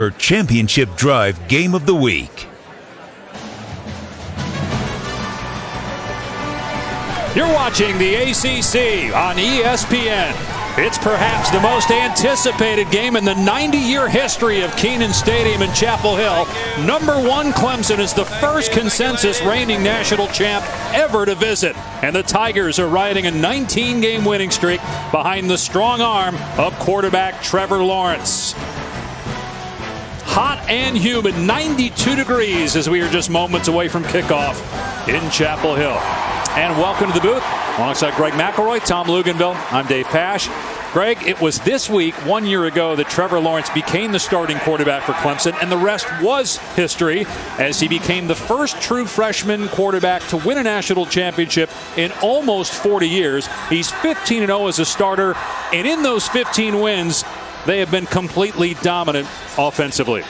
Our championship drive game of the week. You're watching the ACC on ESPN. It's perhaps the most anticipated game in the 90-year history of Kenan Stadium in Chapel Hill. #1 Clemson is the first consensus reigning national champ ever to visit. And the Tigers are riding a 19-game winning streak behind the strong arm of quarterback Trevor Lawrence. Hot and humid, 92 degrees as we are just moments away from kickoff in Chapel Hill. And welcome to the booth. Alongside Greg McElroy, Tom Luganville, I'm Dave Pasch. Greg, it was this week, 1 year ago, that Trevor Lawrence became the starting quarterback for Clemson, and the rest was history as he became the first true freshman quarterback to win a national championship in almost 40 years. He's 15-0 as a starter, and in those 15 wins, they have been completely dominant offensively.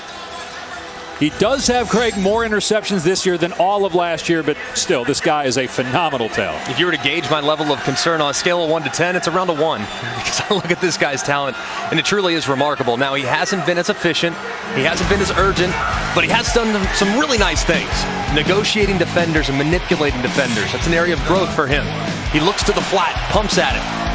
He does have, Craig, more interceptions this year than all of last year, but still, this guy is a phenomenal talent. If you were to gauge my level of concern on a scale of 1 to 10, it's around a 1. Because I look at this guy's talent, and it truly is remarkable. Now, he hasn't been as efficient, he hasn't been as urgent, but he has done some really nice things. Negotiating defenders and manipulating defenders. That's an area of growth for him. He looks to the flat, pumps at it.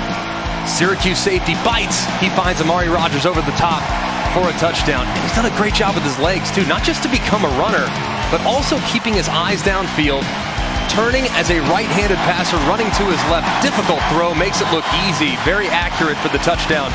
Syracuse safety bites. He finds Amari Rodgers over the top for a touchdown. And he's done a great job with his legs, too. Not just to become a runner, but also keeping his eyes downfield, turning as a right-handed passer, running to his left. Difficult throw, makes it look easy. Very accurate for the touchdown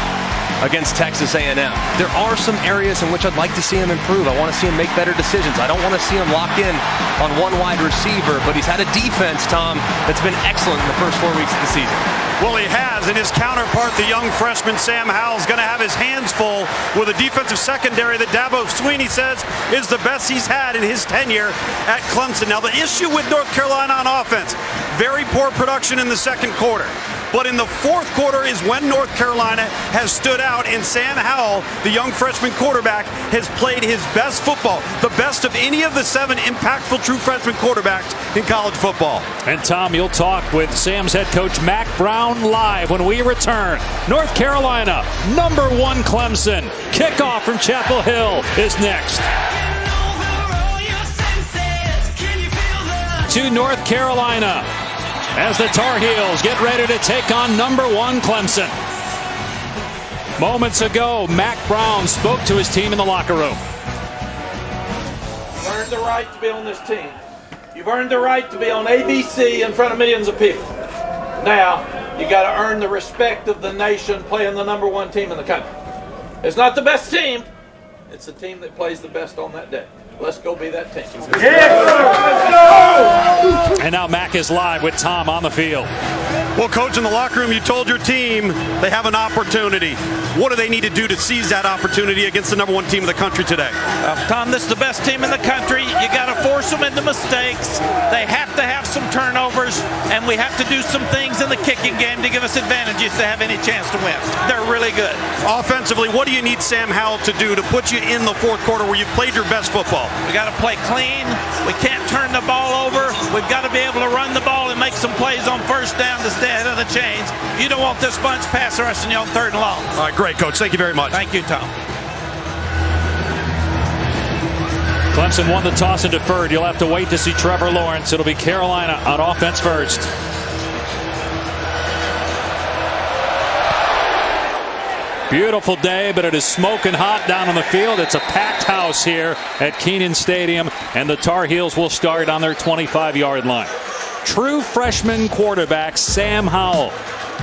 against Texas A&M. There are some areas in which I'd like to see him improve. I want to see him make better decisions. I don't want to see him lock in on one wide receiver, but he's had a defense, Tom, that's been excellent in the first 4 weeks of the season. Well, he has, and his counterpart, the young freshman Sam Howell, is going to have his hands full with a defensive secondary that Dabo Swinney says is the best he's had in his tenure at Clemson. Now, the issue with North Carolina on offense, very poor production in the second quarter. But in the fourth quarter is when North Carolina has stood out, and Sam Howell, the young freshman quarterback, has played his best football, the best of any of the 7 impactful true freshman quarterbacks in college football. And Tom, you'll talk with Sam's head coach Mack Brown live when we return. North Carolina, #1 Clemson. Kickoff from Chapel Hill is next. To North Carolina, as the Tar Heels get ready to take on #1 Clemson. Moments ago, Mack Brown spoke to his team in the locker room. You've earned the right to be on this team. You've earned the right to be on ABC in front of millions of people. Now, you got to earn the respect of the nation playing the #1 team in the country. It's not the best team. It's the team that plays the best on that day. Let's go be that team. And now Mack is live with Tom on the field. Well, Coach, in the locker room, you told your team they have an opportunity. What do they need to do to seize that opportunity against the #1 team in the country today? Tom, this is the best team in the country. You got to force them into mistakes. They have to have some turnovers, and we have to do some things in the kicking game to give us advantages to have any chance to win. They're really good. Offensively, what do you need Sam Howell to do to put you in the fourth quarter where you've played your best football? We got to play clean. We can't turn the ball over. We've got to be able to run the ball and make some plays on first down to stay ahead of the chains. You don't want this bunch pass rushing you on 3rd and long. All right, great, Coach. Thank you very much. Thank you, Tom. Clemson won the toss and deferred. You'll have to wait to see Trevor Lawrence. It'll be Carolina on offense first. Beautiful day, but it is smoking hot down on the field. It's a packed house here at Kenan Stadium, and the Tar Heels will start on their 25-yard line. True freshman quarterback Sam Howell,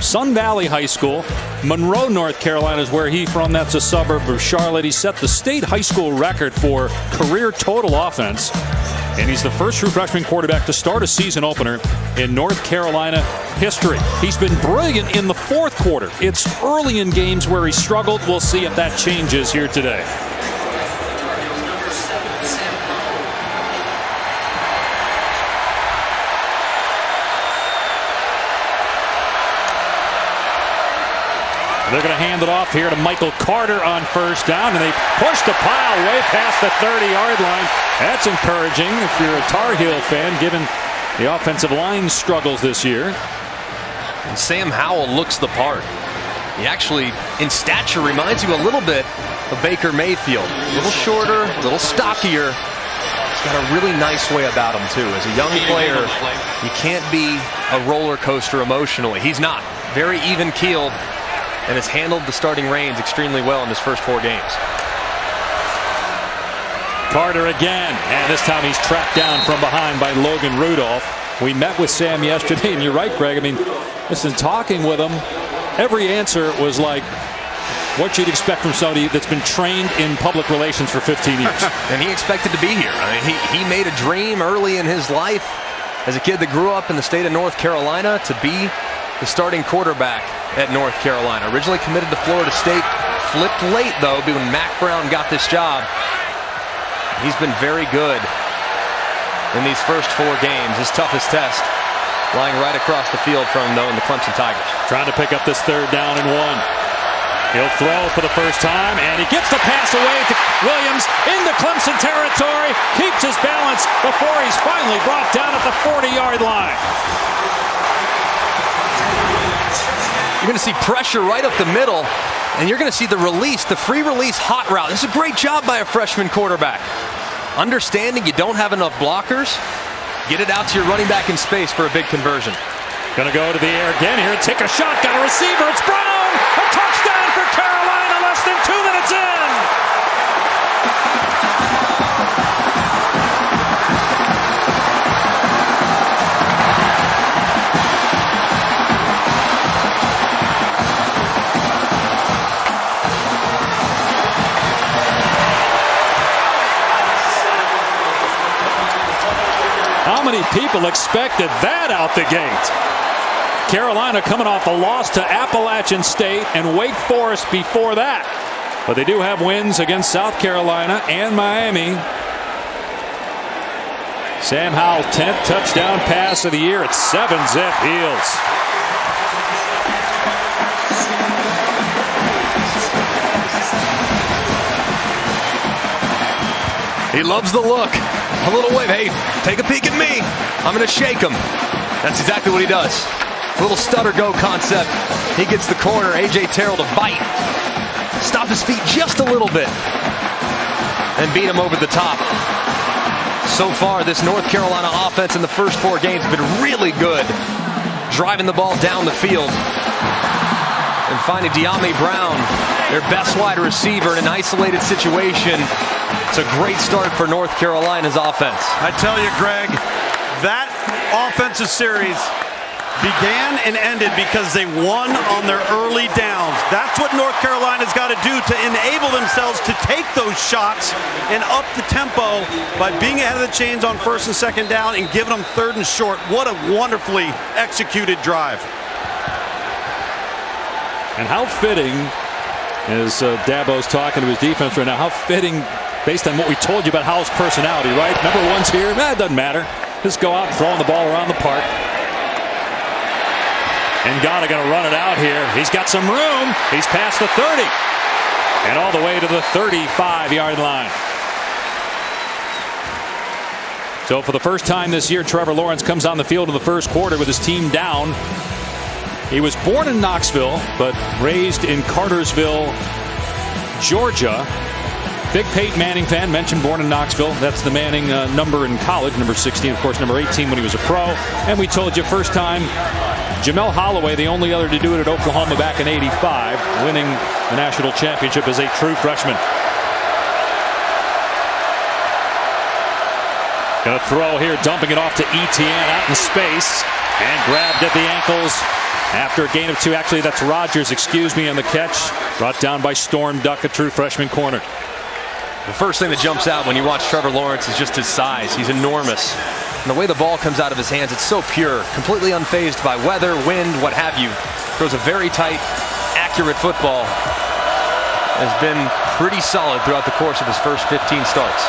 Sun Valley High School, Monroe, North Carolina is where he's from. That's a suburb of Charlotte. He set the state high school record for career total offense, and he's the first true freshman quarterback to start a season opener in North Carolina history. He's been brilliant in the fourth quarter. It's early in games where he struggled. We'll see if that changes here today. They're going to hand it off here to Michael Carter on first down, and they push the pile way past the 30-yard line. That's encouraging if you're a Tar Heel fan, given the offensive line struggles this year. And Sam Howell looks the part. He actually, in stature, reminds you a little bit of Baker Mayfield. A little shorter, a little stockier. He's got a really nice way about him, too. As a young player, you can't be a roller coaster emotionally. He's not. Very even-keeled and has handled the starting reins extremely well in his first 4 games. Carter again, and this time he's tracked down from behind by Logan Rudolph. We met with Sam yesterday, and you're right, Greg. I mean, listen, talking with him, every answer was like what you'd expect from somebody that's been trained in public relations for 15 years. And he expected to be here. I mean, he made a dream early in his life as a kid that grew up in the state of North Carolina to be the starting quarterback at North Carolina. Originally committed to Florida State, flipped late, though, when Mac Brown got this job. He's been very good in these first 4 games. His toughest test lying right across the field from, though, in the Clemson Tigers. Trying to pick up this 3rd down and 1. He'll throw for the first time, and he gets the pass away to Williams into Clemson territory. Keeps his balance before he's finally brought down at the 40-yard line. You're going to see pressure right up the middle, and you're going to see the release, the free release hot route. This is a great job by a freshman quarterback. Understanding you don't have enough blockers, get it out to your running back in space for a big conversion. Going to go to the air again here, take a shot, got a receiver, it's Brown! A touchdown for Carolina less than 2 minutes in! How many people expected that out the gate? Carolina coming off a loss to Appalachian State and Wake Forest before that. But they do have wins against South Carolina and Miami. Sam Howell, 10th touchdown pass of the year at 7-zip heels. He loves the look. A little wave. Hey, take a peek at me. I'm going to shake him. That's exactly what he does. A little stutter go concept. He gets the corner. A.J. Terrell to bite. Stop his feet just a little bit. And beat him over the top. So far, this North Carolina offense in the first 4 games has been really good. Driving the ball down the field. And finding De'Ami Brown, their best wide receiver in an isolated situation. It's a great start for North Carolina's offense. I tell you, Greg, that offensive series began and ended because they won on their early downs. That's what North Carolina's got to do to enable themselves to take those shots and up the tempo by being ahead of the chains on 1st and 2nd down and giving them 3rd and short. What a wonderfully executed drive. And how fitting, as Dabo's talking to his defense right now, how fitting based on what we told you about Howell's personality, right? Number 1's here. It doesn't matter. Just go out throwing the ball around the park. And Ngata going to run it out here. He's got some room. He's past the 30. And all the way to the 35-yard line. So for the first time this year, Trevor Lawrence comes on the field in the first quarter with his team down. He was born in Knoxville, but raised in Cartersville, Georgia. Big Peyton Manning fan, mentioned born in Knoxville. That's the Manning number in college, number 16, of course, number 18 when he was a pro. And we told you first time, Jamel Holloway, the only other to do it at Oklahoma back in '85, winning the national championship as a true freshman. Going to throw here, dumping it off to Etienne out in space, and grabbed at the ankles after a gain of 2. Actually, that's Rodgers, excuse me, on the catch. Brought down by Storm Duck, a true freshman corner. The first thing that jumps out when you watch Trevor Lawrence is just his size. He's enormous. And the way the ball comes out of his hands, it's so pure, completely unfazed by weather, wind, what have you. Throws a very tight, accurate football. Has been pretty solid throughout the course of his first 15 starts.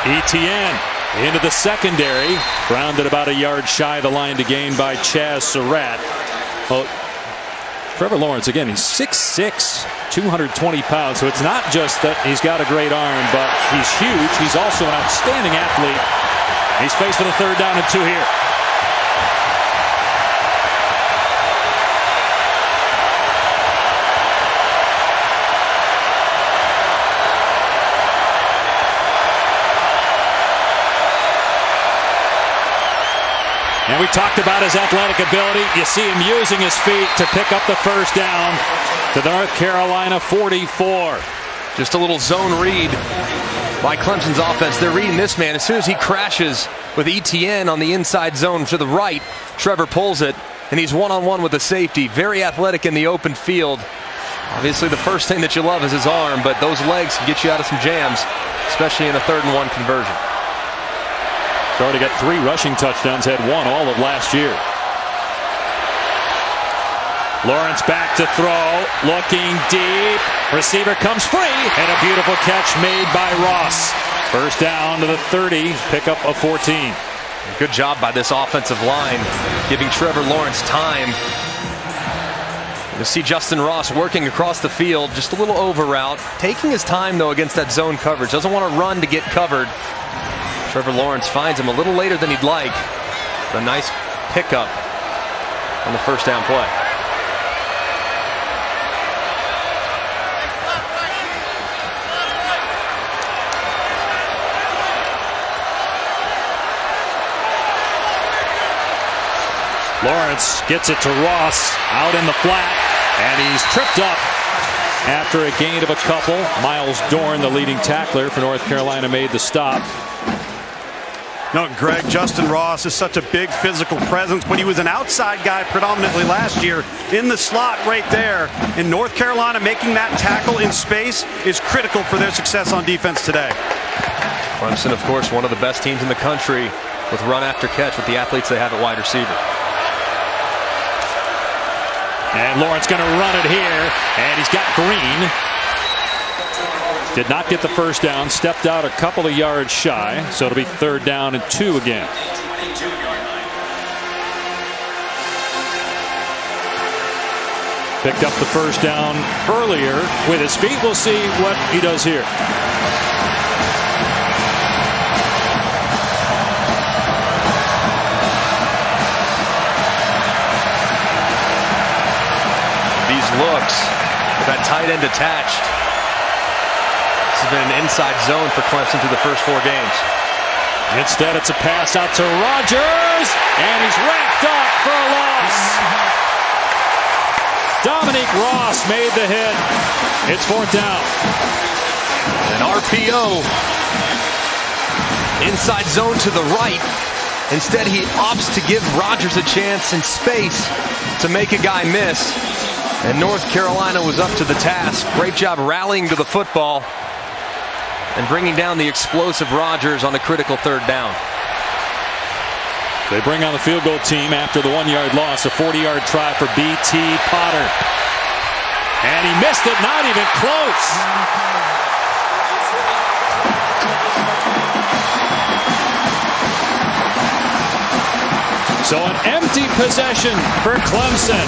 Etienne into the secondary, grounded about a yard shy of the line to gain by Chaz Surratt. Well, Trevor Lawrence, again, he's 6'6", 220 pounds, so it's not just that he's got a great arm, but he's huge. He's also an outstanding athlete. He's faced with a 3rd down and 2 here. And we talked about his athletic ability. You see him using his feet to pick up the first down to the North Carolina 44. Just a little zone read by Clemson's offense. They're reading this man. As soon as he crashes with ETN on the inside zone to the right, Trevor pulls it, and he's one-on-one with the safety. Very athletic in the open field. Obviously, the first thing that you love is his arm, but those legs can get you out of some jams, especially in a 3rd-and-1 conversion. He's already got 3 rushing touchdowns, had 1 all of last year. Lawrence back to throw, looking deep. Receiver comes free, and a beautiful catch made by Ross. First down to the 30, pick up of 14. Good job by this offensive line, giving Trevor Lawrence time. You see Justin Ross working across the field, just a little over route, taking his time though against that zone coverage. Doesn't want to run to get covered. Trevor Lawrence finds him a little later than he'd like. A nice pickup on the first down play. Lawrence gets it to Ross out in the flat, and he's tripped up after a gain of a couple. Miles Dorn, the leading tackler for North Carolina, made the stop. No, Greg, Justin Ross is such a big physical presence, but he was an outside guy predominantly last year in the slot right there. In North Carolina, making that tackle in space is critical for their success on defense today. Clemson, of course, one of the best teams in the country with run after catch with the athletes they have at wide receiver. And Lawrence going to run it here, and he's got Green. Did not get the first down, stepped out a couple of yards shy, so it'll be 3rd down and 2 again. Picked up the first down earlier with his feet. We'll see what he does here. Looks with that tight end attached. This has been an inside zone for Clemson through the first 4 games. Instead, it's a pass out to Rogers, and he's wrapped up for a loss. Dominique Ross made the hit. It's 4th down. An RPO. Inside zone to the right. Instead, he opts to give Rogers a chance in space to make a guy miss. And North Carolina was up to the task. Great job rallying to the football and bringing down the explosive Rogers on a critical 3rd down. They bring on the field goal team after the 1-yard loss. A 40-yard try for B.T. Potter. And he missed it, not even close. So an empty possession for Clemson.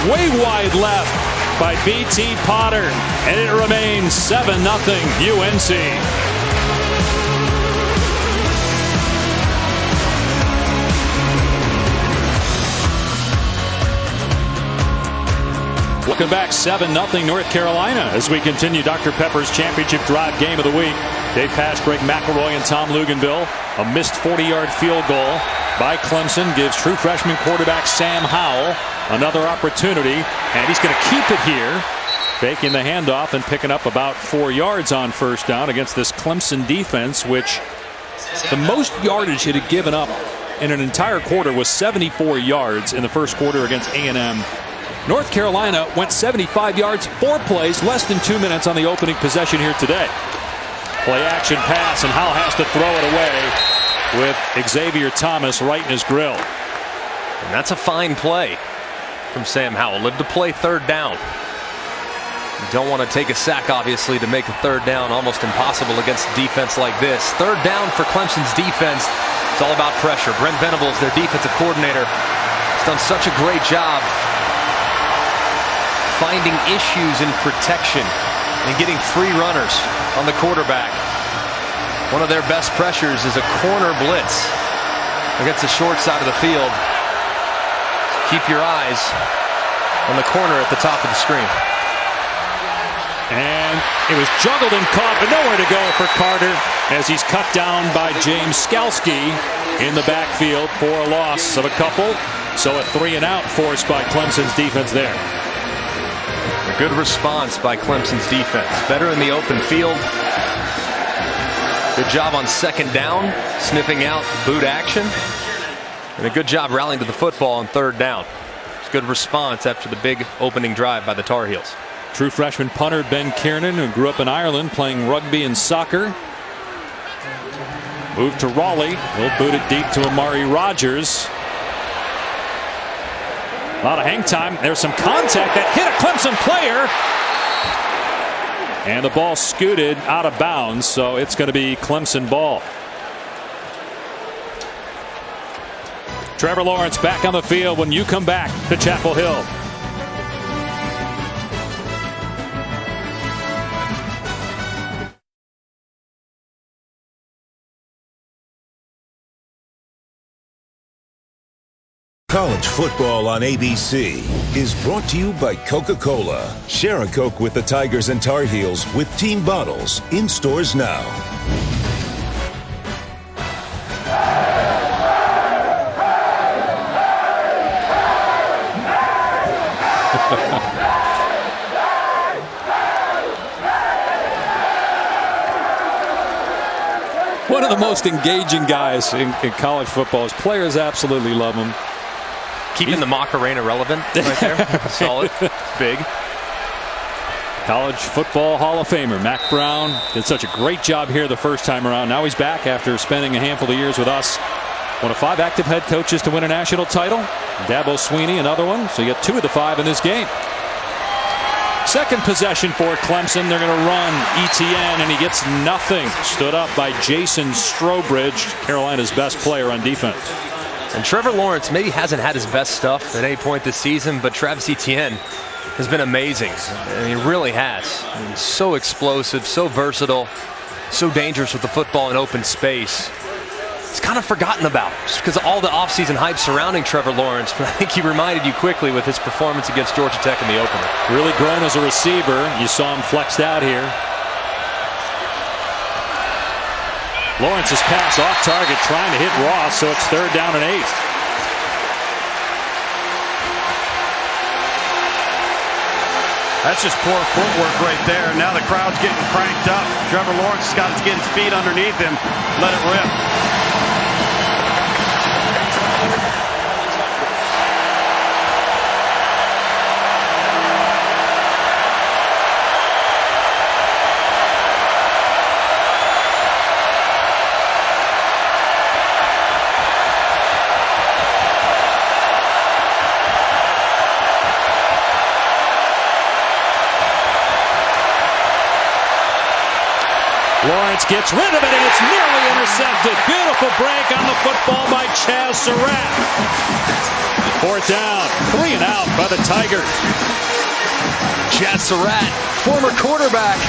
Way wide left by B.T. Potter, and it remains 7-0 UNC. Looking back, 7-0 North Carolina as we continue Dr. Pepper's Championship Drive Game of the Week. Dave Pasch, Greg McElroy, and Tom Luginbill. A missed 40-yard field goal by Clemson gives true freshman quarterback Sam Howell another opportunity, and he's going to keep it here, faking the handoff and picking up about 4 yards on first down against this Clemson defense, which the most yardage it had given up in an entire quarter was 74 yards in the first quarter against A&M. North Carolina went 75 yards, 4 plays, less than 2 minutes on the opening possession here today. Play action pass, and Howell has to throw it away with Xavier Thomas right in his grill. And that's a fine play from Sam Howell. Lived to play 3rd down. You don't want to take a sack, obviously, to make a 3rd down almost impossible against a defense like this. 3rd down for Clemson's defense. It's all about pressure. Brent Venables, their defensive coordinator, has done such a great job finding issues in protection and getting free runners on the quarterback. One of their best pressures is a corner blitz against the short side of the field. Keep your eyes on the corner at the top of the screen. And it was juggled and caught, but nowhere to go for Carter as he's cut down by James Skalski in the backfield for a loss of a couple. So a 3-and-out forced by Clemson's defense there. A good response by Clemson's defense. Better in the open field. Good job on second down, sniffing out boot action. And a good job rallying to the football on third down. It's a good response after the big opening drive by the Tar Heels. True freshman punter Ben Kiernan, who grew up in Ireland playing rugby and soccer. Moved to Raleigh. He'll boot it deep to Amari Rogers. A lot of hang time. There's some contact that hit a Clemson player. And the ball scooted out of bounds, so it's going to be Clemson ball. Trevor Lawrence back on the field when you come back to Chapel Hill. College football on ABC is brought to you by Coca-Cola. Share a Coke with the Tigers and Tar Heels with team bottles in stores now. One of the most engaging guys in college football. His players absolutely love him. Keeping the Macarena relevant right there. Solid. Big. College football Hall of Famer Mac Brown did such a great job here the first time around. Now he's back after spending a handful of years with us. One of 5 active head coaches to win a national title. Dabo Swinney, another one. So you get 2 of the 5 in this game. Second possession for Clemson. They're going to run ETN, and he gets nothing. Stood up by Jason Strobridge, Carolina's best player on defense. And Trevor Lawrence maybe hasn't had his best stuff at any point this season, but Travis Etienne has been amazing. And he really has. He's so explosive, so versatile, so dangerous with the football in open space. It's kind of forgotten about just because of all the offseason hype surrounding Trevor Lawrence, but I think he reminded you quickly with his performance against Georgia Tech in the opener. Really grown as a receiver. You saw him flexed out here. Lawrence's pass off target, trying to hit Ross, so it's 3rd down and 8. That's just poor footwork right there. Now the crowd's getting cranked up. Trevor Lawrence has got to get his feet underneath him. Let it rip. Lawrence gets rid of it, and it's nearly intercepted. Beautiful break on the football by Chaz Surratt. 4th down, 3-and-out by the Tigers. Chaz Surratt, former quarterback.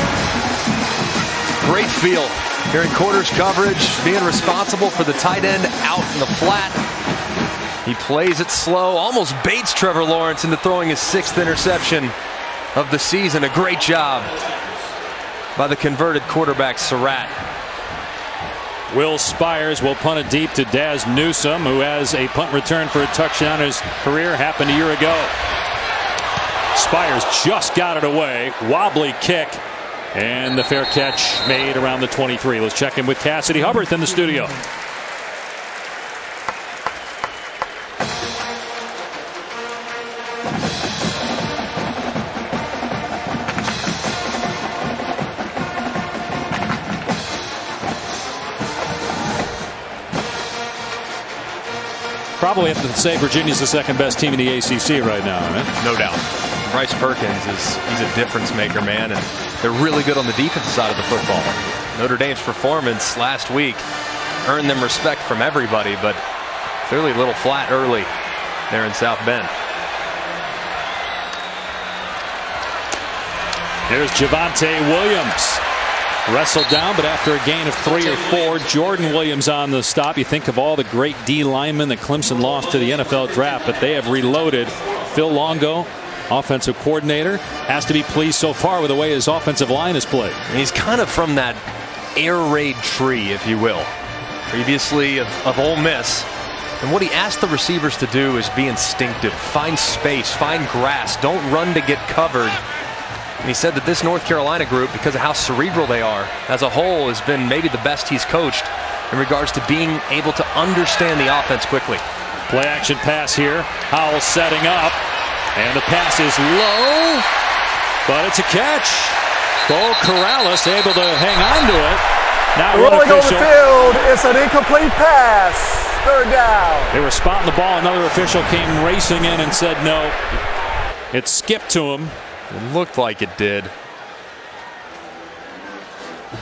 Great feel. Here in quarters coverage, being responsible for the tight end out in the flat. He plays it slow, almost baits Trevor Lawrence into throwing his 6th interception of the season. A great job by the converted quarterback Surratt. Will Spires will punt it deep to Daz Newsome, who has a punt return for a touchdown. His career happened a year ago. Spires just got it away. Wobbly kick, and the fair catch made around the 23. Let's check in with Cassidy Hubbard in the studio. Probably have to say Virginia's the 2nd best team in the ACC right now, right? No doubt. Bryce Perkins he's a difference maker, man, and they're really good on the defensive side of the football. Notre Dame's performance last week earned them respect from everybody, but clearly a little flat early there in South Bend. Here's Javonte Williams. Wrestled down, but after a gain of 3 or 4, Jordan Williams on the stop. You think of all the great D linemen that Clemson lost to the NFL draft, but they have reloaded. Phil Longo offensive coordinator, has to be pleased so far with the way his offensive line has played. And he's kind of from that air raid tree, if you will, previously of Ole Miss. And what he asked the receivers to do is be instinctive, find space, find grass, don't run to get covered. And he said that this North Carolina group, because of how cerebral they are as a whole, has been maybe the best he's coached in regards to being able to understand the offense quickly. Play action pass here. Howell setting up. And the pass is low, but it's a catch. Bo Corrales able to hang on to it. Now rolling on the field. It's an incomplete pass. Third down. They were spotting the ball. Another official came racing in and said no. It skipped to him. It looked like it did.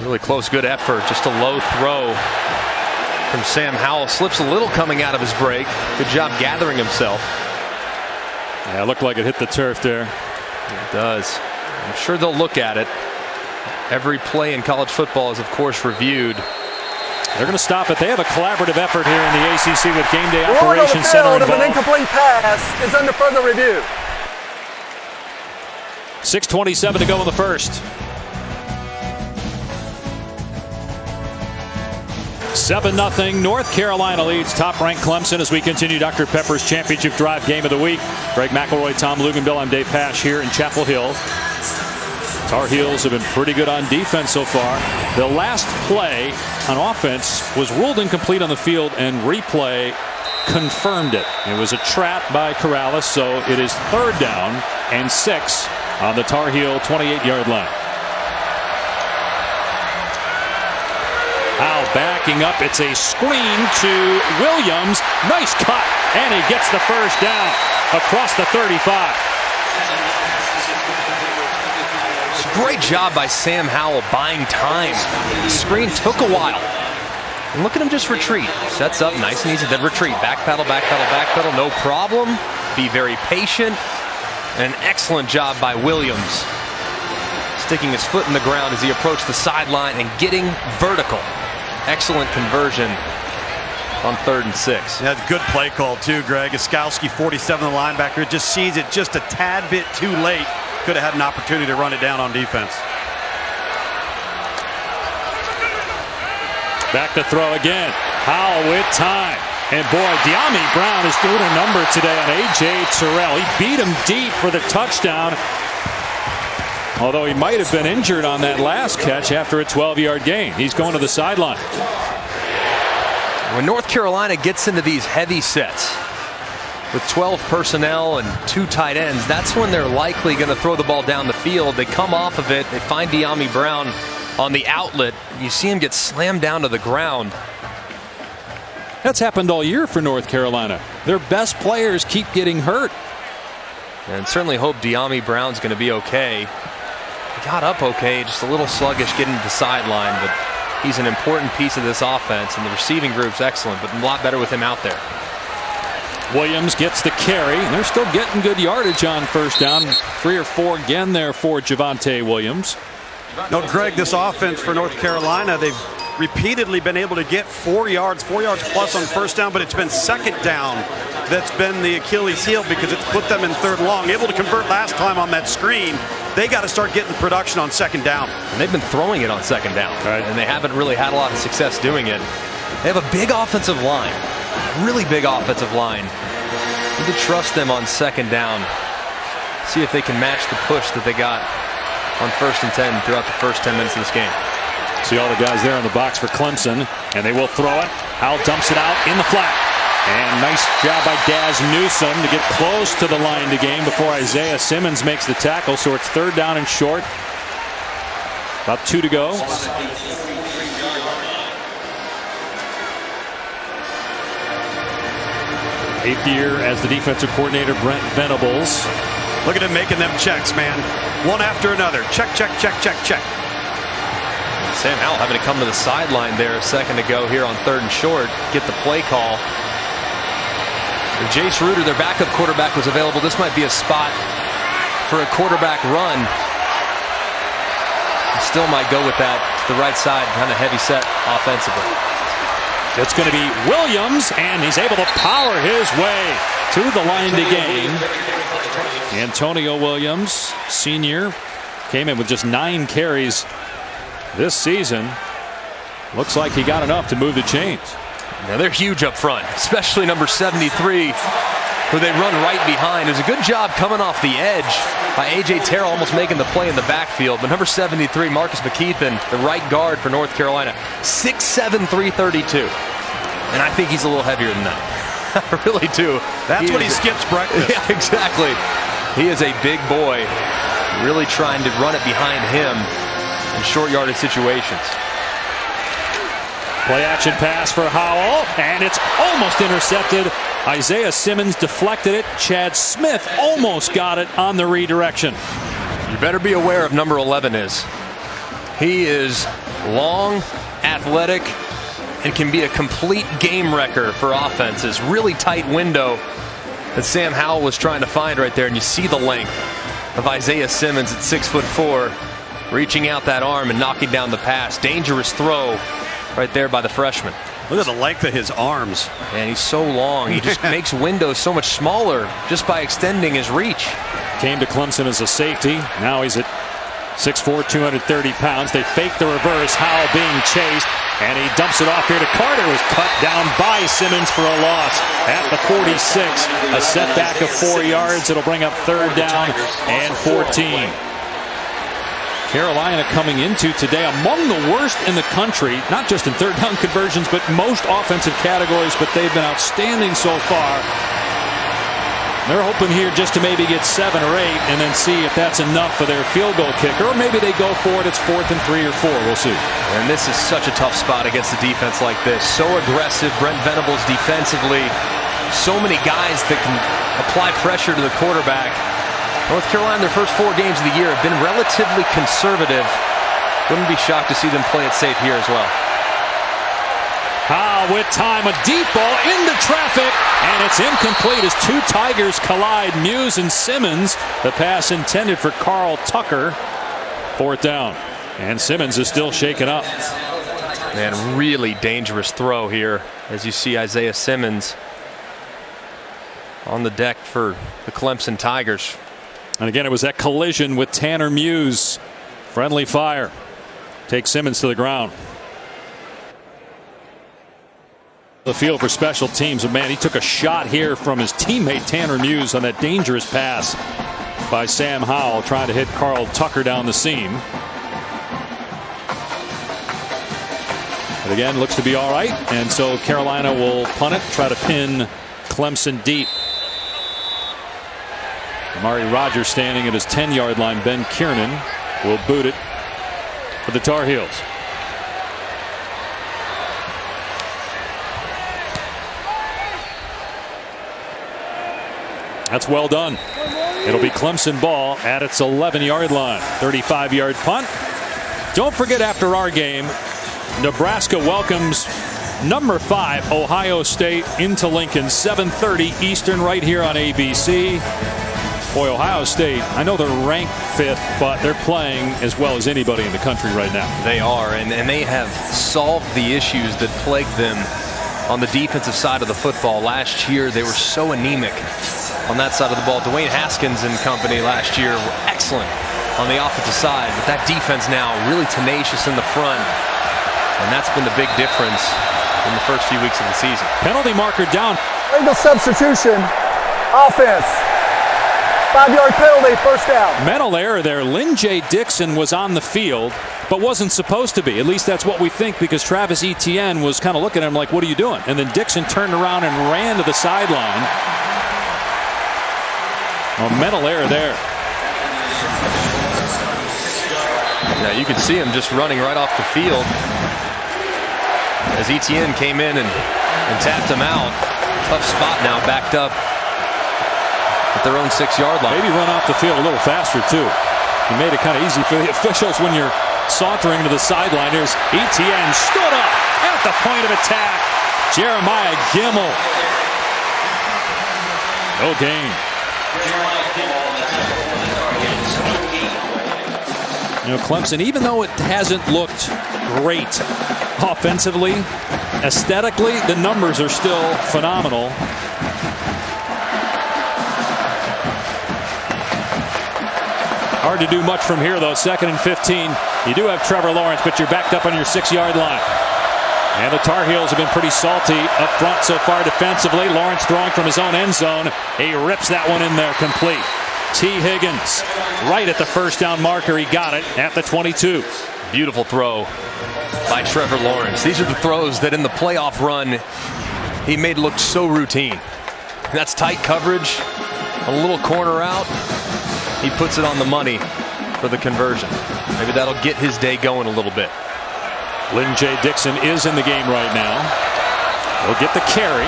Really close, good effort. Just a low throw from Sam Howell. Slips a little coming out of his break. Good job gathering himself. Yeah, it looked like it hit the turf there. It does. I'm sure they'll look at it. Every play in college football is, of course, reviewed. They're going to stop it. They have a collaborative effort here in the ACC with Game Day Rolling Operations Center involved. An incomplete pass is under further review. 6:27 to go in the first. 7-0. North Carolina leads top-ranked Clemson as we continue Dr. Pepper's Championship Drive Game of the Week. Greg McElroy, Tom Luganville, I'm Dave Pasch here in Chapel Hill. Tar Heels have been pretty good on defense so far. The last play on offense was ruled incomplete on the field, and replay confirmed it. It was a trap by Corrales, so it is 3rd down and 6 on the Tar Heel 28-yard line. Howell backing up. It's a screen to Williams. Nice cut, and he gets the first down across the 35. It's a great job by Sam Howell buying time. The screen took a while. And look at him just retreat. Sets up nice and easy, then retreat. Backpedal, backpedal, backpedal, no problem. Be very patient. And an excellent job by Williams, sticking his foot in the ground as he approached the sideline and getting vertical. Excellent conversion on 3rd and 6. Yeah, good play call too, Greg. Oskowski, 47, the linebacker, just sees it just a tad bit too late. Could have had an opportunity to run it down on defense. Back to throw again. Howell with time. And boy, Dyami Brown is doing a number today on A.J. Terrell. He beat him deep for the touchdown. Although he might have been injured on that last catch after a 12-yard gain. He's going to the sideline. When North Carolina gets into these heavy sets with 12 personnel and 2 tight ends, that's when they're likely going to throw the ball down the field. They come off of it. They find Dyami Brown on the outlet. You see him get slammed down to the ground. That's happened all year for North Carolina. Their best players keep getting hurt. And certainly hope Dyami Brown's going to be okay. He got up okay, just a little sluggish getting to the sideline, but he's an important piece of this offense, and the receiving group's excellent, but a lot better with him out there. Williams gets the carry. They're still getting good yardage on 1st down. 3 or 4 again there for Javonte Williams. No, Greg, this offense for North Carolina, they've repeatedly been able to get 4 yards plus on 1st down, but it's been 2nd down that's been the Achilles heel because it's put them in 3rd long. Able to convert last time on that screen. They got to start getting production on 2nd down. And they've been throwing it on 2nd down, right? And they haven't really had a lot of success doing it. They have a big offensive line, really big offensive line. You need to trust them on 2nd down. See if they can match the push that they got on 1st and 10 throughout the first 10 minutes of this game. See all the guys there in the box for Clemson, and they will throw it. Howell dumps it out in the flat. And nice job by Daz Newsome to get close to the line to gain before Isaiah Simmons makes the tackle. So it's 3rd down and short. About 2 to go. Eighth year as the defensive coordinator, Brent Venables. Look at him making them checks, man. One after another. Check, check, check, check, check. Sam Howell having to come to the sideline there a second ago here on 3rd and short. Get the play call. And Jace Ruder, their backup quarterback, was available. This might be a spot for a quarterback run. Still might go with that to the right side, kind of heavy set offensively. It's going to be Williams, and he's able to power his way to the line to gain. Antonio Williams, senior, came in with just 9 carries this season. Looks like he got enough to move the chains. Now they're huge up front, especially number 73, who they run right behind. It was a good job coming off the edge by A.J. Terrell, almost making the play in the backfield. But number 73, Marcus McKeithen, the right guard for North Carolina, 6'7", 332. And I think he's a little heavier than that. I really do. That's when he skips breakfast. Yeah, exactly. He is a big boy, really trying to run it behind him in short yardage situations. Play action pass for Howell, and it's almost intercepted. Isaiah Simmons deflected it. Chad Smith almost got it on the redirection. You better be aware of number 11 is. He is long, athletic, and can be a complete game wrecker for offenses. Really tight window that Sam Howell was trying to find right there, and you see the length of Isaiah Simmons at 6'4", reaching out that arm and knocking down the pass. Dangerous throw right there by the freshman. Look at the length of his arms. And he's so long. He just makes windows so much smaller just by extending his reach. Came to Clemson as a safety. Now he's at 6'4", 230 pounds. They fake the reverse. Howell being chased, and he dumps it off here to Carter. Was cut down by Simmons for a loss at the 46. A setback of 4 yards. It'll bring up 3rd down and 14. Carolina coming into today among the worst in the country, not just in 3rd down conversions, but most offensive categories, but they've been outstanding so far. They're hoping here just to maybe get 7 or 8 and then see if that's enough for their field goal kicker, or maybe they go for it. It's 4th and 3 or 4. We'll see. And this is such a tough spot against a defense like this. So aggressive. Brent Venables defensively. So many guys that can apply pressure to the quarterback. North Carolina, their first 4 games of the year, have been relatively conservative. Wouldn't be shocked to see them play it safe here as well. With time, a deep ball into traffic, and it's incomplete as 2 Tigers collide. Muse and Simmons. The pass intended for Carl Tucker. 4th down, and Simmons is still shaken up. Man, really dangerous throw here as you see Isaiah Simmons on the deck for the Clemson Tigers. And again, it was that collision with Tanner Muse. Friendly fire. Takes Simmons to the ground. The field for special teams. But man, he took a shot here from his teammate Tanner Muse on that dangerous pass by Sam Howell, trying to hit Carl Tucker down the seam. But again, looks to be all right. And so Carolina will punt it, try to pin Clemson deep. Amari Rogers standing at his 10-yard line. Ben Kiernan will boot it for the Tar Heels. That's well done. It'll be Clemson ball at its 11-yard line. 35-yard punt. Don't forget, after our game, Nebraska welcomes number 5 Ohio State into Lincoln. 7:30 Eastern right here on ABC. Boy, Ohio State, I know they're ranked 5th, but they're playing as well as anybody in the country right now. They are, and they have solved the issues that plagued them on the defensive side of the football. Last year, they were so anemic on that side of the ball. Dwayne Haskins and company last year were excellent on the offensive side, but that defense now really tenacious in the front, and that's been the big difference in the first few weeks of the season. Penalty marker down. Legal substitution. Offense. 5-yard penalty, 1st down. Mental error there. Lynn J. Dixon was on the field, but wasn't supposed to be. At least that's what we think, because Travis Etienne was kind of looking at him like, what are you doing? And then Dixon turned around and ran to the sideline. A mental error there. Yeah, you can see him just running right off the field as Etienne came in and tapped him out. Tough spot now, backed up at their own 6-yard line. Maybe run off the field a little faster, too. He made it kind of easy for the officials when you're sauntering to the sideline. Here's Etienne, stood up at the point of attack. Jeremiah Gimmel. No gain. You know, Clemson, even though it hasn't looked great offensively, aesthetically, the numbers are still phenomenal. Hard to do much from here, though. 2nd and 15. You do have Trevor Lawrence, but you're backed up on your 6-yard line. And the Tar Heels have been pretty salty up front so far defensively. Lawrence throwing from his own end zone. He rips that one in there complete. T. Higgins right at the first down marker. He got it at the 22. Beautiful throw by Trevor Lawrence. These are the throws that in the playoff run he made look so routine. That's tight coverage, a little corner out. He puts it on the money for the conversion. Maybe that'll get his day going a little bit. Lynn J. Dixon is in the game right now. He'll get the carry.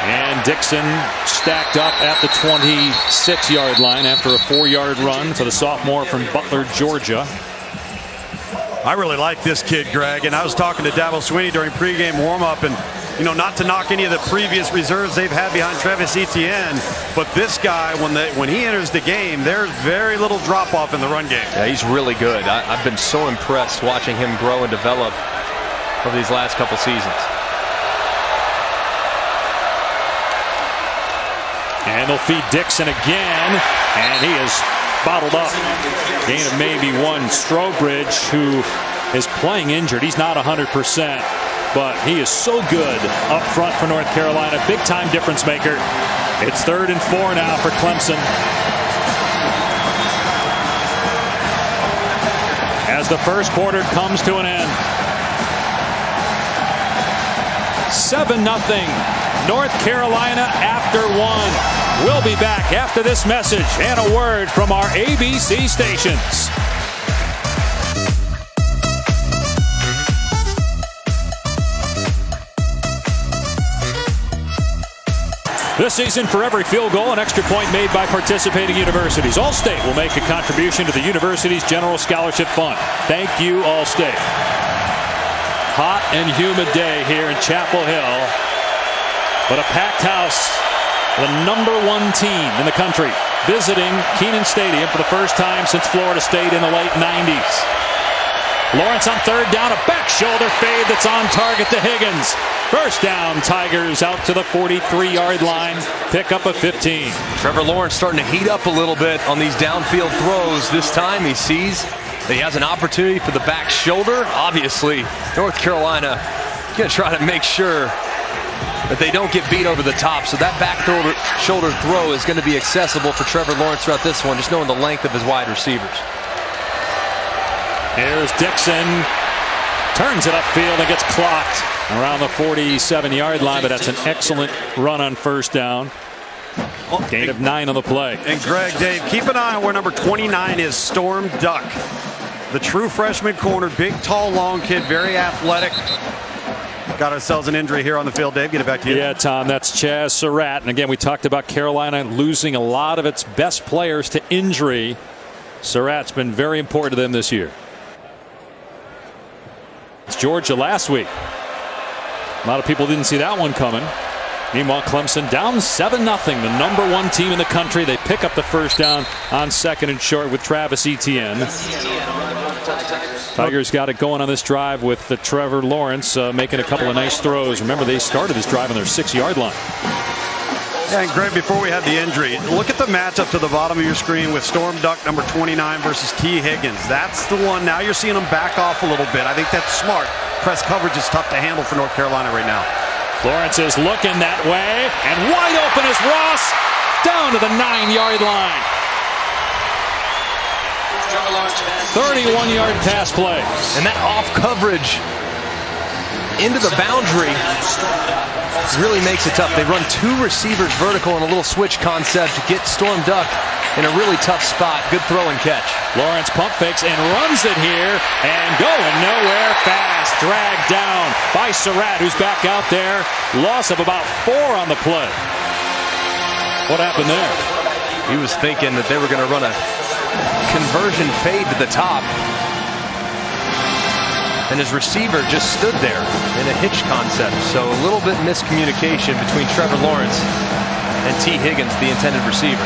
And Dixon stacked up at the 26-yard line after a 4-yard run for the sophomore from Butler, Georgia. I really like this kid, Greg, and I was talking to Dabo Swinney during pregame warm-up, and not to knock any of the previous reserves they've had behind Travis Etienne, but this guy, when he enters the game, there's very little drop-off in the run game. Yeah, he's really good. I've been so impressed watching him grow and develop over these last couple seasons. And they'll feed Dixon again, and he is bottled up. Gain of maybe one. Strobridge, who is playing injured. He's not 100%, but he is so good up front for North Carolina. Big-time difference maker. It's 3rd and 4 now for Clemson. As the first quarter comes to an end. 7-0. North Carolina after 1. We'll be back after this message and a word from our ABC stations. This season, for every field goal, an extra point made by participating universities. Allstate will make a contribution to the university's General Scholarship Fund. Thank you, Allstate. Hot and humid day here in Chapel Hill, but a packed house. The #1 team in the country visiting Kenan Stadium for the first time since Florida State in the late 90s. Lawrence on 3rd down, a back shoulder fade that's on target to Higgins. First down, Tigers out to the 43-yard line. Pick up a 15. Trevor Lawrence starting to heat up a little bit on these downfield throws. This time he sees that he has an opportunity for the back shoulder. Obviously, North Carolina going to try to make sure that they don't get beat over the top. So that back shoulder throw is going to be accessible for Trevor Lawrence throughout this one, just knowing the length of his wide receivers. Here's Dixon. Turns it upfield and gets clocked around the 47-yard line, but that's an excellent run on first down. Gain of 9 on the play. And Greg, Dave, keep an eye on where number 29 is, Storm Duck. The true freshman corner, big, tall, long kid, very athletic. Got ourselves an injury here on the field. Dave, get it back to you. Yeah, Tom, that's Chaz Surratt. And again, we talked about Carolina losing a lot of its best players to injury. Surratt's been very important to them this year. It's Georgia last week. A lot of people didn't see that one coming. Meanwhile, Clemson down 7-0, the #1 team in the country. They pick up the first down on 2nd and short with Travis Etienne. Tigers got it going on this drive with Trevor Lawrence making a couple of nice throws. Remember, they started this drive on their 6-yard line. Yeah, and Greg, before we had the injury, look at the matchup to the bottom of your screen with Storm Duck, number 29, versus T. Higgins. That's the one. Now you're seeing them back off a little bit. I think that's smart. Press coverage is tough to handle for North Carolina right now. Lawrence is looking that way, and wide open is Ross, down to the 9-yard line. 31-yard pass play. And that off coverage into the boundary really makes it tough. They run 2 receivers vertical in a little switch concept to get Storm Duck in a really tough spot. Good throw and catch. Lawrence pump fakes and runs it here, and going nowhere fast. Dragged down by Surratt, who's back out there. Loss of about 4 on the play. What happened there? He was thinking that they were going to run a conversion fade to the top, and his receiver just stood there in a hitch concept. So a little bit miscommunication between Trevor Lawrence and T. Higgins, the intended receiver.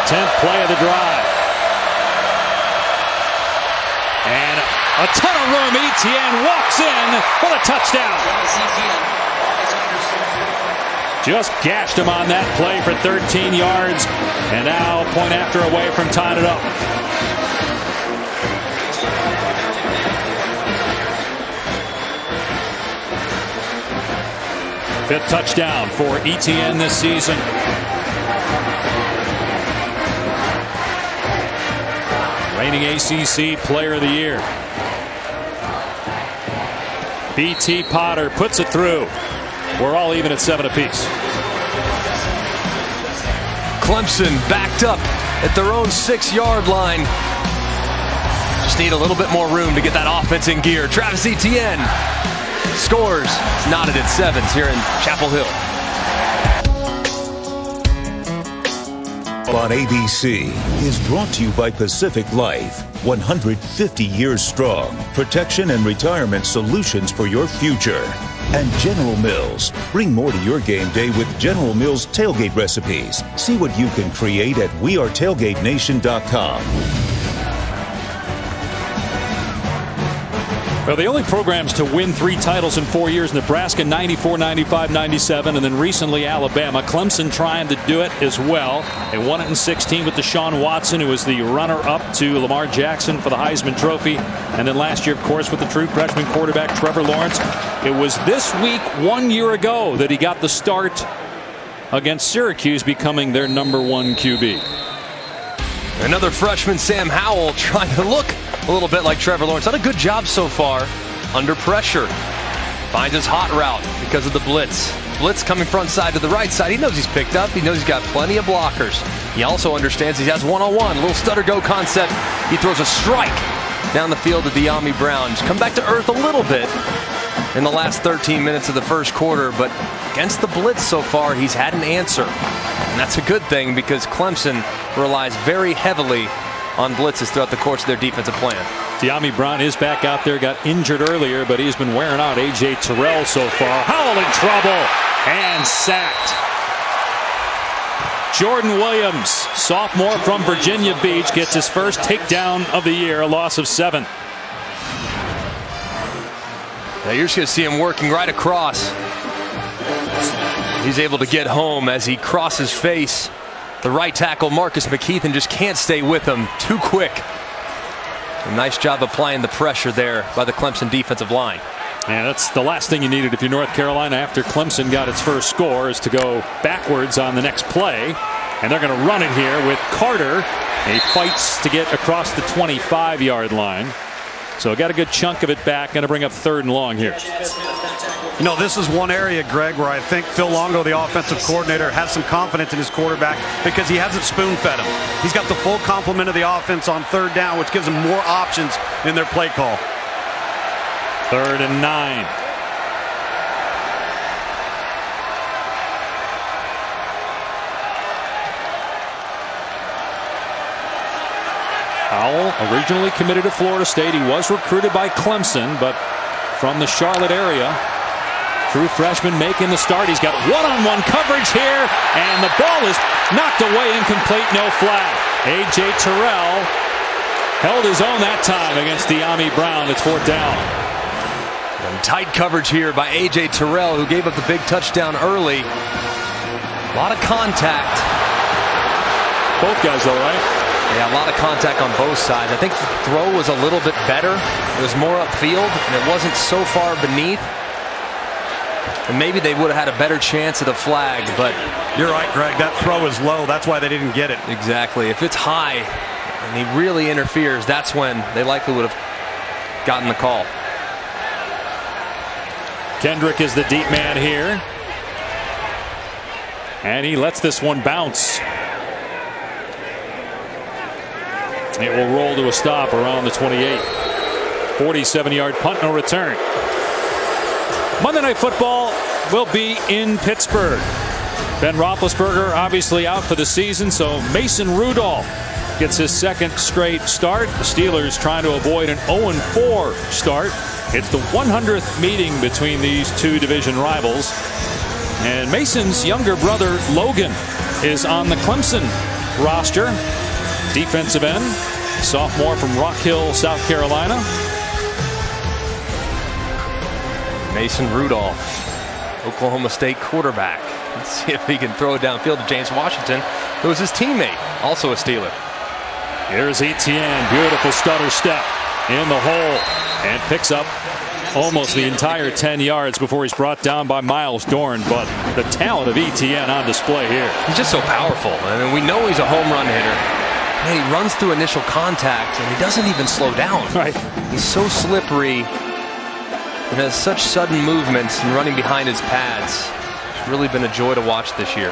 Tenth play of the drive. And a ton of room. Etienne walks in for the touchdown. Just gashed him on that play for 13 yards. And now point after away from tying it up. Fifth touchdown for ETN this season. Reigning ACC Player of the Year. B.T. Potter puts it through. We're all even at 7 apiece. Clemson backed up at their own 6-yard line. Just need a little bit more room to get that offense in gear. Travis Etienne scores. It's knotted at 7s here in Chapel Hill. On ABC is brought to you by Pacific Life. 150 years strong. Protection and retirement solutions for your future. And General Mills. Bring more to your game day with General Mills tailgate recipes. See what you can create at wearetailgatenation.com. Well, the only programs to win 3 titles in 4 years, Nebraska 94, 95, 97, and then recently Alabama. Clemson trying to do it as well. They won it in 16 with Deshaun Watson, who was the runner-up to Lamar Jackson for the Heisman Trophy. And then last year, of course, with the true freshman quarterback Trevor Lawrence. It was this week 1 year ago that he got the start against Syracuse, becoming their #1 QB. Another freshman, Sam Howell, trying to look a little bit like Trevor Lawrence. Done a good job so far under pressure. Finds his hot route because of the blitz. Blitz coming front side to the right side. He knows he's picked up. He knows he's got plenty of blockers. He also understands he has one-on-one. A little stutter-go concept. He throws a strike down the field to De'Ami Brown. He's come back to earth a little bit in the last 13 minutes of the first quarter, but against the blitz so far, he's had an answer. And that's a good thing because Clemson relies very heavily on blitzes throughout the course of their defensive plan. De'Ami Brown is back out there, got injured earlier, but he's been wearing out A.J. Terrell so far. Howell in trouble and sacked. Jordan Williams, sophomore from Virginia Beach, gets his first takedown of the year, a loss of 7. Now you're just going to see him working right across. He's able to get home as he crosses face. The right tackle, Marcus McKeithen, just can't stay with him. Too quick. A nice job applying the pressure there by the Clemson defensive line. And that's the last thing you needed if you're North Carolina after Clemson got its first score, is to go backwards on the next play. And they're going to run it here with Carter. He fights to get across the 25-yard line. So got a good chunk of it back. Going to bring up 3rd and long here. You know, this is one area, Greg, where I think Phil Longo, the offensive coordinator, has some confidence in his quarterback because he hasn't spoon-fed him. He's got the full complement of the offense on 3rd down, which gives him more options in their play call. 3rd and 9. Howell, originally committed to Florida State. He was recruited by Clemson, but from the Charlotte area. True freshman making the start. He's got one-on-one coverage here, and the ball is knocked away, incomplete, no flag. A.J. Terrell held his own that time against De'Ami Brown. It's 4th down. And tight coverage here by A.J. Terrell, who gave up the big touchdown early. A lot of contact. Both guys, though, right? Yeah, a lot of contact on both sides. I think the throw was a little bit better. It was more upfield, and it wasn't so far beneath. And maybe they would have had a better chance at a flag, but... You're right, Greg. That throw is low. That's why they didn't get it. Exactly. If it's high and he really interferes, that's when they likely would have gotten the call. Kendrick is the deep man here. And he lets this one bounce. It will roll to a stop around the 28. 47-yard punt, no return. Monday Night Football will be in Pittsburgh. Ben Roethlisberger obviously out for the season, so Mason Rudolph gets his 2nd straight start. The Steelers trying to avoid an 0-4 start. It's the 100th meeting between these two division rivals. And Mason's younger brother, Logan, is on the Clemson roster. Defensive end, sophomore from Rock Hill, South Carolina. Mason Rudolph, Oklahoma State quarterback. Let's see if he can throw it downfield to James Washington, who was his teammate, also a Steeler. Here's Etienne, beautiful stutter step in the hole, and picks up almost the entire 10 yards before he's brought down by Miles Dorn. But the talent of Etienne on display here. He's just so powerful. I mean, we know he's a home run hitter. Man, he runs through initial contact, and he doesn't even slow down. Right. He's so slippery and has such sudden movements and running behind his pads. It's really been a joy to watch this year.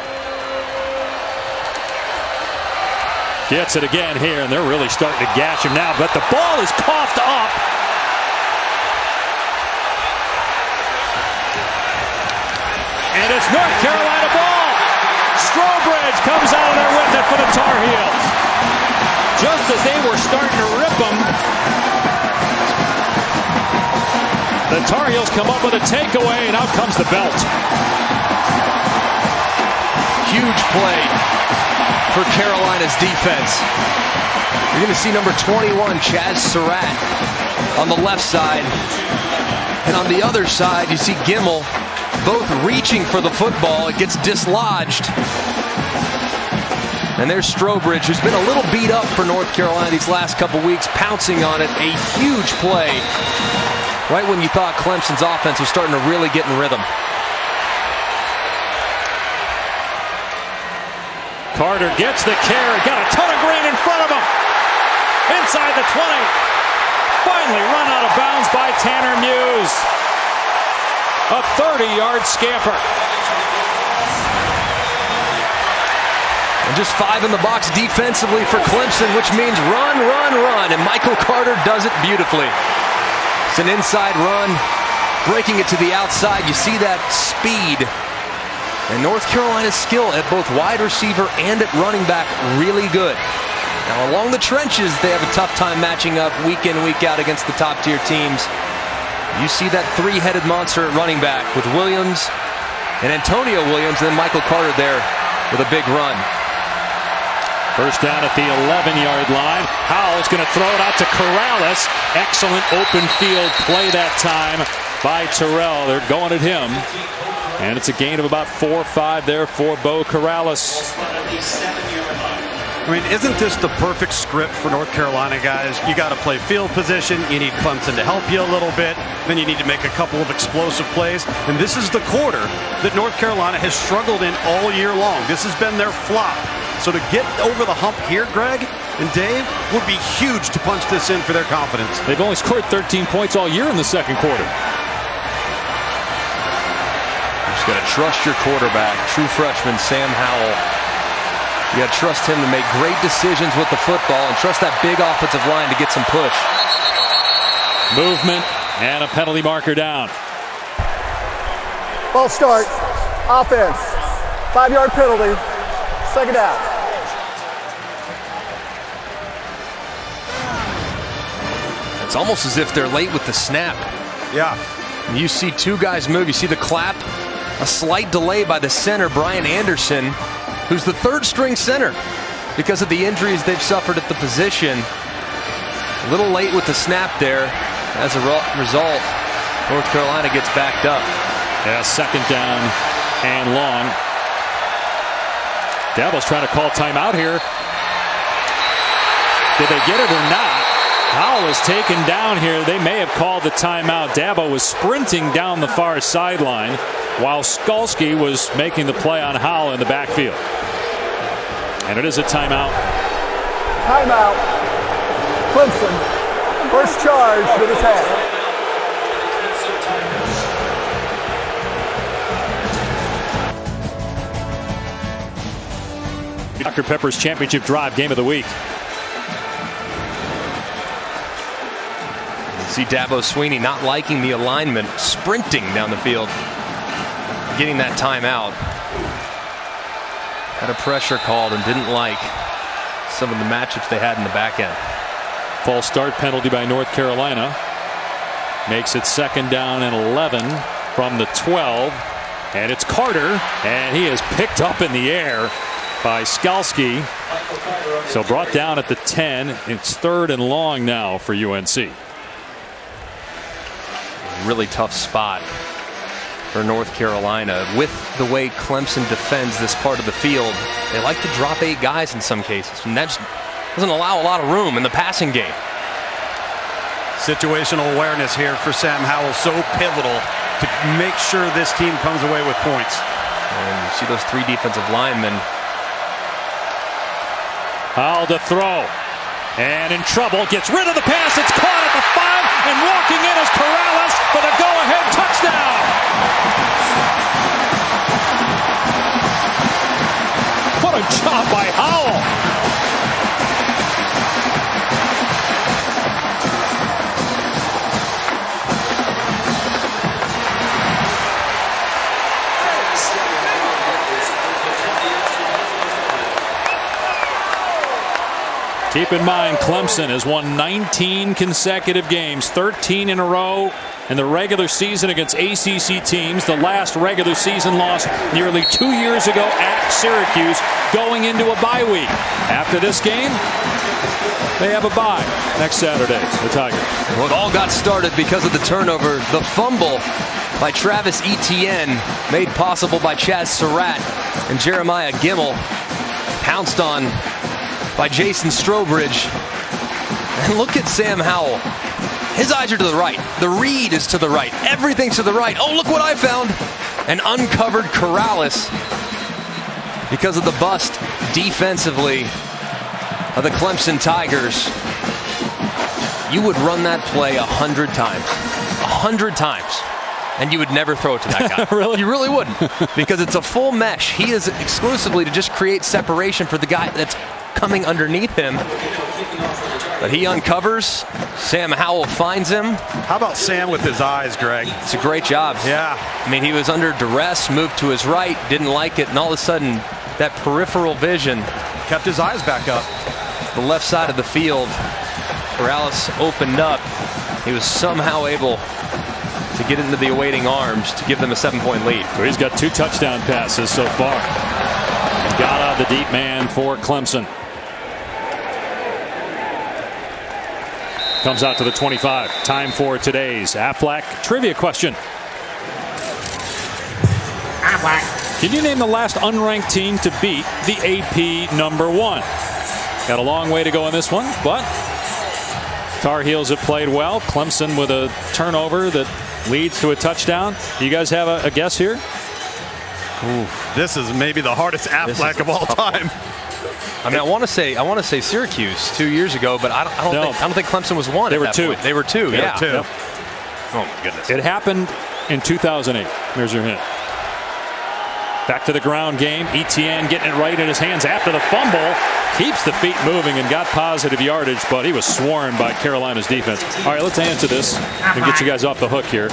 Gets it again here, and they're really starting to gash him now. But the ball is coughed up. And it's North Carolina ball. Strobridge comes out of there with it for the Tar Heels. Just as they were starting to rip them, the Tar Heels come up with a takeaway, and out comes the belt. Huge play for Carolina's defense. You're going to see number 21, Chaz Surratt, on the left side. And on the other side, you see Gimmel both reaching for the football. It gets dislodged. And there's Strobridge, who's been a little beat up for North Carolina these last couple weeks, pouncing on it. A huge play right when you thought Clemson's offense was starting to really get in rhythm. Carter gets the carry, got a ton of green in front of him. Inside the 20. Finally run out of bounds by Tanner Muse. A 30-yard scamper. And just 5 in the box defensively for Clemson, which means run, run, run. And Michael Carter does it beautifully. It's an inside run, breaking it to the outside. You see that speed. And North Carolina's skill at both wide receiver and at running back really good. Now along the trenches, they have a tough time matching up week in, week out against the top tier teams. You see that three-headed monster at running back with Williams and Antonio Williams, and then Michael Carter there with a big run. First down at the 11-yard line. Howell's going to throw it out to Corrales. Excellent open field play that time by Terrell. They're going at him. And it's a gain of about 4 or 5 there for Bo Corrales. I mean, isn't this the perfect script for North Carolina, guys? You got to play field position. You need Clemson to help you a little bit. Then you need to make a couple of explosive plays. And this is the quarter that North Carolina has struggled in all year long. This has been their flop. So to get over the hump here, Greg and Dave, would be huge to punch this in for their confidence. They've only scored 13 points all year in the second quarter. Just got to trust your quarterback, true freshman Sam Howell. You got to trust him to make great decisions with the football and trust that big offensive line to get some push. Movement and a penalty marker down. False start. Offense. 5-yard penalty. Second down. It's almost as if they're late with the snap. Yeah. You see 2 guys move. You see the clap. A slight delay by the center, Brian Anderson, who's the 3rd-string center because of the injuries they've suffered at the position. A little late with the snap there. As a result, North Carolina gets backed up. Yeah, second down and long. Dabo's trying to call timeout here. Did they get it or not? Howell is taken down here. They may have called the timeout. Dabo was sprinting down the far sideline while Skalski was making the play on Howell in the backfield. And it is a timeout. Timeout. Clemson. First charge with his hand. Dr. Pepper's Championship Drive Game of the Week. See Dabo Swinney not liking the alignment, sprinting down the field, getting that timeout. Had a pressure called and didn't like some of the matchups they had in the back end. False start penalty by North Carolina. Makes it second down and 11 from the 12. And it's Carter, and he is picked up in the air by Skalski. So brought down at the 10. It's 3rd and long now for UNC. Really tough spot for North Carolina. With the way Clemson defends this part of the field, they like to drop 8 guys in some cases, and that just doesn't allow a lot of room in the passing game. Situational awareness here for Sam Howell, so pivotal to make sure this team comes away with points. And you see those 3 defensive linemen. Howell to throw. And in trouble, gets rid of the pass. It's caught at the 5, and walking in is Corrales for the go-ahead touchdown. What a job by Howell. Keep in mind, Clemson has won 19 consecutive games, 13 in a row in the regular season against ACC teams. The last regular season loss nearly 2 years ago at Syracuse, going into a bye week. After this game, they have a bye next Saturday, the Tigers. Well, it all got started because of the turnover. The fumble by Travis Etienne, made possible by Chaz Surratt and Jeremiah Gimmel, pounced on by Jason Strobridge. And look at Sam Howell. His eyes are to the right. The read is to the right. Everything's to the right. Oh, look what I found. An uncovered Corrales because of the bust defensively of the Clemson Tigers. You would run that play 100 times. 100 times. And you would never throw it to that guy. Really? You really wouldn't. Because it's a full mesh. He is exclusively to just create separation for the guy that's coming underneath him. But he uncovers. Sam Howell finds him. How about Sam with his eyes, Greg? It's a great job. Yeah. I mean, he was under duress, moved to his right, didn't like it, and all of a sudden, that peripheral vision Kept his eyes back up. the left side of the field. Corrales opened up. He was somehow able to get into the awaiting arms to give them a 7-point lead. So he's got 2 touchdown passes so far. Got out the deep man for Clemson. Comes out to the 25. Time for today's Aflac trivia question. Can you name the last unranked team to beat the AP number 1? Got a long way to go in this one, but Tar Heels have played well. Clemson with a turnover that leads to a touchdown. Do you guys have a guess here? Ooh, this is maybe the hardest Aflac of all time. I mean, I want to say Syracuse 2 years ago, but I don't think Clemson was 1. They were 2. They were 2. They yeah. were 2. Yep. Oh my goodness. It happened in 2008. Here's your hint. Back to the ground game. Etienne getting it right in his hands after the fumble. Keeps the feet moving and got positive yardage, but he was swarmed by Carolina's defense. All right, let's answer this and get you guys off the hook here.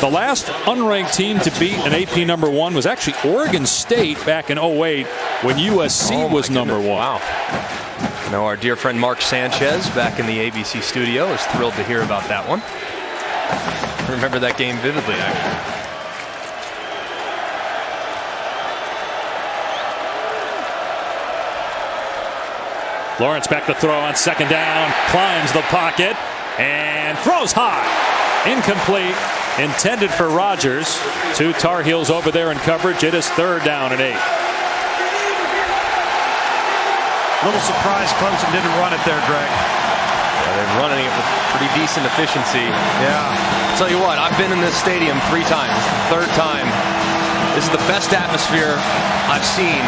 The last unranked team to beat an AP number 1 was actually Oregon State back in 08 when USC was number 1. Wow. I know our dear friend Mark Sanchez back in the ABC studio is thrilled to hear about that one. I remember that game vividly, actually. Lawrence back to throw on 2nd down, climbs the pocket, and throws high. Incomplete, intended for Rodgers. 2 Tar Heels over there in coverage. It is 3rd down and 8. Little surprise Clemson didn't run it there, Greg. They're running it with pretty decent efficiency. Yeah. I'll tell you what, I've been in this stadium 3 times. 3rd time. This is the best atmosphere I've seen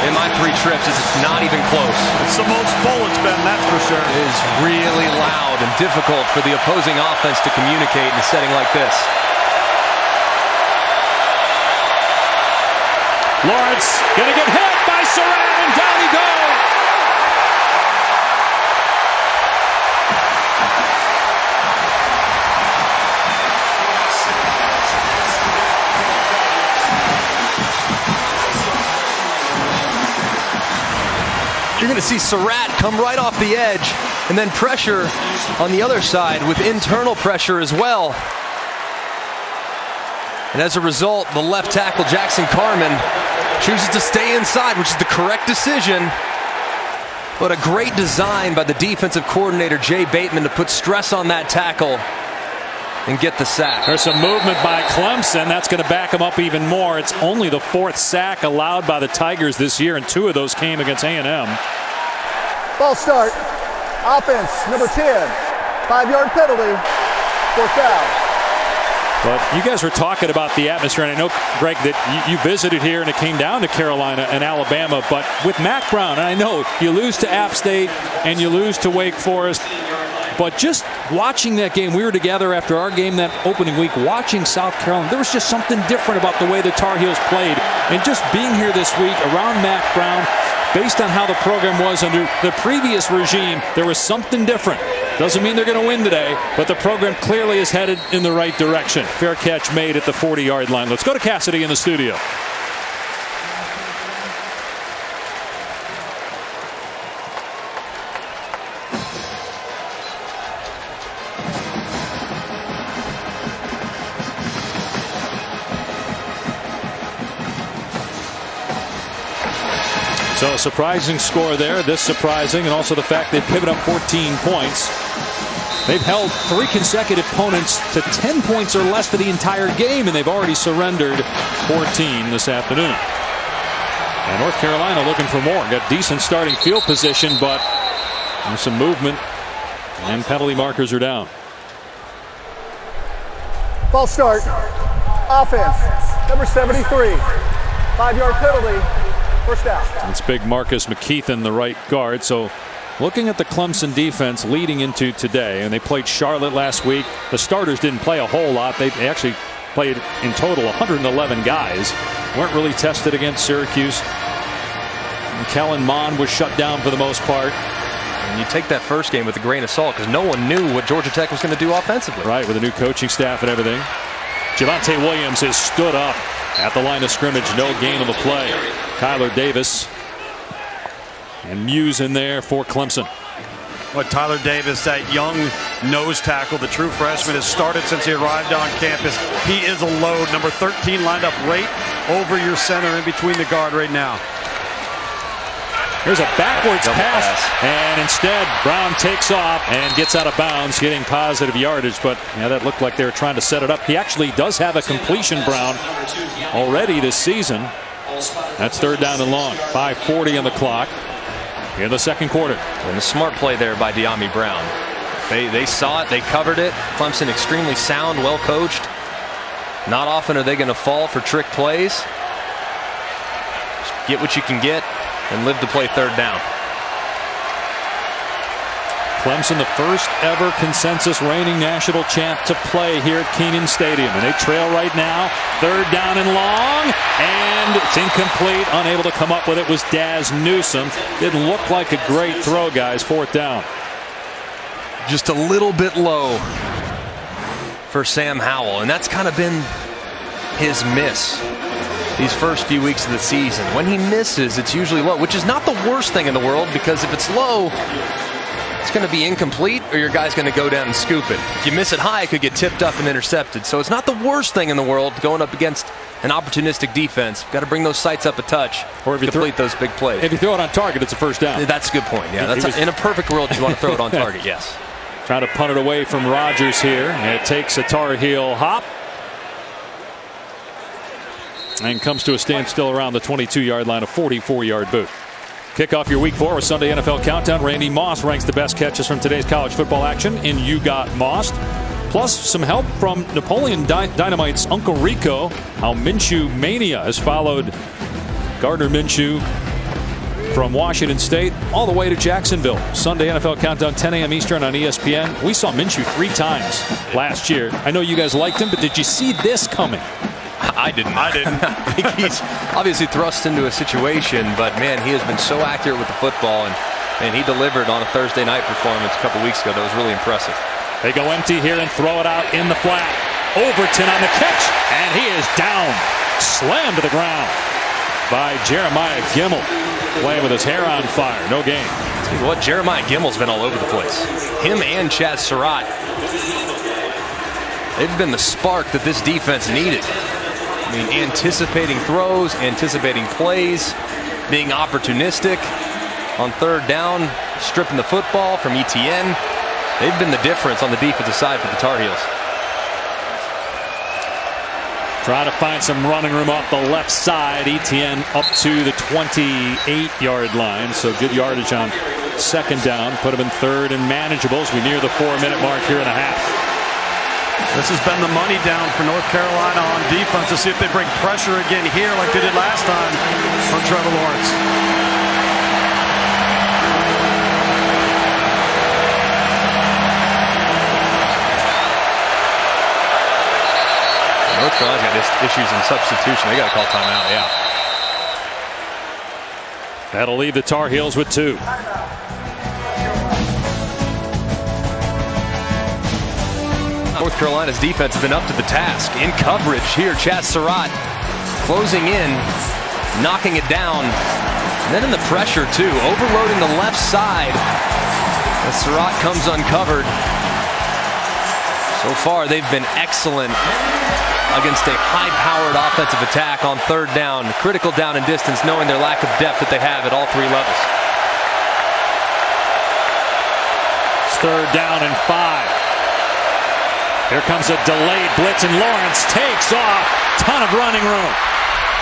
in my 3 trips. It's not even close. It's the most full it's been, that's for sure. It is really loud and difficult for the opposing offense to communicate in a setting like this. Lawrence gonna get hit by Surratt, and down he goes. You're going to see Surratt come right off the edge and then pressure on the other side with internal pressure as well. And as a result, the left tackle, Jackson Carman, chooses to stay inside, which is the correct decision. But a great design by the defensive coordinator, Jay Bateman, to put stress on that tackle and get the sack. There's some movement by Clemson. That's going to back them up even more. It's only the 4th sack allowed by the Tigers this year, and 2 of those came against A&M. False start. Offense, number 10. 5-yard penalty. 4th down. But you guys were talking about the atmosphere, and I know, Greg, that you visited here and it came down to Carolina and Alabama. But with Mack Brown, and I know you lose to App State and you lose to Wake Forest, but just watching that game, we were together after our game that opening week, watching South Carolina, there was just something different about the way the Tar Heels played. And just being here this week around Mack Brown, based on how the program was under the previous regime, there was something different. Doesn't mean they're going to win today, but the program clearly is headed in the right direction. Fair catch made at the 40-yard line. Let's go to Cassidy in the studio. So a surprising score there, this surprising, and also the fact they've pivoted up 14 points. They've held 3 consecutive opponents to 10 points or less for the entire game, and they've already surrendered 14 this afternoon. And North Carolina looking for more. Got decent starting field position, but there's some movement, and penalty markers are down. False start. Offense, number 73. 5-yard penalty. 1st down. It's big Marcus McKeithen, the right guard. So looking at the Clemson defense leading into today, and they played Charlotte last week. The starters didn't play a whole lot. They actually played in total 111 guys. Weren't really tested against Syracuse. And Kellen Mond was shut down for the most part. And you take that first game with a grain of salt because no one knew what Georgia Tech was going to do offensively. Right, with a new coaching staff and everything. Javonte Williams has stood up at the line of scrimmage. No gain on the play. Tyler Davis and Muse in there for Clemson. But Tyler Davis, that young nose tackle, the true freshman, has started since he arrived on campus. He is a load. Number 13 lined up right over your center in between the guard right now. Here's a backwards pass, and instead Brown takes off and gets out of bounds, getting positive yardage. But yeah, that looked like they were trying to set it up. He actually does have a completion, Brown, already this season. That's 3rd down and long. 5:40 on the clock in the 2nd quarter. And a smart play there by De'Ami Brown. They saw it, they covered it. Clemson extremely sound, well coached. Not often are they going to fall for trick plays. Just get what you can get and live to play 3rd down. Clemson, the first ever consensus reigning national champ to play here at Kenan Stadium. And they trail right now. 3rd down and long. And it's incomplete. Unable to come up with it was Daz Newsome. Didn't look like a great throw, guys. 4th down. Just a little bit low for Sam Howell. And that's kind of been his miss these first few weeks of the season. When he misses, it's usually low, which is not the worst thing in the world, because if it's low, it's going to be incomplete, or your guy's going to go down and scoop it. If you miss it high, it could get tipped up and intercepted. So it's not the worst thing in the world going up against an opportunistic defense. Got to bring those sights up a touch, or if you complete those big plays. If you throw it on target, it's a 1st down. That's a good point. Yeah, that's in a perfect world, you want to throw it on target. Yes. Trying to punt it away from Rodgers here, and it takes a Tar Heel hop and comes to a standstill around the 22-yard line, a 44-yard boot. Kick off your Week 4 with Sunday NFL Countdown. Randy Moss ranks the best catches from today's college football action in You Got Mossed. Plus some help from Napoleon Dynamite's Uncle Rico. How Minshew Mania has followed Gardner Minshew from Washington State all the way to Jacksonville. Sunday NFL Countdown, 10 a.m. Eastern on ESPN. We saw Minshew 3 times last year. I know you guys liked him, but did you see this coming? I didn't. I think he's obviously thrust into a situation, but man, he has been so accurate with the football, and he delivered on a Thursday night performance a couple weeks ago that was really impressive. They go empty here and throw it out in the flat. Overton on the catch, and he is down. Slammed to the ground by Jeremiah Gimmel, playing with his hair on fire. No gain. Tell you what, Jeremiah Gimmel's been all over the place. Him and Chaz Surratt. They've been the spark that this defense needed. I mean, anticipating throws, anticipating plays, being opportunistic on 3rd down, stripping the football from ETN. They've been the difference on the defensive side for the Tar Heels. Trying to find some running room off the left side. Etienne up to the 28-yard line. So good yardage on second down. Put him in third and manageable as we near the 4-minute mark here and a half. This has been the money down for North Carolina on defense to see if they bring pressure again here like they did last time on Trevor Lawrence. North Carolina's got issues in substitution. They got to call timeout, yeah. That'll leave the Tar Heels with 2. North Carolina's defense has been up to the task. In coverage here, Chad Surratt closing in, knocking it down. And then in the pressure, too, overloading the left side as Surratt comes uncovered. So far, they've been excellent against a high-powered offensive attack on third down. Critical down and distance, knowing their lack of depth that they have at all 3 levels. It's third down and 5. Here comes a delayed blitz, and Lawrence takes off. Ton of running room.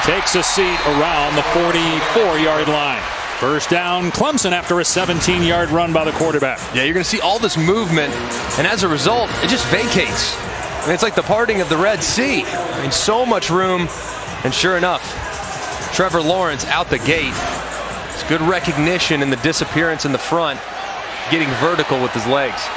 Takes a seat around the 44-yard line. First down, Clemson after a 17-yard run by the quarterback. Yeah, you're going to see all this movement, and as a result, it just vacates. I mean, it's like the parting of the Red Sea. I mean, so much room, and sure enough, Trevor Lawrence out the gate. It's good recognition in the disappearance in the front, getting vertical with his legs.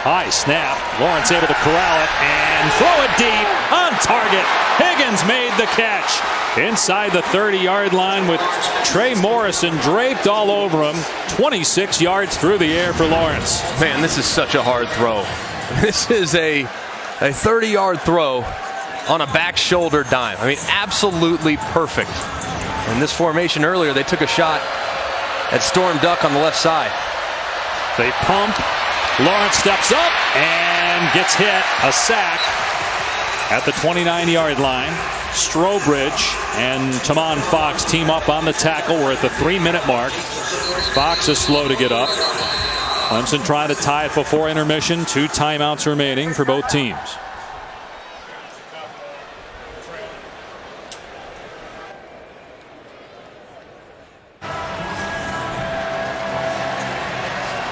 High snap. Lawrence able to corral it and throw it deep on target. Higgins made the catch inside the 30-yard line with Trey Morrison draped all over him. 26 yards through the air for Lawrence. Man, this is such a hard throw. This is a 30-yard throw on a back shoulder dime. I mean, absolutely perfect. In this formation earlier, they took a shot at Storm Duck on the left side. They pump. Lawrence steps up and gets hit. A sack at the 29-yard line. Strobridge and Tamon Fox team up on the tackle. We're at the 3-minute mark. Fox is slow to get up. Clemson trying to tie it before intermission. 2 timeouts remaining for both teams.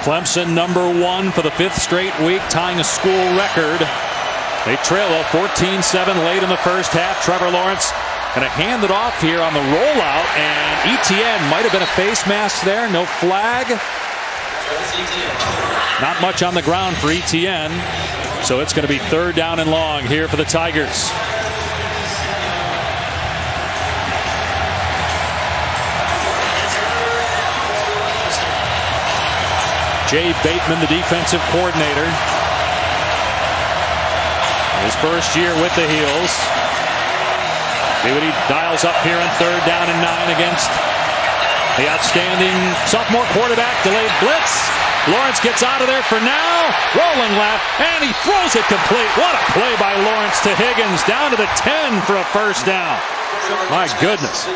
Clemson #1 for the 5th straight week, tying a school record. They trail 14-7 late in the first half. Trevor Lawrence going to hand it off here on the rollout, and Etienne might have been a face mask there. No flag. Not much on the ground for Etienne. So it's going to be third down and long here for the Tigers. Jay Bateman, the defensive coordinator. His first year with the Heels. See what he dials up here on third down and 9 against the outstanding sophomore quarterback. Delayed blitz. Lawrence gets out of there for now. Rolling left, and he throws it complete. What a play by Lawrence to Higgins. Down to the 10 for a first down. My goodness.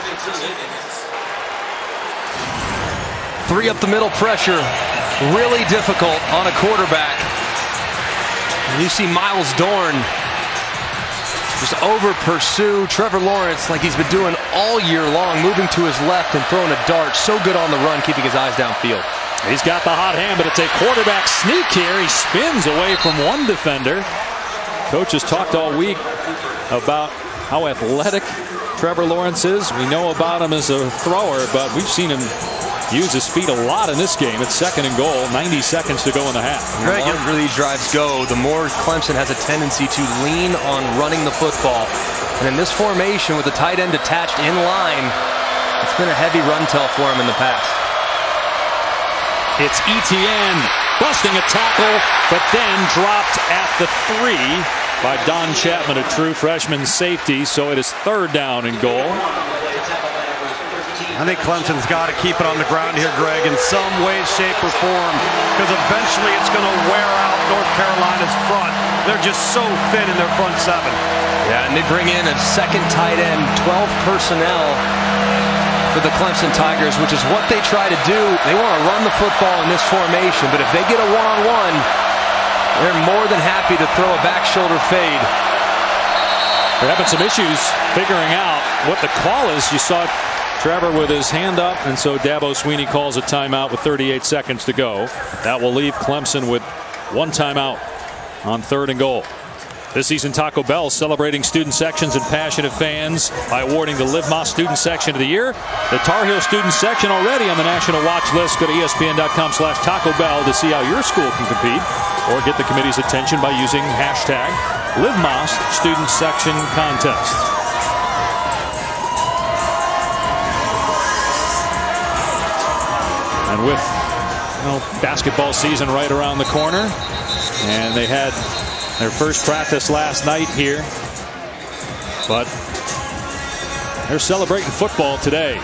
3 up the middle pressure. Really difficult on a quarterback. And you see Miles Dorn just over pursue Trevor Lawrence like he's been doing all year long, moving to his left and throwing a dart. So good on the run, keeping his eyes downfield. He's got the hot hand, but it's a quarterback sneak here. He spins away from one defender. Coach has talked all week about how athletic Trevor Lawrence is. We know about him as a thrower, but we've seen him use his feet a lot in this game. It's second and goal, 90 seconds to go in the half. The longer these drives go, the more Clemson has a tendency to lean on running the football. And in this formation with the tight end attached in line, it's been a heavy run tell for him in the past. It's Etienne busting a tackle, but then dropped at the 3 by Don Chapman, a true freshman safety. So it is third down and goal. I think Clemson's got to keep it on the ground here, Greg, in some way, shape, or form, because eventually it's going to wear out North Carolina's front. They're just so thin in their front 7. Yeah, and they bring in a second tight end, 12 personnel for the Clemson Tigers, which is what they try to do. They want to run the football in this formation, but if they get a one-on-one, They're more than happy to throw a back shoulder fade. They're having some issues figuring out what the call is. You saw Trevor with his hand up, and so Dabo Swinney calls a timeout with 38 seconds to go. That will leave Clemson with one timeout on 3rd and goal. This season, Taco Bell celebrating student sections and passionate fans by awarding the Live Más Student Section of the Year. The Tar Heel Student Section already on the national watch list. Go to ESPN.com/Taco Bell to see how your school can compete or get the committee's attention by using hashtag Live Más Student Section Contest. And with basketball season right around the corner, and they had their first practice last night here, but they're celebrating football today.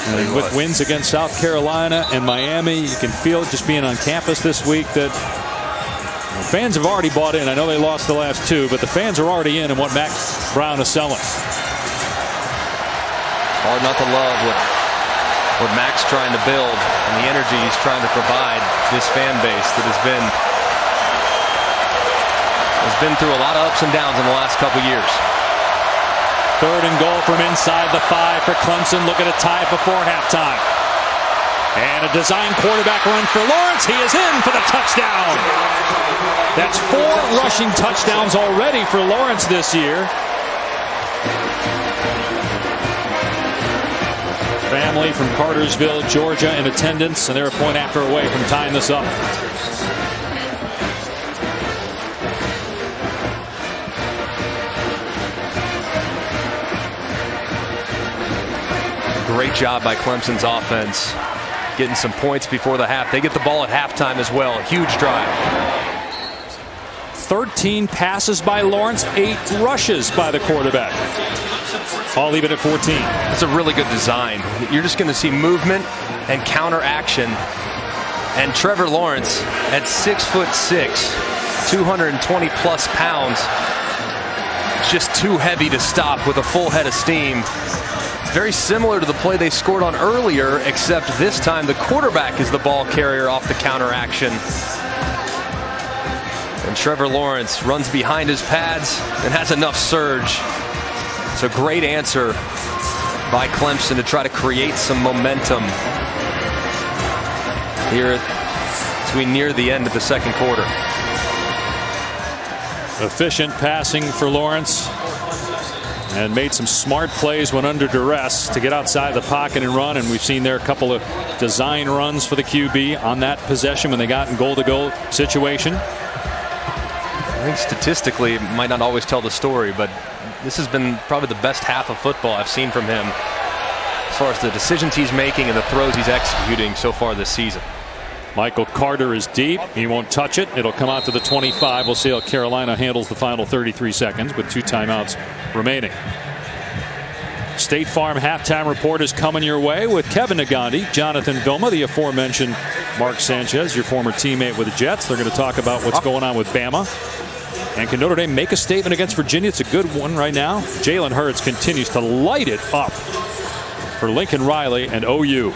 And with wins against South Carolina and Miami, you can feel it just being on campus this week that fans have already bought in. I know they lost the last 2, but the fans are already in what Mac Brown is selling. Hard not to love what Mac's trying to build and the energy he's trying to provide this fan base that has been through a lot of ups and downs in the last couple years. 3rd and goal from inside the 5 for Clemson. Looking to tie it before halftime. And a design quarterback run for Lawrence. He is in for the touchdown. That's 4 rushing touchdowns already for Lawrence this year. Family from Cartersville, Georgia in attendance, and they're a point after away from tying this up. Great job by Clemson's offense getting some points before the half. They get the ball at halftime as well. Huge drive. 13 passes by Lawrence, 8 rushes by the quarterback. I'll leave it at 14. That's a really good design. You're just going to see movement and counter action. And Trevor Lawrence at 6'6", 220 plus pounds, just too heavy to stop with a full head of steam. Very similar to the play they scored on earlier, except this time the quarterback is the ball carrier off the counter action. And Trevor Lawrence runs behind his pads and has enough surge. It's a great answer by Clemson to try to create some momentum here as we near the end of the second quarter. Efficient passing for Lawrence, and made some smart plays when under duress to get outside the pocket and run. And we've seen there a couple of design runs for the QB on that possession when they got in goal-to-goal situation. I think statistically it might not always tell the story, but this has been probably the best half of football I've seen from him as far as the decisions he's making and the throws he's executing so far this season. Michael Carter is deep. He won't touch it. It'll come out to the 25. We'll see how Carolina handles the final 33 seconds with 2 timeouts remaining. State Farm halftime report is coming your way with Kevin Nagandi, Jonathan Vilma, the aforementioned Mark Sanchez, your former teammate with the Jets. They're going to talk about what's going on with Bama. And can Notre Dame make a statement against Virginia? It's a good one right now. Jalen Hurts continues to light it up for Lincoln Riley and OU.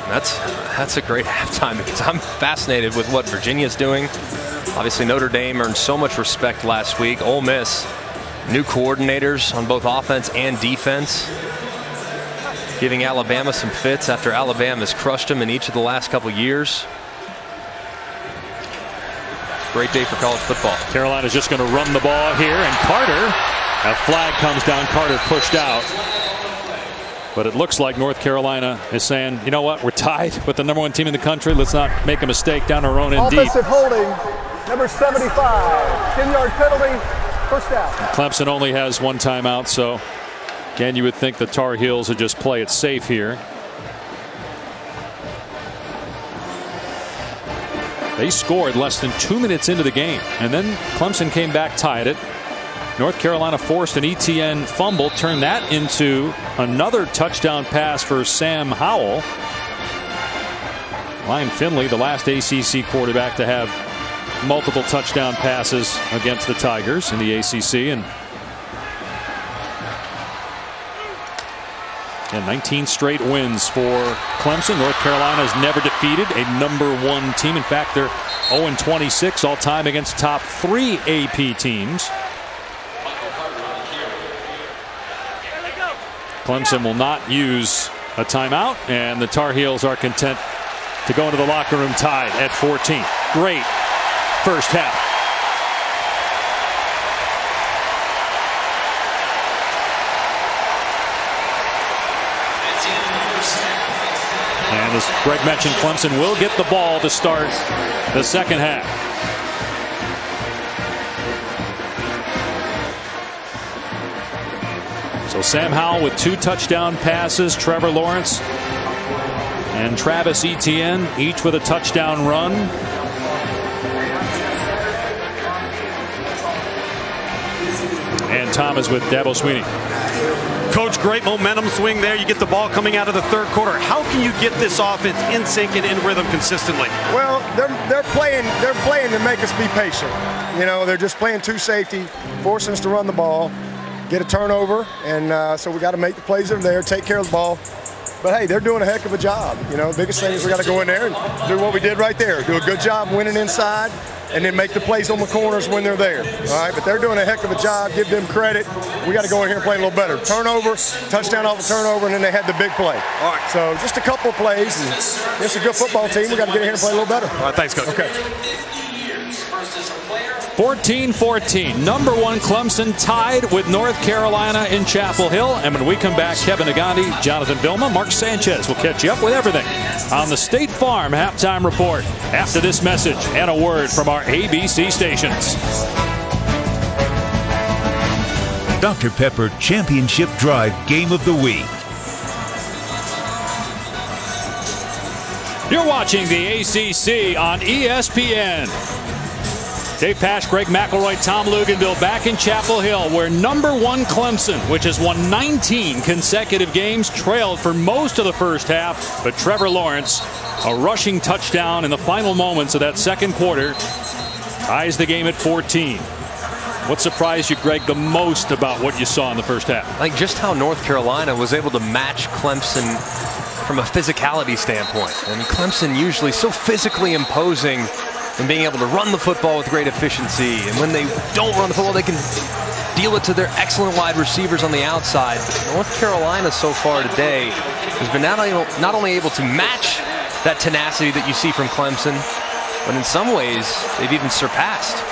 That's a great halftime because I'm fascinated with what Virginia's doing. Obviously, Notre Dame earned so much respect last week. Ole Miss, new coordinators on both offense and defense, giving Alabama some fits after Alabama's crushed them in each of the last couple years. Great day for college football. Carolina's just going to run the ball here, and Carter, a flag comes down. Carter pushed out. But it looks like North Carolina is saying, you know what, we're tied with the #1 team in the country. Let's not make a mistake down our own end deep. Offensive holding, number 75, 10-yard penalty, first down. Clemson only has 1 timeout, so again, you would think the Tar Heels would just play it safe here. They scored less than 2 minutes into the game, and then Clemson came back, tied it. North Carolina forced an ETN fumble, turned that into another touchdown pass for Sam Howell. Ryan Finley, the last ACC quarterback to have multiple touchdown passes against the Tigers in the ACC. And 19 straight wins for Clemson. North Carolina has never defeated a #1 team. In fact, they're 0-26 all time against top 3 AP teams. Clemson will not use a timeout, and the Tar Heels are content to go into the locker room tied at 14. Great first half. And as Greg mentioned, Clemson will get the ball to start the second half. So Sam Howell with 2 touchdown passes, Trevor Lawrence and Travis Etienne each with a touchdown run. And Thomas with Dabo Swinney. Coach, great momentum swing there. You get the ball coming out of the third quarter. How can you get this offense in sync and in rhythm consistently? Well, they're playing to make us be patient. You know, they're just playing 2 safety, forcing us to run the ball, get a turnover, and so we got to make the plays that are there, take care of the ball. But hey, they're doing a heck of a job. You know, the biggest thing is we got to go in there and do what we did right there. Do a good job winning inside, and then make the plays on the corners when they're there. All right, but they're doing a heck of a job. Give them credit. We got to go in here and play a little better. Turnover, touchdown off a turnover, and then they had the big play. All right. So just a couple of plays. And it's a good football team. We got to get in here and play a little better. All right, thanks, Coach. Okay. 14-14. Number 1 Clemson tied with North Carolina in Chapel Hill. And when we come back, Kevin Nagandi, Jonathan Vilma, Mark Sanchez will catch you up with everything on the State Farm Halftime Report after this message and a word from our ABC stations. Dr. Pepper Championship Drive Game of the Week. You're watching the ACC on ESPN. Dave Pasch, Greg McElroy, Tom Luganville back in Chapel Hill, where number 1 Clemson, which has won 19 consecutive games, trailed for most of the first half. But Trevor Lawrence, a rushing touchdown in the final moments of that second quarter, ties the game at 14. What surprised you, Greg, the most about what you saw in the first half? Like just how North Carolina was able to match Clemson from a physicality standpoint. And Clemson usually so physically imposing and being able to run the football with great efficiency. And when they don't run the football, they can deal it to their excellent wide receivers on the outside. North Carolina so far today has been not only able to match that tenacity that you see from Clemson, but in some ways they've even surpassed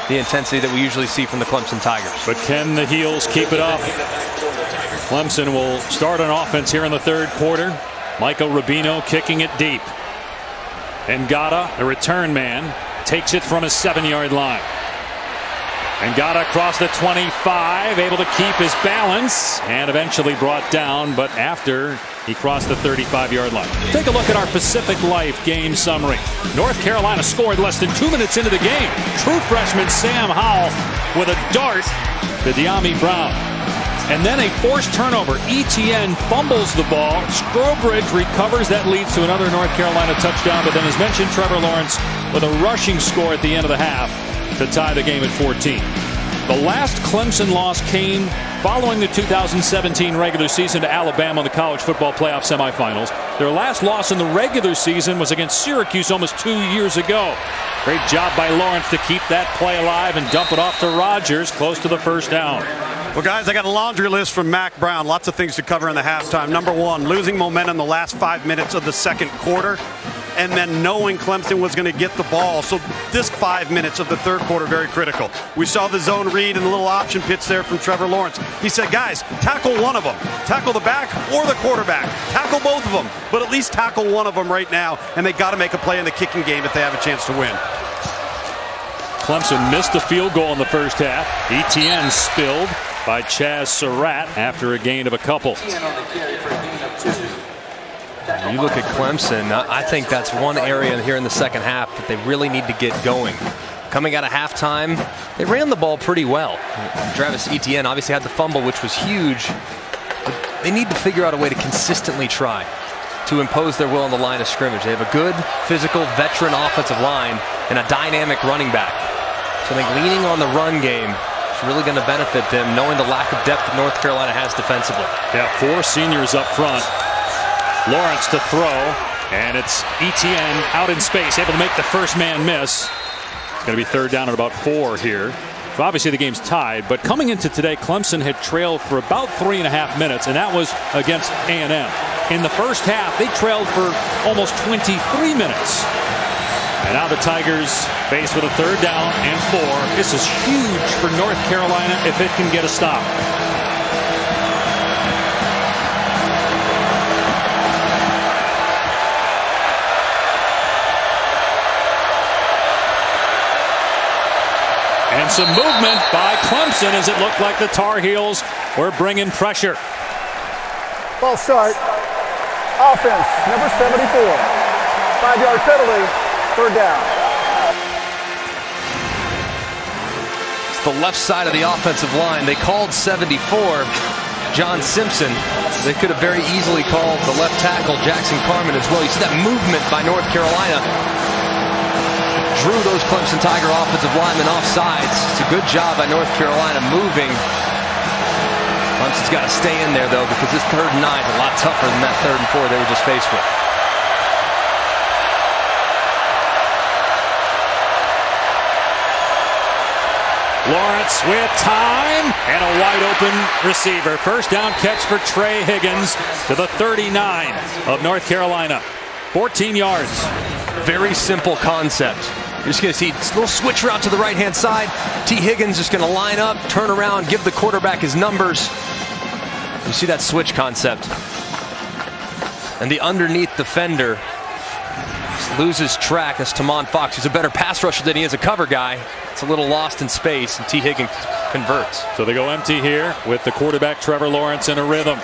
the intensity that we usually see from the Clemson Tigers. But can the Heels keep it up? Clemson will start on offense here in the third quarter. Michael Rubino kicking it deep. Ngata, the return man, takes it from his 7-yard line. Ngata across the 25, able to keep his balance and eventually brought down, but after he crossed the 35-yard line. Take a look at our Pacific Life game summary. North Carolina scored less than 2 minutes into the game. True freshman Sam Howell with a dart to De'Ami Brown. And then a forced turnover. Etienne fumbles the ball. Strobridge recovers. That leads to another North Carolina touchdown. But then, as mentioned, Trevor Lawrence with a rushing score at the end of the half to tie the game at 14. The last Clemson loss came following the 2017 regular season to Alabama in the college football playoff semifinals. Their last loss in the regular season was against Syracuse almost 2 years ago. Great job by Lawrence to keep that play alive and dump it off to Rodgers close to the first down. Well, guys, I got a laundry list from Mack Brown. Lots of things to cover in the halftime. Number 1, losing momentum the last 5 minutes of the second quarter, and then knowing Clemson was going to get the ball. So this 5 minutes of the third quarter, very critical. We saw the zone read and the little option pitch there from Trevor Lawrence. He said, guys, tackle one of them. Tackle the back or the quarterback. Tackle both of them, but at least tackle one of them right now, and they got to make a play in the kicking game if they have a chance to win. Clemson missed a field goal in the first half. Etienne spilled by Chaz Surratt after a gain of a couple. You look at Clemson, I think that's one area here in the second half that they really need to get going. Coming out of halftime, they ran the ball pretty well. Travis Etienne obviously had the fumble, which was huge. But they need to figure out a way to consistently try to impose their will on the line of scrimmage. They have a good, physical, veteran offensive line and a dynamic running back. So I think leaning on the run game is really going to benefit them, knowing the lack of depth that North Carolina has defensively. Yeah, 4 seniors up front. Lawrence to throw. And it's Etienne out in space, able to make the first man miss. It's going to be third down at about 4 here. So obviously the game's tied, but coming into today, Clemson had trailed for about 3.5 minutes, and that was against A&M. In the first half, they trailed for almost 23 minutes. And now the Tigers faced with a third down and 4. This is huge for North Carolina if it can get a stop. And some movement by Clemson as it looked like the Tar Heels were bringing pressure. Ball start. Offense, number 74. 5-yard penalty, third down. It's the left side of the offensive line. They called 74, John Simpson. They could have very easily called the left tackle, Jackson Carman, as well. You see that movement by North Carolina. Drew those Clemson Tiger offensive linemen off sides. It's a good job by North Carolina moving. Clemson's got to stay in there, though, because this 3rd and 9 is a lot tougher than that 3rd and 4 they were just faced with. Lawrence with time and a wide open receiver. First down catch for Trey Higgins to the 39 of North Carolina. 14 yards. Very simple concept. You're just going to see a little switch route to the right-hand side. T. Higgins just going to line up, turn around, give the quarterback his numbers. You see that switch concept. And the underneath defender loses track. That's Tamon Fox, who's a better pass rusher than he is a cover guy. It's a little lost in space, and T. Higgins converts. So they go empty here with the quarterback Trevor Lawrence in a rhythm.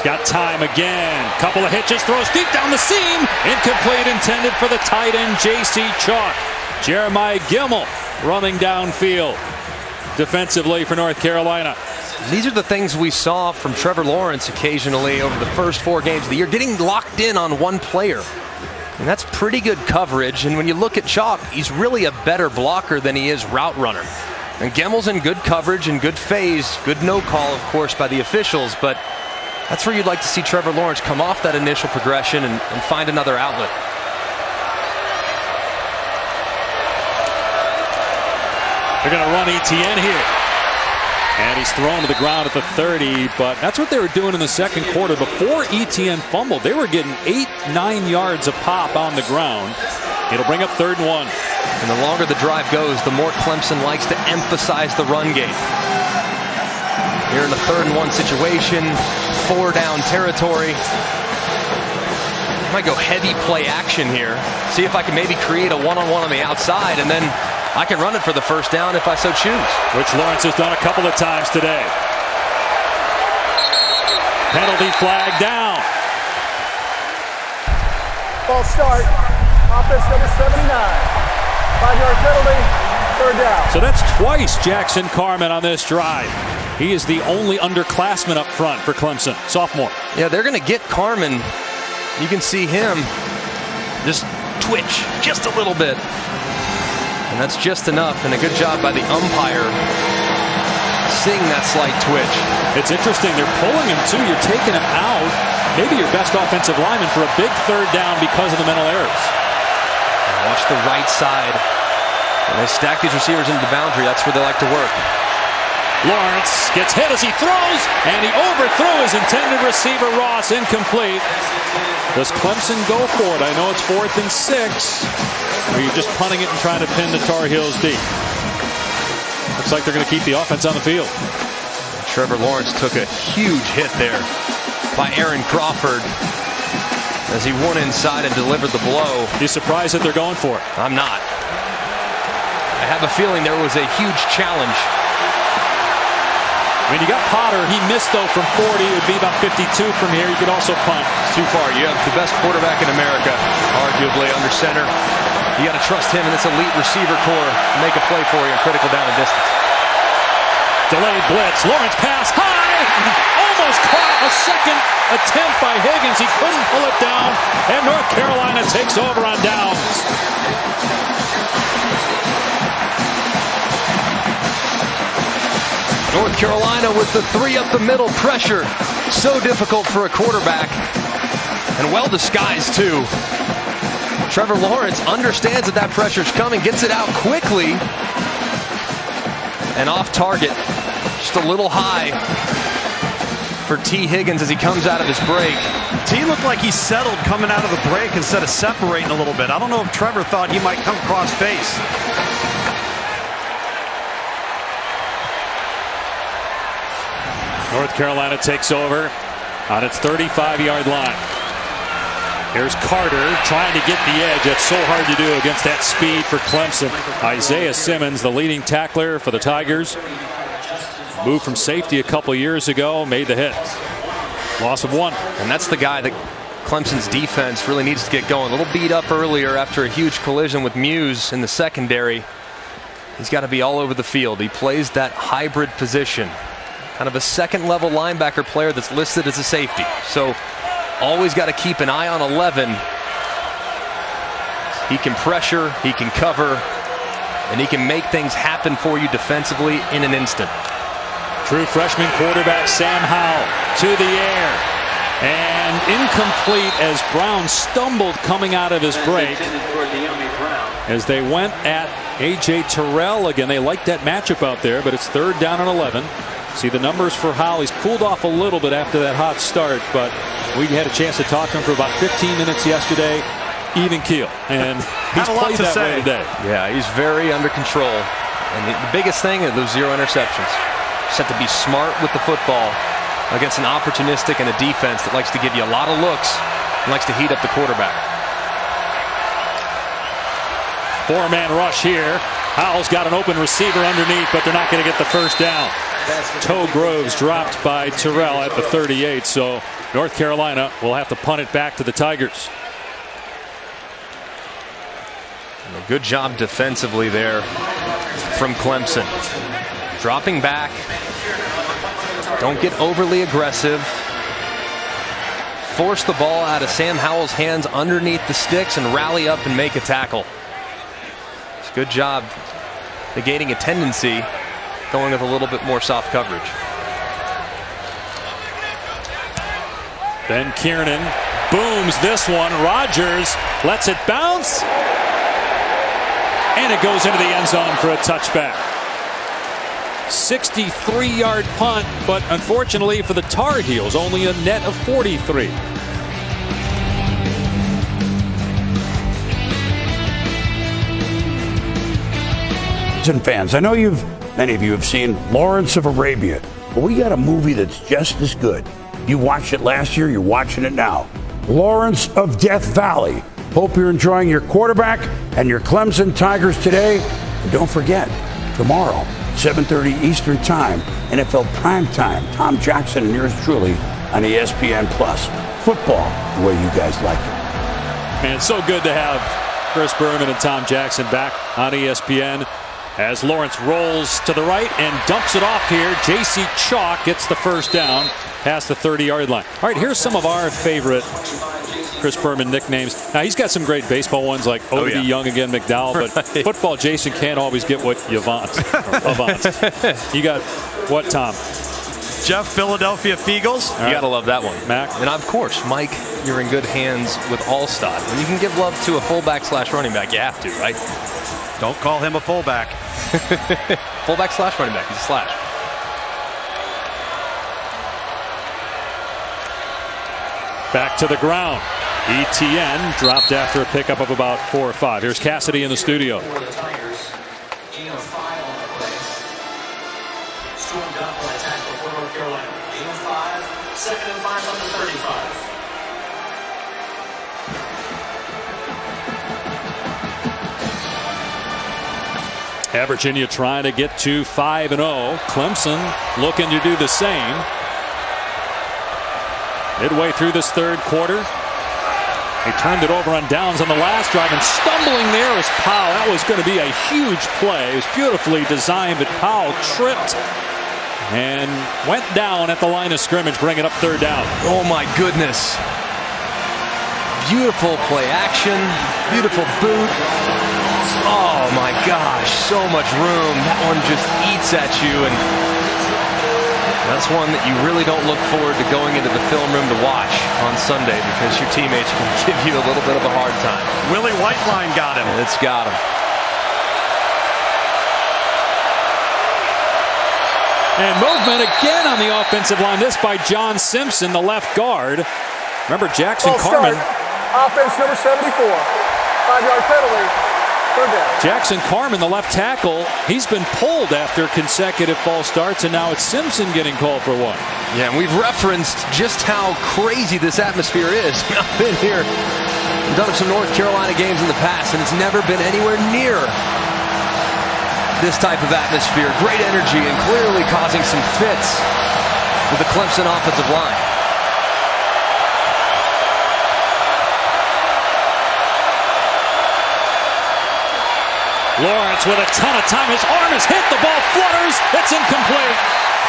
Got time again. Couple of hitches, throws deep down the seam. Incomplete, intended for the tight end J.C. Chalk. Jeremiah Gimmel running downfield defensively for North Carolina. These are the things we saw from Trevor Lawrence occasionally over the first 4 games of the year, getting locked in on one player. And that's pretty good coverage. And when you look at Chalk, he's really a better blocker than he is route runner. And Gimmel's in good coverage and good phase. Good no call, of course, by the officials. But that's where you'd like to see Trevor Lawrence come off that initial progression and find another outlet. They're going to run Etienne here. And he's thrown to the ground at the 30, but that's what they were doing in the second quarter. Before Etienne fumbled, they were getting 8-9 yards a pop on the ground. It'll bring up 3rd and 1. And the longer the drive goes, the more Clemson likes to emphasize the run game. Here in the 3rd and 1 situation, 4 down territory. Might go heavy play action here. See if I can maybe create a one-on-one on the outside, and then I can run it for the first down if I so choose. Which Lawrence has done a couple of times today. Penalty flag down. Ball start. Offense number 79. 5-yard penalty, third down. So that's twice Jackson Carman on this drive. He is the only underclassman up front for Clemson, sophomore. Yeah, they're going to get Carman. You can see him just twitch just a little bit. And that's just enough, and a good job by the umpire seeing that slight twitch. It's interesting, they're pulling him too. You're taking him out, maybe your best offensive lineman, for a big 3rd down because of the mental errors. And watch the right side. When they stack these receivers into the boundary, that's where they like to work. Lawrence gets hit as he throws, and he overthrew his intended receiver, Ross, incomplete. Does Clemson go for it? I know it's 4th and 6. Or are you just punting it and trying to pin the Tar Heels deep? Looks like they're going to keep the offense on the field. Trevor Lawrence took a huge hit there by Aaron Crawford as he went inside and delivered the blow. You surprised that they're going for it? I'm not. I have a feeling there was a huge challenge. I mean, you got Potter. He missed, though, from 40. It would be about 52 from here. You could also punt. It's too far. You have the best quarterback in America, arguably, under center. You got to trust him and this elite receiver core to make a play for you in critical down and distance. Delayed blitz. Lawrence pass high. Almost caught. A second attempt by Higgins. He couldn't pull it down. And North Carolina takes over on downs. North Carolina with the 3 up the middle pressure. So difficult for a quarterback. And well disguised, too. Trevor Lawrence understands that pressure's coming, gets it out quickly. And off target, just a little high for T. Higgins as he comes out of his break. T looked like he settled coming out of the break instead of separating a little bit. I don't know if Trevor thought he might come cross face. North Carolina takes over on its 35-yard line. Here's Carter trying to get the edge. That's so hard to do against that speed for Clemson. Isaiah Simmons, the leading tackler for the Tigers. Moved from safety a couple years ago, made the hit. Loss of 1. And that's the guy that Clemson's defense really needs to get going. A little beat up earlier after a huge collision with Muse in the secondary. He's got to be all over the field. He plays that hybrid position. Kind of a second-level linebacker player that's listed as a safety. So always got to keep an eye on 11. He can pressure, he can cover, and he can make things happen for you defensively in an instant. True freshman quarterback Sam Howell to the air. And incomplete as Brown stumbled coming out of his break. As they went at A.J. Terrell again. They like that matchup out there, but it's 3rd down and 11. See the numbers for Howell. He's cooled off a little bit after that hot start, but we had a chance to talk to him for about 15 minutes yesterday. Even keel. And he's played that way today. Yeah, he's very under control. And the biggest thing is those 0 interceptions. Just have to be smart with the football against an opportunistic and a defense that likes to give you a lot of looks and likes to heat up the quarterback. 4-man rush here. Howell's got an open receiver underneath, but they're not going to get the first down. Toe Groves dropped by Terrell at the 38, so North Carolina will have to punt it back to the Tigers. A good job defensively there from Clemson. Dropping back. Don't get overly aggressive. Force the ball out of Sam Howell's hands underneath the sticks and rally up and make a tackle. It's a good job negating a tendency, going with a little bit more soft coverage. Ben Kiernan booms this one. Rodgers lets it bounce. And it goes into the end zone for a touchback. 63-yard punt, but unfortunately for the Tar Heels, only a net of 43. Fans, I know many of you have seen Lawrence of Arabia, but we got a movie that's just as good. You watched it last year, you're watching it now. Lawrence of Death Valley. Hope you're enjoying your quarterback and your Clemson Tigers today. And don't forget, tomorrow, 7:30 Eastern Time, NFL Primetime, Tom Jackson and yours truly on ESPN+. Football, the way you guys like it. Man, it's so good to have Chris Berman and Tom Jackson back on ESPN as Lawrence rolls to the right and dumps it off here. J.C. Chalk gets the first down past the 30-yard line. All right, here's some of our favorite Chris Berman nicknames. Now, he's got some great baseball ones like O.D. Young again, McDowell, but football, Jason can't always get what you want. You got what, Tom? Jeff, Philadelphia Feagles. You got to love that one. Mac. And of course, Mike, you're in good hands with Allstott. When you can give love to a fullback/running back, you have to, right? Don't call him a fullback. Fullback/running back. He's a slash. Back to the ground. ETN dropped after a pickup of about 4 or 5. Here's Cassidy in the studio. At Virginia trying to get to 5-0. Clemson looking to do the same. Midway through this third quarter, they turned it over on downs on the last drive, and stumbling there is Powell. That was going to be a huge play. It was beautifully designed, but Powell tripped and went down at the line of scrimmage, bringing up 3rd down. Oh my goodness. Beautiful play action, beautiful boot. Oh my gosh, so much room. That one just eats at you, and That's one that you really don't look forward to going into the film room to watch on Sunday because your teammates can give you a little bit of a hard time. Willie Whiteline got him. It's got him. And movement again on the offensive line. This by John Simpson, the left guard. Remember Jackson Carman. Offense number 74. 5-yard penalty. Third down. Jackson Carman, the left tackle, he's been pulled after consecutive false starts, and now it's Simpson getting called for one. Yeah, and we've referenced just how crazy this atmosphere is. I've been here, done some North Carolina games in the past, and it's never been anywhere near this type of atmosphere. Great energy and clearly causing some fits with the Clemson offensive line. Lawrence with a ton of time. His arm is hit. The ball flutters. It's incomplete.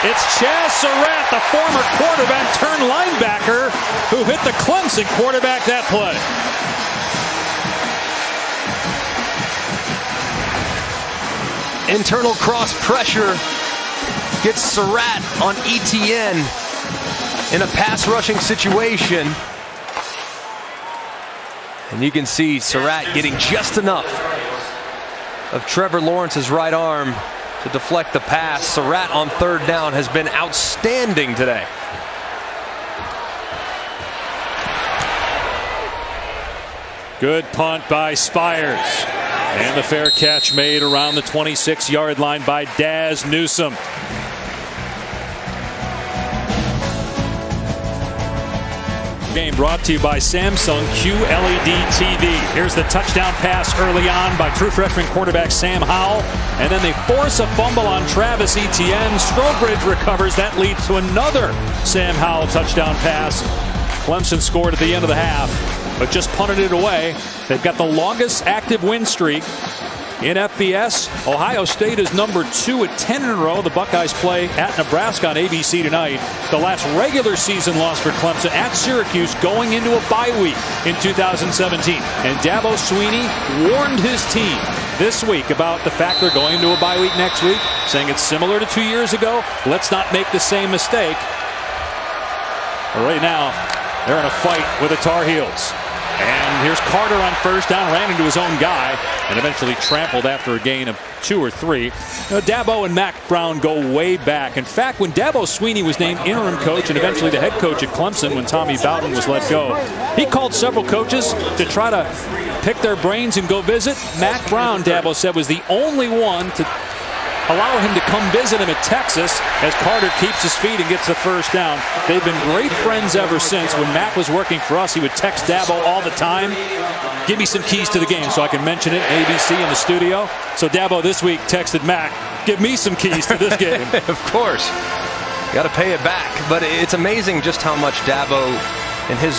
It's Chaz Surratt, the former quarterback turned linebacker, who hit the Clemson quarterback that play. Internal cross pressure gets Surratt on ETN in a pass rushing situation. And you can see Surratt getting just enough of Trevor Lawrence's right arm to deflect the pass. Surratt on third down has been outstanding today. Good punt by Spires. And the fair catch made around the 26-yard line by Daz Newsome. Game brought to you by Samsung QLED TV. Here's the touchdown pass early on by true freshman quarterback Sam Howell. And then they force a fumble on Travis Etienne. Strobridge recovers. That leads to another Sam Howell touchdown pass. Clemson scored at the end of the half, but just punted it away. They've got the longest active win streak in FBS. Ohio State is number 2 at 10 in a row. The Buckeyes play at Nebraska on ABC tonight. The last regular season loss for Clemson at Syracuse going into a bye week in 2017. And Dabo Swinney warned his team this week about the fact they're going into a bye week next week, saying it's similar to 2 years ago. Let's not make the same mistake. But right now, they're in a fight with the Tar Heels. And here's Carter on first down, ran into his own guy, and eventually trampled after a gain of 2 or 3. Dabo and Mack Brown go way back. In fact, when Dabo Swinney was named interim coach and eventually the head coach at Clemson when Tommy Bowden was let go, he called several coaches to try to pick their brains and go visit. Mack Brown, Dabo said, was the only one to allow him to come visit him at Texas as Carter keeps his feet and gets the first down. They've been great friends ever since. When Mack was working for us, he would text Dabo all the time, give me some keys to the game so I can mention it ABC in the studio. So Dabo this week texted Mack, give me some keys to this game. Of course. Got to pay it back. But it's amazing just how much Dabo and his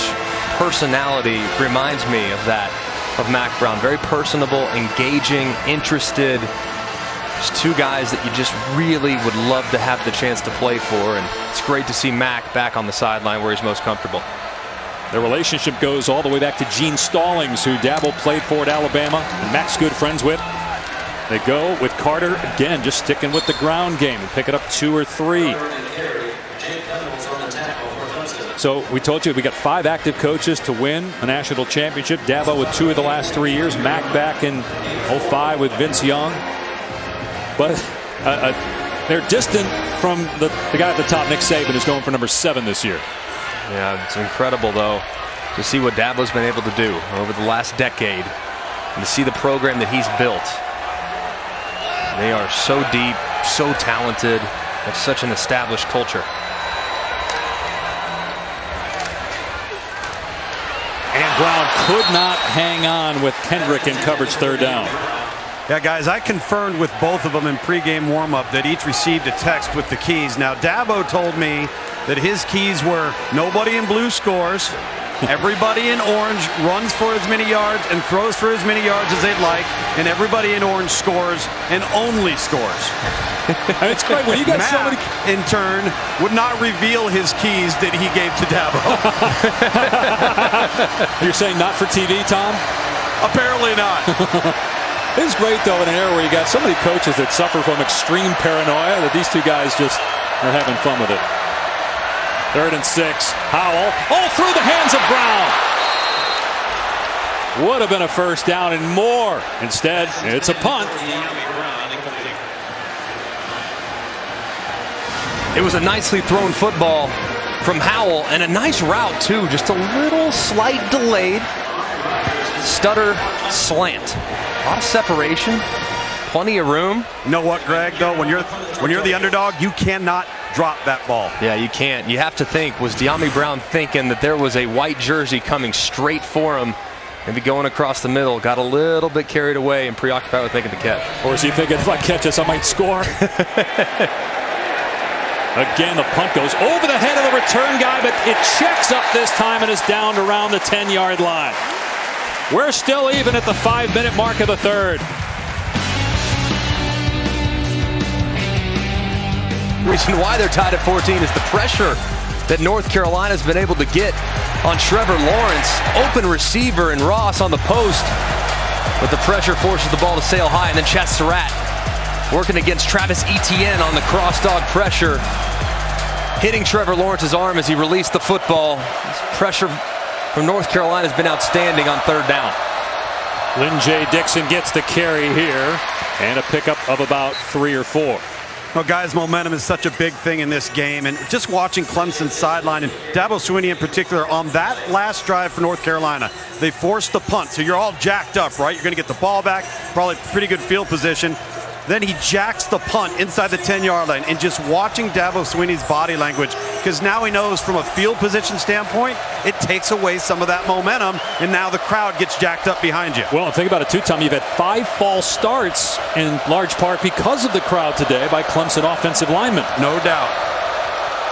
personality reminds me of that of Mack Brown. Very personable, engaging, interested. Just two guys that you just really would love to have the chance to play for, and it's great to see Mack back on the sideline where he's most comfortable. Their relationship goes all the way back to Gene Stallings, who Dabo played for at Alabama and Mack's good friends with. They go with Carter again, just sticking with the ground game and pick it up 2 or 3. So we told you we got 5 active coaches to win a national championship. Dabo with 2 of the last 3 years. Mack back in 05 with Vince Young. But they're distant from the guy at the top, Nick Saban, who's going for number 7 this year. Yeah, it's incredible, though, to see what Dabo's been able to do over the last decade and to see the program that he's built. They are so deep, so talented, have such an established culture. And Brown could not hang on with Kendrick in coverage third down. Yeah, guys, I confirmed with both of them in pregame warm-up that each received a text with the keys. Now, Dabo told me that his keys were nobody in blue scores, everybody in orange runs for as many yards and throws for as many yards as they'd like, and everybody in orange scores and only scores. It's great when you got somebody in turn would not reveal his keys that he gave to Dabo. You're saying not for TV, Tom? Apparently not. It's great, though, in an era where you got so many coaches that suffer from extreme paranoia that these two guys just They're having fun with it. 3rd and 6. Howell. Oh, through the hands of Brown. Would have been a first down and more. Instead, it's a punt. It was a nicely thrown football from Howell, and a nice route too. Just a little slight delayed stutter slant. A lot of separation, plenty of room. You know what, Greg? Though when you're the underdog, you cannot drop that ball. Yeah, you can't. You have to think. Was De'Ami Brown thinking that there was a white jersey coming straight for him? Maybe going across the middle, got a little bit carried away and preoccupied with making the catch. Or is he thinking, if I catch this, I might score? Again, the punt goes over the head of the return guy, but it checks up this time and is down around the 10-yard line. We're still even at the 5-minute mark of the 3rd. The reason why they're tied at 14 is the pressure that North Carolina's been able to get on Trevor Lawrence. Open receiver and Ross on the post, but the pressure forces the ball to sail high, and then Chet Surratt working against Travis Etienne on the cross dog pressure, hitting Trevor Lawrence's arm as he released the football. This pressure from North Carolina has been outstanding on 3rd down. Lynn J. Dixon gets the carry here, and a pickup of about 3 or 4. Well, guys, momentum is such a big thing in this game, and just watching Clemson's sideline, and Dabo Swinney in particular, on that last drive for North Carolina, they forced the punt, so you're all jacked up, right? You're going to get the ball back, probably pretty good field position. Then he jacks the punt inside the 10-yard line, and just watching Dabo Swinney's body language, because now he knows from a field position standpoint, it takes away some of that momentum, and now the crowd gets jacked up behind you. Well, and think about it too, Tom. You've had 5 false starts in large part because of the crowd today by Clemson offensive linemen. No doubt.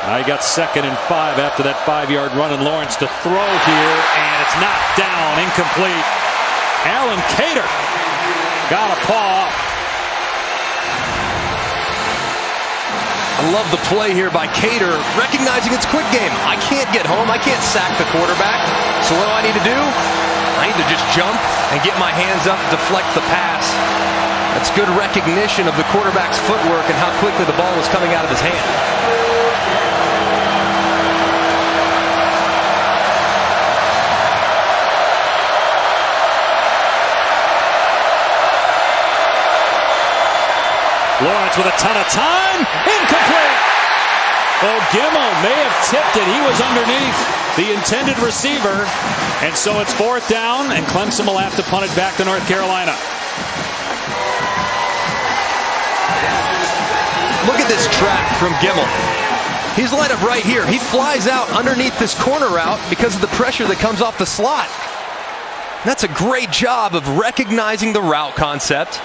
Now you got 2nd and 5 after that 5-yard run, and Lawrence to throw here, and it's knocked down, incomplete. Alan Cater got a paw. I love the play here by Cater, recognizing it's quick game. I can't get home. I can't sack the quarterback. So what do I need to do? I need to just jump and get my hands up, deflect the pass. That's good recognition of the quarterback's footwork and how quickly the ball was coming out of his hand. Lawrence with a ton of time. Incomplete. O'Gimmel may have tipped it. He was underneath the intended receiver. And so it's 4th down, and Clemson will have to punt it back to North Carolina. Look at this track from Gimmel. He's lined up right here. He flies out underneath this corner route because of the pressure that comes off the slot. That's a great job of recognizing the route concept,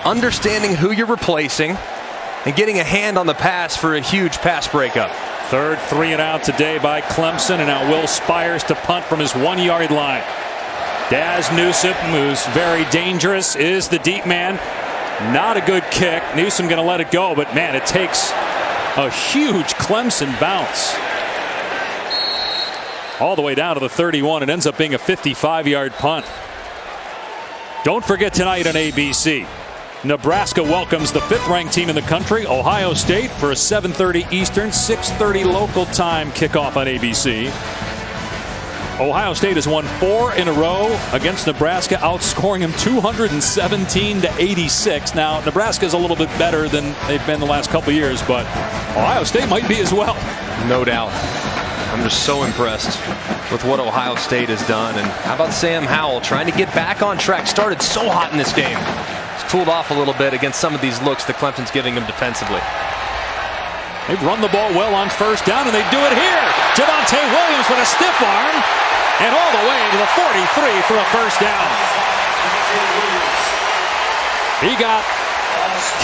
understanding who you're replacing, and getting a hand on the pass for a huge pass breakup. 3rd 3 and out today by Clemson, and now Will Spires to punt from his 1-yard line. Daz Newsome, who's very dangerous, is the deep man. Not a good kick. Newsome going to let it go, but man, it takes a huge Clemson bounce all the way down to the 31. It ends up being a 55-yard punt. Don't forget tonight on ABC, Nebraska welcomes the 5th-ranked team in the country, Ohio State, for a 7:30 Eastern, 6:30 local time kickoff on ABC. Ohio State has won 4 in a row against Nebraska, outscoring them 217-86. Now, Nebraska is a little bit better than they've been the last couple of years, but Ohio State might be as well. No doubt. I'm just so impressed with what Ohio State has done. And how about Sam Howell trying to get back on track? Started so hot in this game. He's cooled off a little bit against some of these looks that Clemson's giving him defensively. They've run the ball well on 1st down, and they do it here. Javonte Williams with a stiff arm, and all the way to the 43 for a 1st down. He got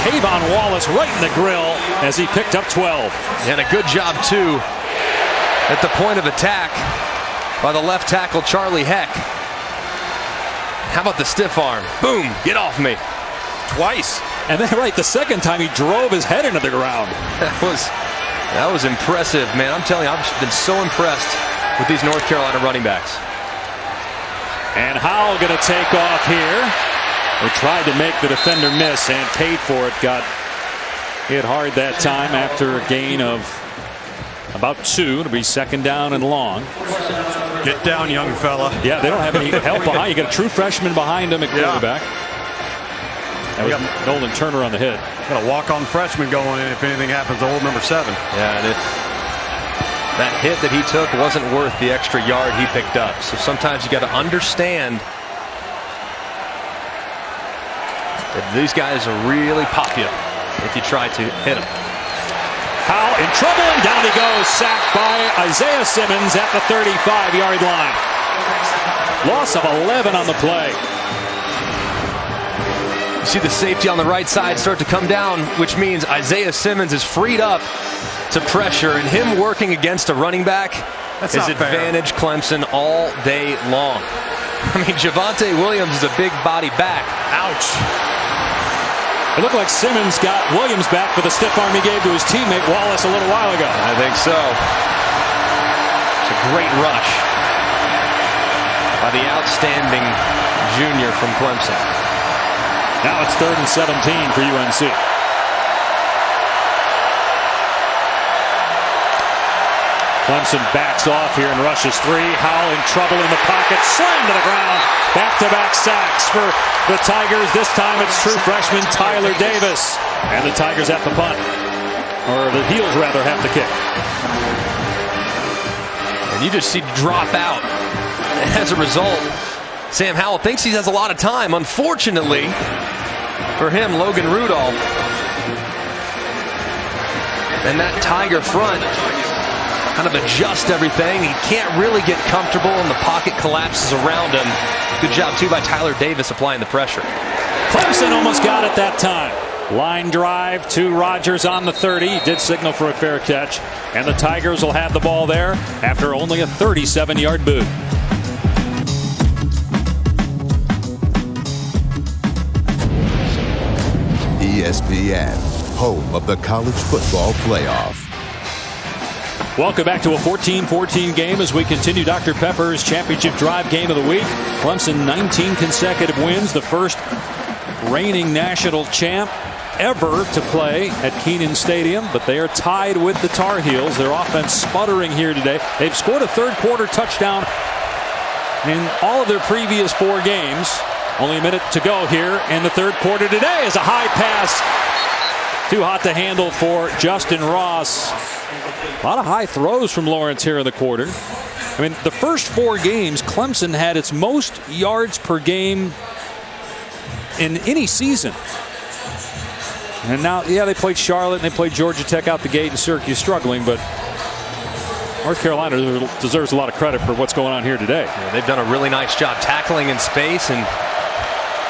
Kayvon Wallace right in the grill as he picked up 12. And a good job, too, at the point of attack by the left tackle, Charlie Heck. How about the stiff arm? Boom, get off me. Twice. And then the second time he drove his head into the ground. That was impressive, man. I'm telling you, I've been so impressed with these North Carolina running backs. And Howell going to take off here. They tried to make the defender miss and paid for it. Got Hit hard that time after a gain of about 2. It'll be 2nd down and long. Get down, young fella. Yeah, they don't have any help behind. You got a true freshman behind him at quarterback. That was Nolan Turner on the hit. Got a walk-on freshman going in if anything happens to old number 7. Yeah, and if that hit that he took wasn't worth the extra yard he picked up. So sometimes you got to understand that these guys will really pop you if you try to hit them. Powell in trouble, and down he goes. Sacked by Isaiah Simmons at the 35-yard line. Loss of 11 on the play. You see the safety on the right side start to come down, which means Isaiah Simmons is freed up to pressure, and him working against a running back is advantage Clemson all day long. I mean, Javonte Williams is a big body back. Ouch. It looked like Simmons got Williams back for the stiff arm he gave to his teammate Wallace a little while ago. I think so. It's a great rush by the outstanding junior from Clemson. Now it's 3rd and 17 for UNC. Clemson backs off here and rushes 3. Howell in trouble in the pocket, slammed to the ground. Back-to-back sacks for the Tigers. This time it's true freshman Tyler Davis. And the Tigers have to punt. Or the Heels rather have to kick. And you just see drop out. As a result, Sam Howell thinks he has a lot of time. Unfortunately for him, Logan Rudolph and that Tiger front kind of adjust everything. He can't really get comfortable, and the pocket collapses around him. Good job, too, by Tyler Davis applying the pressure. Clemson almost got it that time. Line drive to Rogers on the 30. He did signal for a fair catch. And the Tigers will have the ball there after only a 37-yard boot. ESPN, home of the college football playoff. Welcome back to a 14-14 game as we continue Dr. Pepper's championship drive game of the week. Clemson 19 consecutive wins, the first reigning national champ ever to play at Kenan Stadium, but they are tied with the Tar Heels. Their offense sputtering here today. They've scored a third-quarter touchdown in all of their previous 4 games. Only a minute to go here in the third quarter. Today is a high pass. Too hot to handle for Justin Ross. A lot of high throws from Lawrence here in the quarter. I mean, the first 4 games, Clemson had its most yards per game in any season. And now, yeah, they played Charlotte and they played Georgia Tech out the gate, and Syracuse struggling, but North Carolina deserves a lot of credit for what's going on here today. Yeah, they've done a really nice job tackling in space and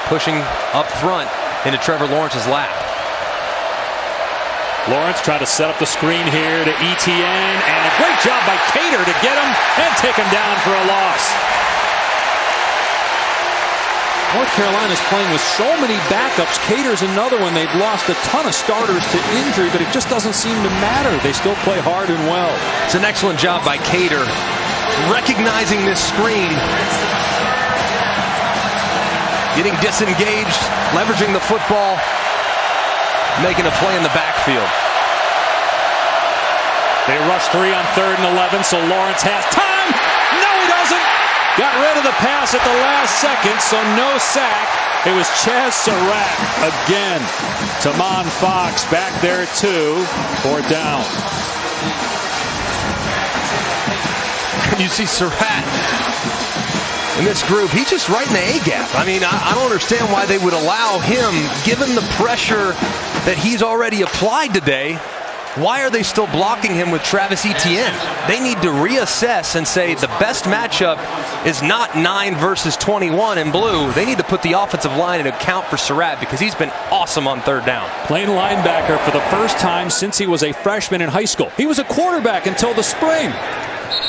pushing up front into Trevor Lawrence's lap. Lawrence tried to set up the screen here to ETN, and a great job by Cater to get him and take him down for a loss. North Carolina's playing with so many backups. Cater's another one. They've lost a ton of starters to injury, but it just doesn't seem to matter. They still play hard and well. It's an excellent job by Cater, recognizing this screen, getting disengaged, leveraging the football, making a play in the backfield. They rush 3 on 3rd and 11, so Lawrence has time. No, he doesn't. Got rid of the pass at the last second, so no sack. It was Chaz Surratt again. Tamon Fox back there too for down. You see Surratt in this group, he's just right in the A-gap. I mean, I don't understand why they would allow him, given the pressure that he's already applied today. Why are they still blocking him with Travis Etienne? They need to reassess and say the best matchup is not 9 versus 21 in blue. They need to put the offensive line in account for Surratt because he's been awesome on 3rd down. Playing linebacker for the first time since he was a freshman in high school. He was a quarterback until the spring.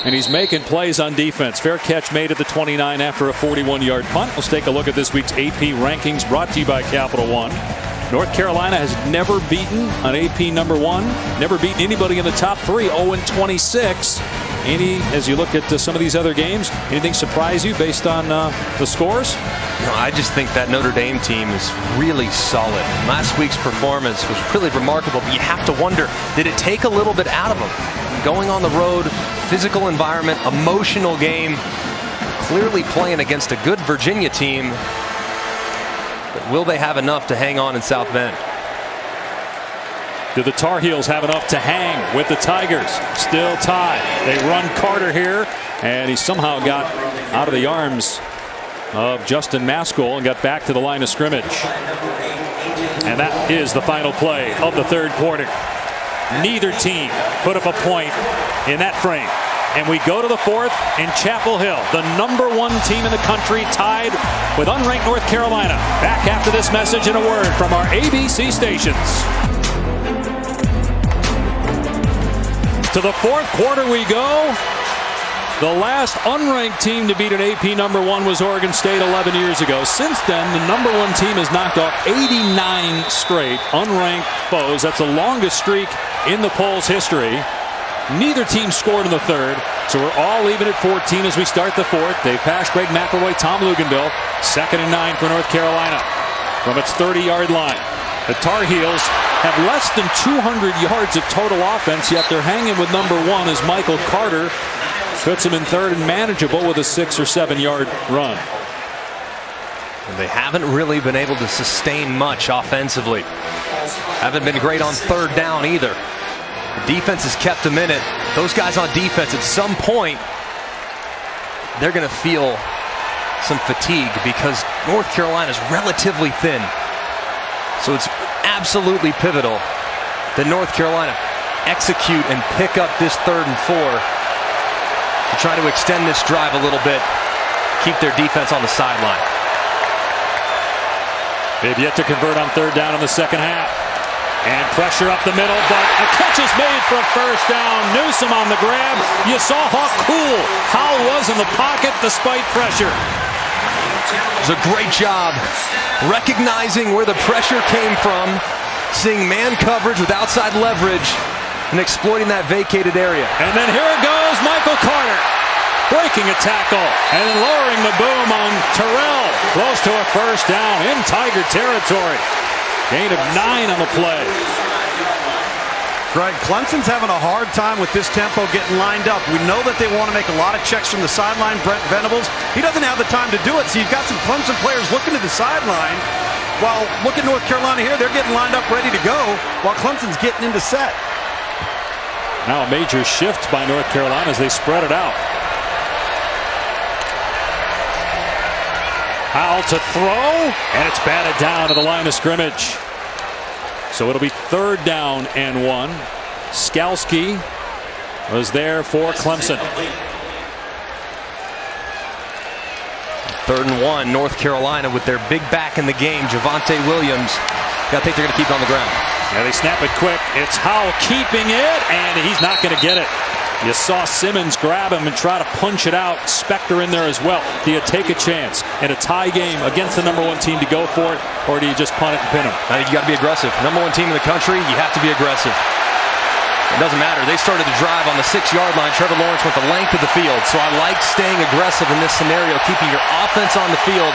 And he's making plays on defense. Fair catch made at the 29 after a 41-yard punt. Let's take a look at this week's AP rankings brought to you by Capital One. North Carolina has never beaten an AP number 1, never beaten anybody in the top 3, 0-26 As you look at some of these other games, anything surprise you based on the scores? No, I just think that Notre Dame team is really solid. Last week's performance was really remarkable, but you have to wonder, did it take a little bit out of them? Going on the road, physical environment, emotional game, clearly playing against a good Virginia team. But will they have enough to hang on in South Bend? Do the Tar Heels have enough to hang with the Tigers? Still tied. They run Carter here, and he somehow got out of the arms of Justin Maskell and got back to the line of scrimmage. And that is the final play of the third quarter. Neither team put up a point in that frame. And we go to the fourth in Chapel Hill, the #1 team in the country, tied with unranked North Carolina. Back after this message and a word from our ABC stations. To the fourth quarter we go. The last unranked team to beat an AP #1 was Oregon State 11 years ago. Since then, the #1 team has knocked off 89 straight unranked foes. That's the longest streak in the poll's history. Neither team scored in the third, so we're all even at 14 as we start the fourth. Dave Pash, Greg McElroy, Tom Luganville. 2nd and 9 for North Carolina from its 30-yard line. The Tar Heels have less than 200 yards of total offense, yet they're hanging with #1 as Michael Carter puts them in third and manageable with a 6 or 7 yard run. And they haven't really been able to sustain much offensively. Haven't been great on third down either. The defense has kept them in it. Those guys on defense at some point, they're going to feel some fatigue because North Carolina is relatively thin. So it's absolutely pivotal that North Carolina execute and pick up this 3rd and 4 to try to extend this drive a little bit, keep their defense on the sideline. They've yet to convert on third down in the second half. And pressure up the middle, but a catch is made for a first down. Newsome on the grab. You saw how cool Howell was in the pocket despite pressure. It was a great job recognizing where the pressure came from, seeing man coverage with outside leverage, and exploiting that vacated area. And then here goes Michael Carter, breaking a tackle and lowering the boom on Terrell. Close to a first down in Tiger territory. Gain of 9 on the play. Greg, Clemson's having a hard time with this tempo getting lined up. We know that they want to make a lot of checks from the sideline. Brent Venables, he doesn't have the time to do it. So you've got some Clemson players looking to the sideline. While look at North Carolina here, they're getting lined up ready to go while Clemson's getting into set. Now a major shift by North Carolina as they spread it out. Howell to throw, and it's batted down to the line of scrimmage. So it'll be 3rd down and 1. Skalski was there for Clemson. 3rd and 1, North Carolina with their big back in the game, Javonte Williams. I think they're going to keep it on the ground. Yeah, they snap it quick. It's Howell keeping it, and he's not going to get it. You saw Simmons grab him and try to punch it out. Spector in there as well. Do you take a chance in a tie game against the #1 team to go for it, or do you just punt it and pin them? I think you got to be aggressive. #1 team in the country, you have to be aggressive. It doesn't matter. They started the drive on the 6-yard line. Trevor Lawrence went the length of the field. So I like staying aggressive in this scenario, keeping your offense on the field.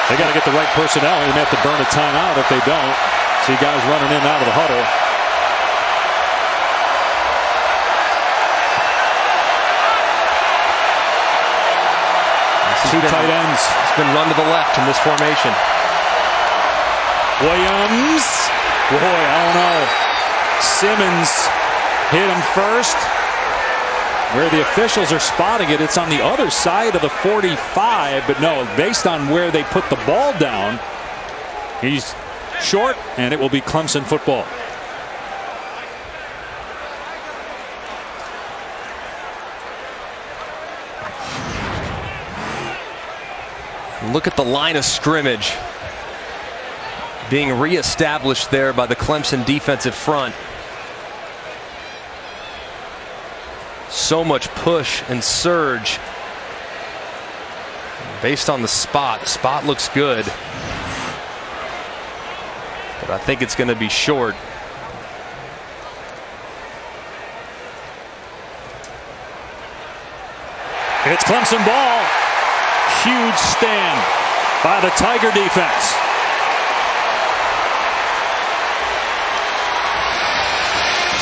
They got to get the right personnel. They may have to burn a timeout if they don't. See guys running in and out of the huddle. Two tight ends. It's been run to the left in this formation. Williams. Boy, I don't know. Simmons hit him first. Where the officials are spotting it, it's on the other side of the 45. But no, based on where they put the ball down, he's short, and it will be Clemson football. Look at the line of scrimmage being reestablished there by the Clemson defensive front. So much push and surge based on the spot. The spot looks good, but I think it's going to be short. It's Clemson ball. Huge stand by the Tiger defense.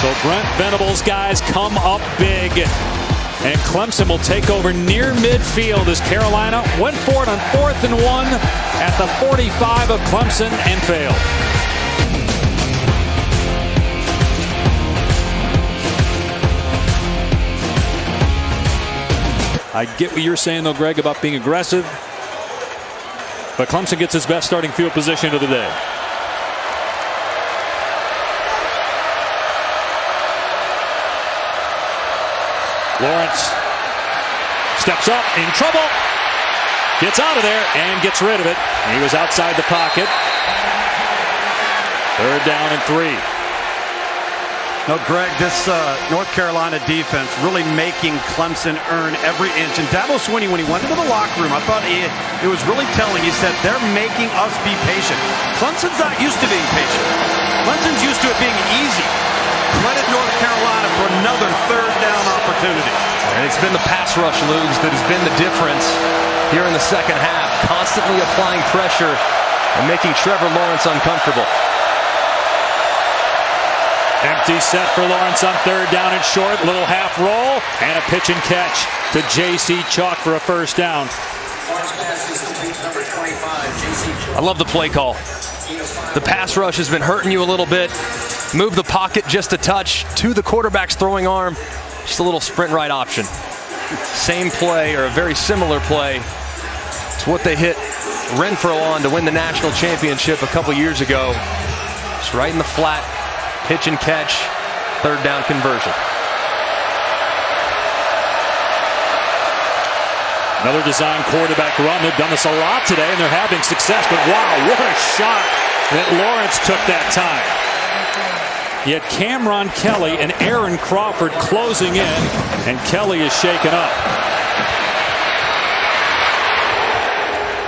So Brent Venables' guys come up big. And Clemson will take over near midfield as Carolina went for it on 4th and 1 at the 45 of Clemson and failed. I get what you're saying, though, Greg, about being aggressive. But Clemson gets its best starting field position of the day. Lawrence steps up, in trouble, gets out of there and gets rid of it. He was outside the pocket. 3rd down and 3. No, Greg, this North Carolina defense really making Clemson earn every inch. And Dabo Swinney, when he went into the locker room, I thought it was really telling. He said, they're making us be patient. Clemson's not used to being patient. Clemson's used to it being easy. Credit North Carolina for another 3rd down opportunity. And it's been the pass rush, Lugs, that has been the difference here in the second half. Constantly applying pressure and making Trevor Lawrence uncomfortable. Empty set for Lawrence on 3rd down and short. Little half roll and a pitch and catch to J.C. Chalk for a 1st down. I love the play call. The pass rush has been hurting you a little bit. Move the pocket just a touch to the quarterback's throwing arm. Just a little sprint right option. Same play, or a very similar play to what they hit Renfro on to win the national championship a couple years ago. Just right in the flat, pitch and catch, 3rd down conversion. Another design quarterback run. They've done this a lot today, and they're having success. But wow, what a shot that Lawrence took that time. Yet Cameron Kelly and Aaron Crawford closing in, and Kelly is shaken up.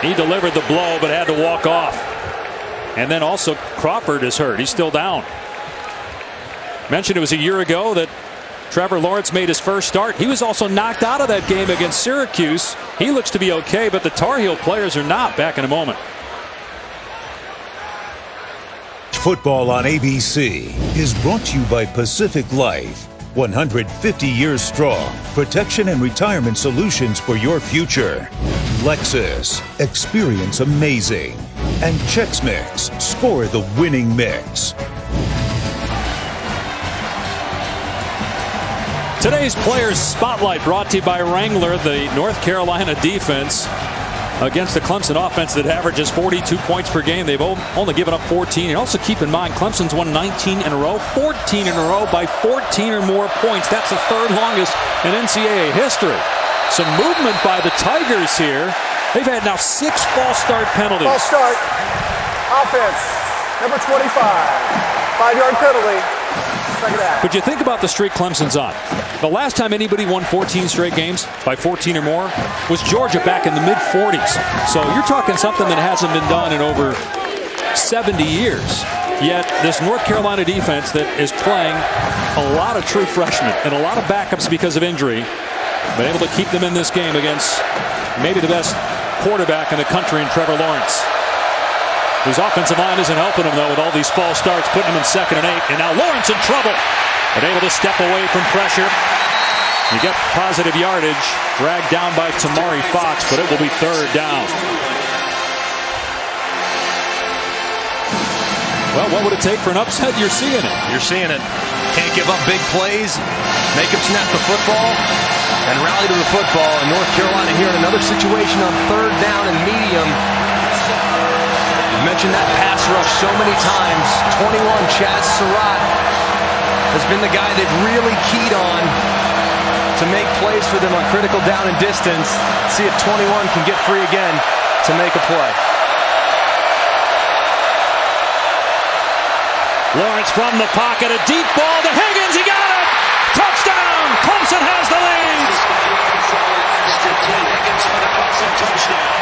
He delivered the blow, but had to walk off. And then also Crawford is hurt. He's still down. Mentioned it was a year ago that Trevor Lawrence made his first start. He was also knocked out of that game against Syracuse. He looks to be okay, but the Tar Heel players are not. Back in a moment. Football on ABC is brought to you by Pacific Life. 150 years strong. Protection and retirement solutions for your future. Lexus. Experience amazing. And Chex Mix. Score the winning mix. Today's Players Spotlight brought to you by Wrangler, the North Carolina defense against the Clemson offense that averages 42 points per game. They've only given up 14. And also keep in mind, Clemson's won 19 in a row, 14 in a row by 14 or more points. That's the 3rd longest in NCAA history. Some movement by the Tigers here. They've had now 6 false start penalties. False start. Offense. Number 25. 5-yard penalty. Second half. But you think about the streak Clemson's on. The last time anybody won 14 straight games by 14 or more was Georgia back in the mid-40s. So you're talking something that hasn't been done in over 70 years. Yet this North Carolina defense that is playing a lot of true freshmen and a lot of backups because of injury, been able to keep them in this game against maybe the best quarterback in the country in Trevor Lawrence, whose offensive line isn't helping him, though, with all these false starts, putting him in 2nd and 8. And now Lawrence in trouble, but able to step away from pressure. You get positive yardage, dragged down by Tamari Fox, but it will be 3rd down. Well, what would it take for an upset? You're seeing it. You're seeing it. Can't give up big plays, make him snap the football, and rally to the football. And North Carolina here in another situation on 3rd down and medium. You mentioned that pass rush so many times. 21, Chaz Surratt has been the guy they've really keyed on to make plays for them on critical down and distance. See if 21 can get free again to make a play. Lawrence from the pocket, a deep ball to Higgins. He got it! Touchdown! Clemson has the lead! Higgins for the Clemson touchdown.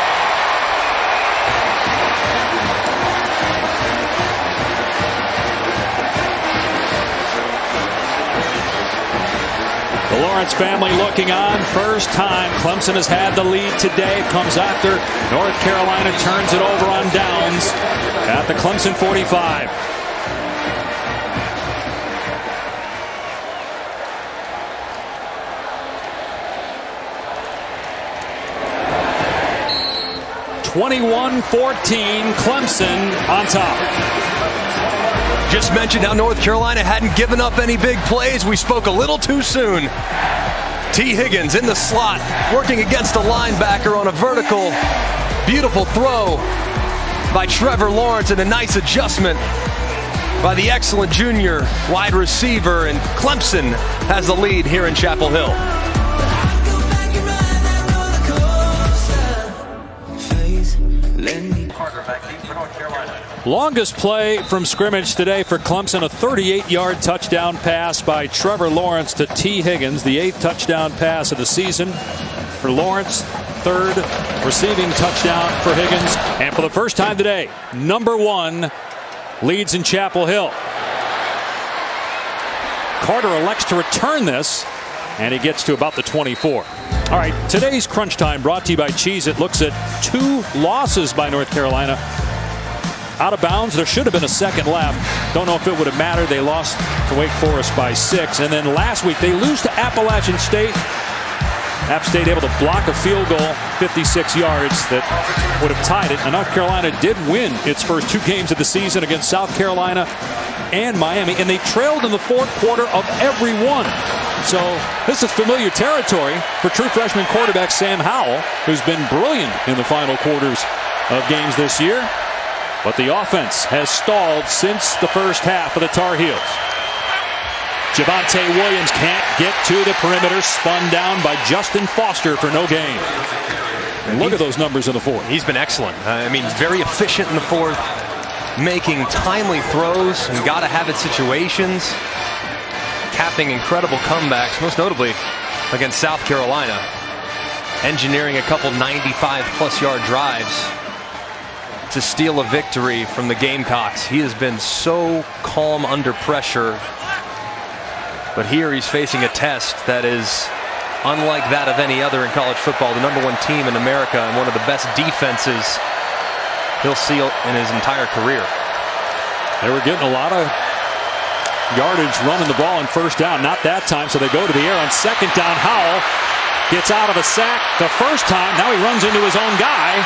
The Lawrence family looking on. First time Clemson has had the lead today. It comes after North Carolina turns it over on downs at the Clemson 45. (21-14) Clemson on top. Just mentioned how North Carolina hadn't given up any big plays. We spoke a little too soon. T. Higgins in the slot, working against a linebacker on a vertical. Beautiful throw by Trevor Lawrence and a nice adjustment by the excellent junior wide receiver. And Clemson has the lead here in Chapel Hill. Longest play from scrimmage today for Clemson, a 38-yard touchdown pass by Trevor Lawrence to T. Higgins, the 8th touchdown pass of the season for Lawrence, 3rd receiving touchdown for Higgins, and for the first time today, number 1 leads in Chapel Hill. Carter elects to return this, and he gets to about the 24. All right, today's Crunch Time brought to you by Cheez-It looks at 2 losses by North Carolina. Out of bounds, there should have been a second left. Don't know if it would have mattered. They lost to Wake Forest by 6. And then last week, they lose to Appalachian State. App State able to block a field goal, 56 yards, that would have tied it. And North Carolina did win its first 2 games of the season against South Carolina and Miami. And they trailed in the 4th quarter of every one. So this is familiar territory for true freshman quarterback Sam Howell, who's been brilliant in the final quarters of games this year. But the offense has stalled since the first half of the Tar Heels. Javonte Williams can't get to the perimeter, spun down by Justin Foster for no gain. And look at those numbers in the 4th. He's been excellent. I mean, very efficient in the 4th, making timely throws and gotta have it situations, capping incredible comebacks, most notably against South Carolina, engineering a couple 95-plus yard drives to steal a victory from the Gamecocks. He has been so calm under pressure, but here he's facing a test that is unlike that of any other in college football. The number 1 team in America and one of the best defenses he'll see in his entire career. They were getting a lot of yardage running the ball on first down. Not that time, so they go to the air on second down. Howell gets out of a sack the first time. Now he runs into his own guy.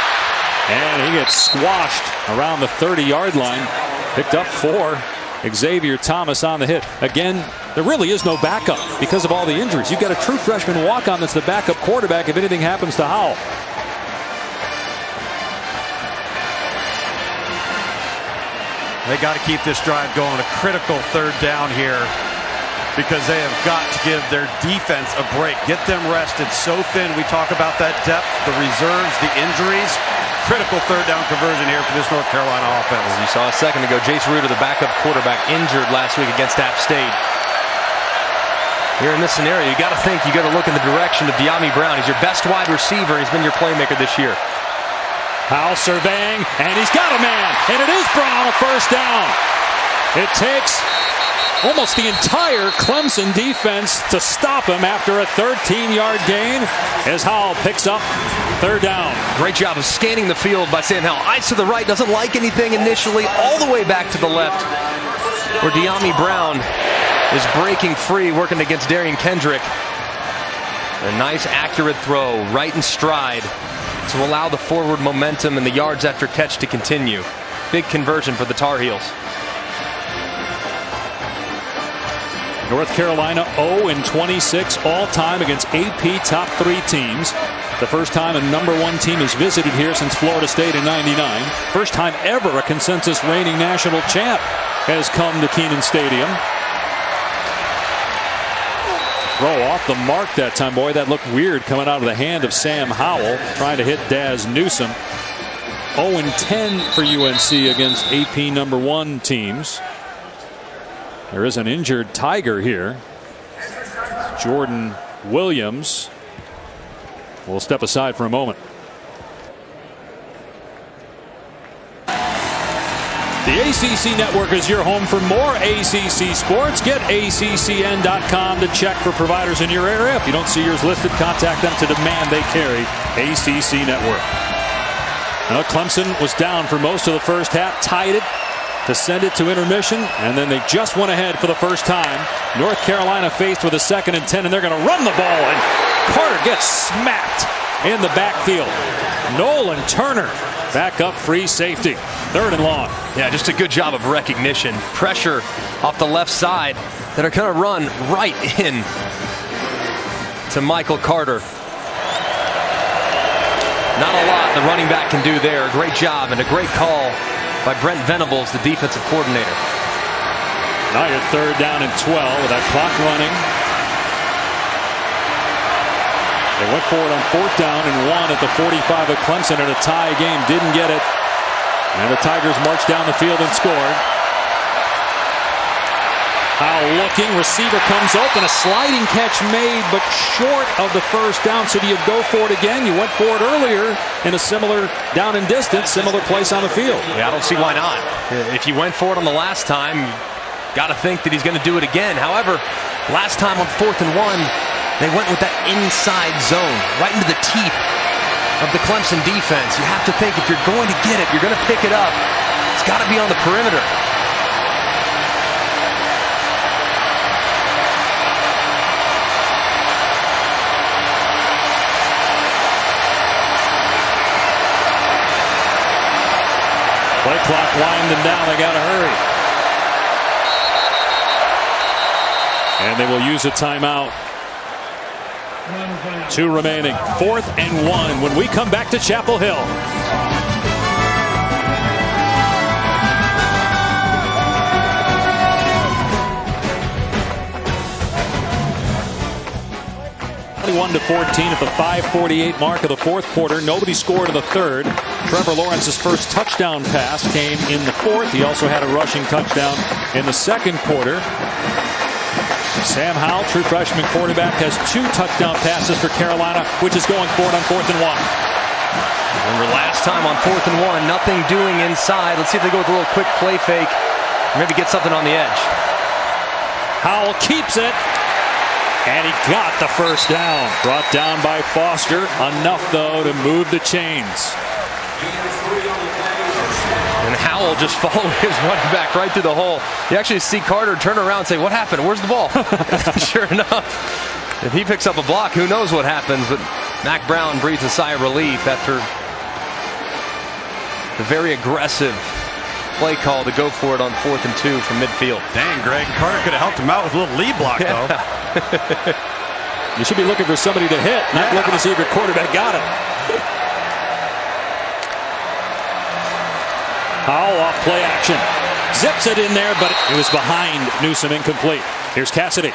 And he gets squashed around the 30-yard line. Picked up 4. Xavier Thomas on the hit. Again, there really is no backup because of all the injuries. You've got a true freshman walk-on that's the backup quarterback if anything happens to Howell. They got to keep this drive going. A critical 3rd down here, because they have got to give their defense a break. Get them rested. So thin. We talk about that depth, the reserves, the injuries. Critical 3rd down conversion here for this North Carolina offense. As you saw a second ago, Jace Ruder, the backup quarterback, injured last week against App State. Here in this scenario, you got to think, you got to look in the direction of De'Ami Brown. He's your best wide receiver. He's been your playmaker this year. Howell surveying, and he's got a man, and it is Brown, a first down. It takes almost the entire Clemson defense to stop him after a 13-yard gain as Howell picks up 3rd down. Great job of scanning the field by Sam Howell. Eyes to the right, doesn't like anything initially, all the way back to the left, where De'Ami Brown is breaking free, working against Darian Kendrick. A nice, accurate throw, right in stride, to allow the forward momentum and the yards after catch to continue. Big conversion for the Tar Heels. North Carolina 0-26 all-time against AP top 3 teams. The first time a number 1 team has visited here since Florida State in '99. First time ever a consensus reigning national champ has come to Kenan Stadium. Throw off the mark that time. Boy, that looked weird coming out of the hand of Sam Howell, trying to hit Daz Newsome. 0-10 for UNC against AP number 1 teams. There is an injured Tiger here. Jordan Williams will step aside for a moment. The ACC Network is your home for more ACC sports. Get ACCN.com to check for providers in your area. If you don't see yours listed, contact them to demand they carry ACC Network. Now, Clemson was down for most of the first half, tied it to send it to intermission, and then they just went ahead for the first time. North Carolina faced with a 2nd and 10, and they're going to run the ball, and Carter gets smacked in the backfield. Nolan Turner back up, free safety. 3rd and long. Yeah, just a good job of recognition. Pressure off the left side that are going to run right in to Michael Carter. Not a lot the running back can do there. Great job and a great call by Brent Venables, the defensive coordinator. Now you're 3rd down and 12 with that clock running. They went for it on 4th down and 1 at the 45 of Clemson in a tie game. Didn't get it. And the Tigers marched down the field and scored. Howell looking. Receiver comes open. A sliding catch made, but short of the first down. So do you go for it again? You went for it earlier in a similar down and distance, similar place on the field. Yeah, I don't see why not. If you went for it on the last time, got to think that he's going to do it again. However, last time on 4th and 1, they went with that inside zone, right into the teeth of the Clemson defense. You have to think if you're going to get it, you're going to pick it up, it's got to be on the perimeter. Play clock winding down. They got to hurry. And they will use a timeout. 2 remaining. 4th and 1 when we come back to Chapel Hill. To 14 at the 5:48 mark of the 4th quarter. Nobody scored in the 3rd. Trevor Lawrence's first touchdown pass came in the 4th. He also had a rushing touchdown in the 2nd quarter. Sam Howell, true freshman quarterback, has 2 touchdown passes for Carolina, which is going for it on 4th and 1. Remember last time on 4th and 1, nothing doing inside. Let's see if they go with a little quick play fake. Maybe get something on the edge. Howell keeps it. And he got the first down. Brought down by Foster. Enough, though, to move the chains. And Howell just followed his running back right through the hole. You actually see Carter turn around and say, what happened? Where's the ball? Sure enough, if he picks up a block, who knows what happens. But Mac Brown breathes a sigh of relief after the very aggressive play call to go for it on 4th and 2 from midfield. Dang, Greg. Carter could have helped him out with a little lead block, though. You should be looking for somebody to hit, not looking to see if your quarterback got it. Howell off play action. Zips it in there, but it was behind Newsome, incomplete. Here's Cassidy.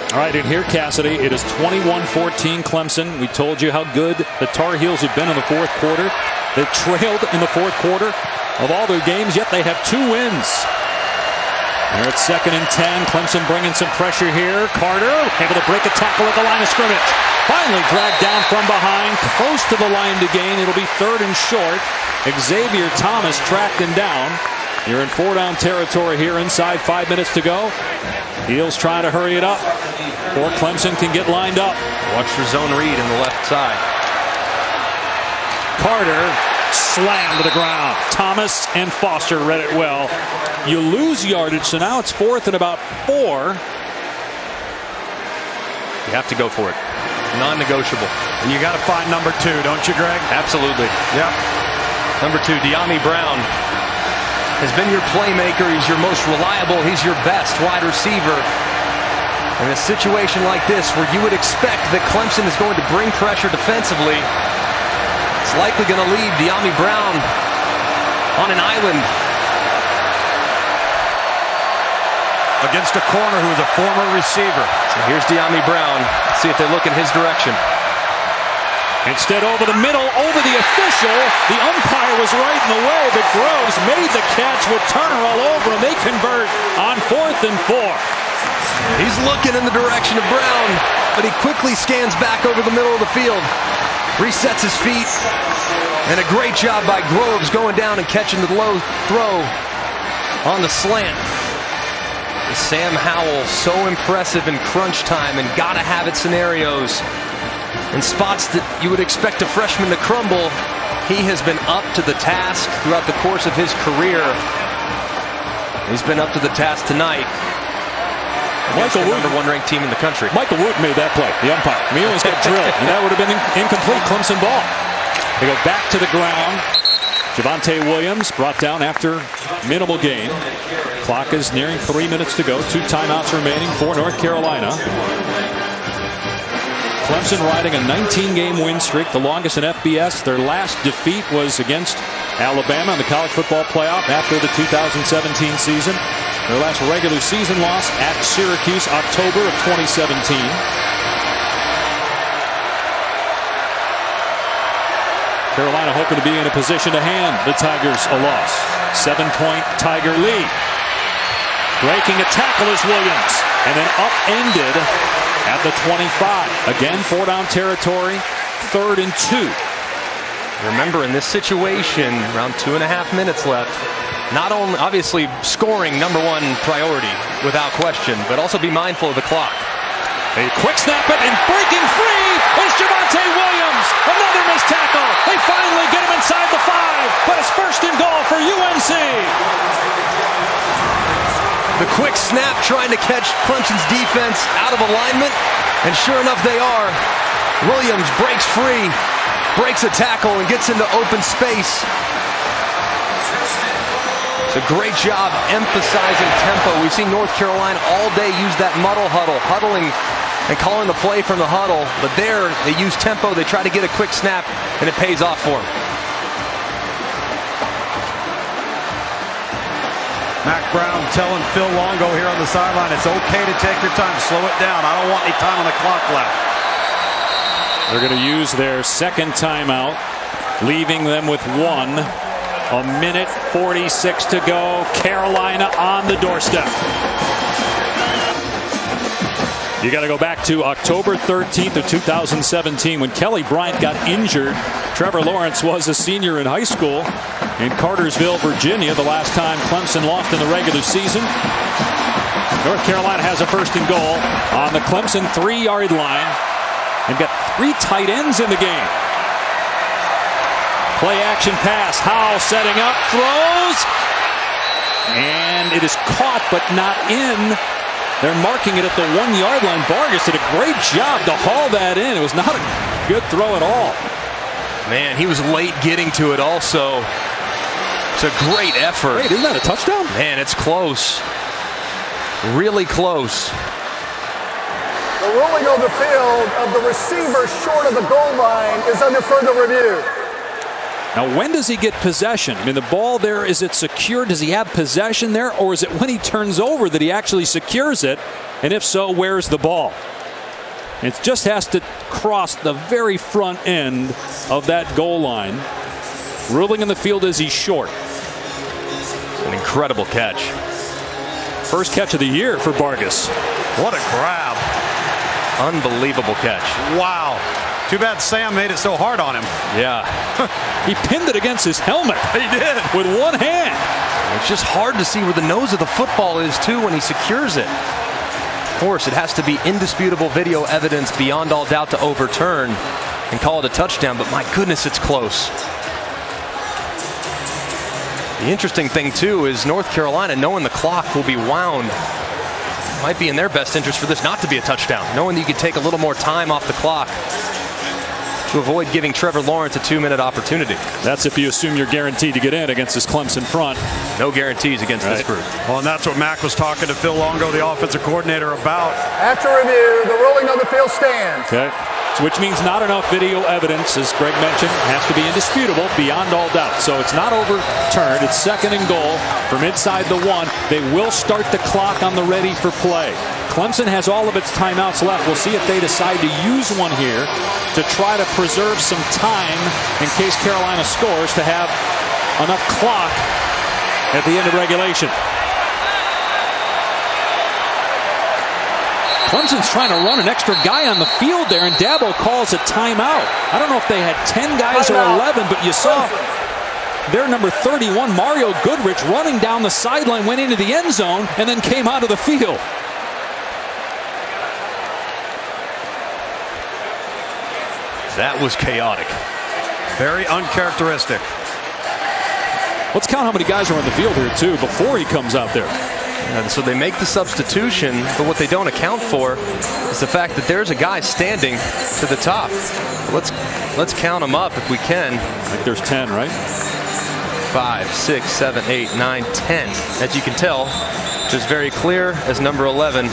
All right, and here, Cassidy, it is 21-14 Clemson. We told you how good the Tar Heels had been in the 4th quarter. They trailed in the 4th quarter of all their games, yet they have 2 wins. They're at 2nd and 10. Clemson bringing some pressure here. Carter able to break a tackle at the line of scrimmage. Finally dragged down from behind, close to the line to gain. It'll be 3rd and short. Xavier Thomas tracked him down. You're in 4-down territory here inside 5 minutes to go. Heels trying to hurry it up, or Clemson can get lined up. Watch for zone read in the left side. Carter slammed to the ground. Thomas and Foster read it well. You lose yardage, so now it's 4th and about 4. You have to go for it. Non-negotiable. And you got to find number 2, don't you, Greg? Absolutely. Yep. Number 2, De'Ami Brown has been your playmaker. He's your most reliable. He's your best wide receiver. In a situation like this where you would expect that Clemson is going to bring pressure defensively, it's likely going to leave De'Ami Brown on an island. Against a corner who is a former receiver. So here's De'Ami Brown. Let's see if they look in his direction. Instead, over the middle, over the official. The umpire was right in the way, but Groves made the catch with Turner all over him. They convert on 4th and 4. He's looking in the direction of Brown, but he quickly scans back over the middle of the field, resets his feet, and a great job by Groves going down and catching the low throw on the slant. Sam Howell, so impressive in crunch time and gotta have it scenarios. In spots that you would expect a freshman to crumble, he has been up to the task throughout the course of his career. He's been up to the task tonight. Michael Wood, number 1 ranked team in the country. Michael Wood made that play, the umpire. He almost got drilled, and that would have been incomplete Clemson ball. They go back to the ground. Javonte Williams brought down after minimal gain. Clock is nearing 3 minutes to go. 2 timeouts remaining for North Carolina. Clemson riding a 19-game win streak, the longest in FBS. Their last defeat was against Alabama in the college football playoff after the 2017 season. Their last regular season loss at Syracuse, October of 2017. Carolina hoping to be in a position to hand the Tigers a loss. 7-point Tiger lead. Breaking a tackle is Williams, and then upended at the 25. Again, 4-down territory, 3rd and 2. Remember, in this situation, around 2.5 minutes left, not only obviously scoring #1 priority without question, but also be mindful of the clock. A quick snap and breaking free is Javonte Williams. Another missed tackle. They finally get him inside the 5, but it's 1st and goal for UNC. The quick snap trying to catch Clemson's defense out of alignment, and sure enough they are. Williams breaks free, breaks a tackle, and gets into open space. It's a great job emphasizing tempo. We've seen North Carolina all day use that huddling and calling the play from the huddle. But there, they use tempo. They try to get a quick snap, and it pays off for them. Mac Brown telling Phil Longo here on the sideline, it's okay to take your time. Slow it down. I don't want any time on the clock left. They're going to use their 2nd timeout, leaving them with 1. 1:46 to go. Carolina on the doorstep. You got to go back to October 13th of 2017 when Kelly Bryant got injured. Trevor Lawrence was a senior in high school in Cartersville, Virginia, the last time Clemson lost in the regular season. North Carolina has a 1st and goal on the Clemson 3-yard line. They've got 3 tight ends in the game. Play action pass. Howell setting up, throws, and it is caught but not in. They're marking it at the 1-yard line. Vargas did a great job to haul that in. It was not a good throw at all. Man, he was late getting to it also. It's a great effort. Wait, isn't that a touchdown? Man, it's close. Really close. The ruling on the field of the receiver short of the goal line is under further review. Now, when does he get possession? I mean, the ball there, is it secure? Does he have possession there? Or is it when he turns over that he actually secures it? And if so, where's the ball? It just has to cross the very front end of that goal line. Ruling in the field is he's short. An incredible catch. First catch of the year for Vargas. What a grab. Unbelievable catch. Wow. Too bad Sam made it so hard on him. Yeah. He pinned it against his helmet. He did. With one hand. It's just hard to see where the nose of the football is, too, when he secures it. Of course, it has to be indisputable video evidence beyond all doubt to overturn and call it a touchdown, but my goodness, it's close. The interesting thing, too, is North Carolina, knowing the clock will be wound, might be in their best interest for this not to be a touchdown, knowing that you could take a little more time off the clock to avoid giving Trevor Lawrence a 2-minute opportunity. That's if you assume you're guaranteed to get in against this Clemson front. No guarantees against this group. Well, and that's what Mac was talking to Phil Longo, the offensive coordinator, about. After review, the ruling on the field stands. Okay. which means not enough video evidence, as Greg mentioned, has to be indisputable beyond all doubt. So it's not overturned. It's 2nd and goal from inside the 1. They will start the clock on the ready for play. Clemson has all of its timeouts left. We'll see if they decide to use one here to try to preserve some time in case Carolina scores, to have enough clock at the end of regulation. Clemson's trying to run an extra guy on the field there, and Dabo calls a timeout. I don't know if they had 10 guys or 11, but you saw their number 31, Mario Goodrich, running down the sideline, went into the end zone, and then came out of the field. That was chaotic. Very uncharacteristic. Let's count how many guys are on the field here, too, before he comes out there. And so they make the substitution, but what they don't account for is the fact that there's a guy standing to the top. Let's count them up if we can. I think there's 10, right? 5, 6, 7, 8, 9, 10. As you can tell, just very clear as number 11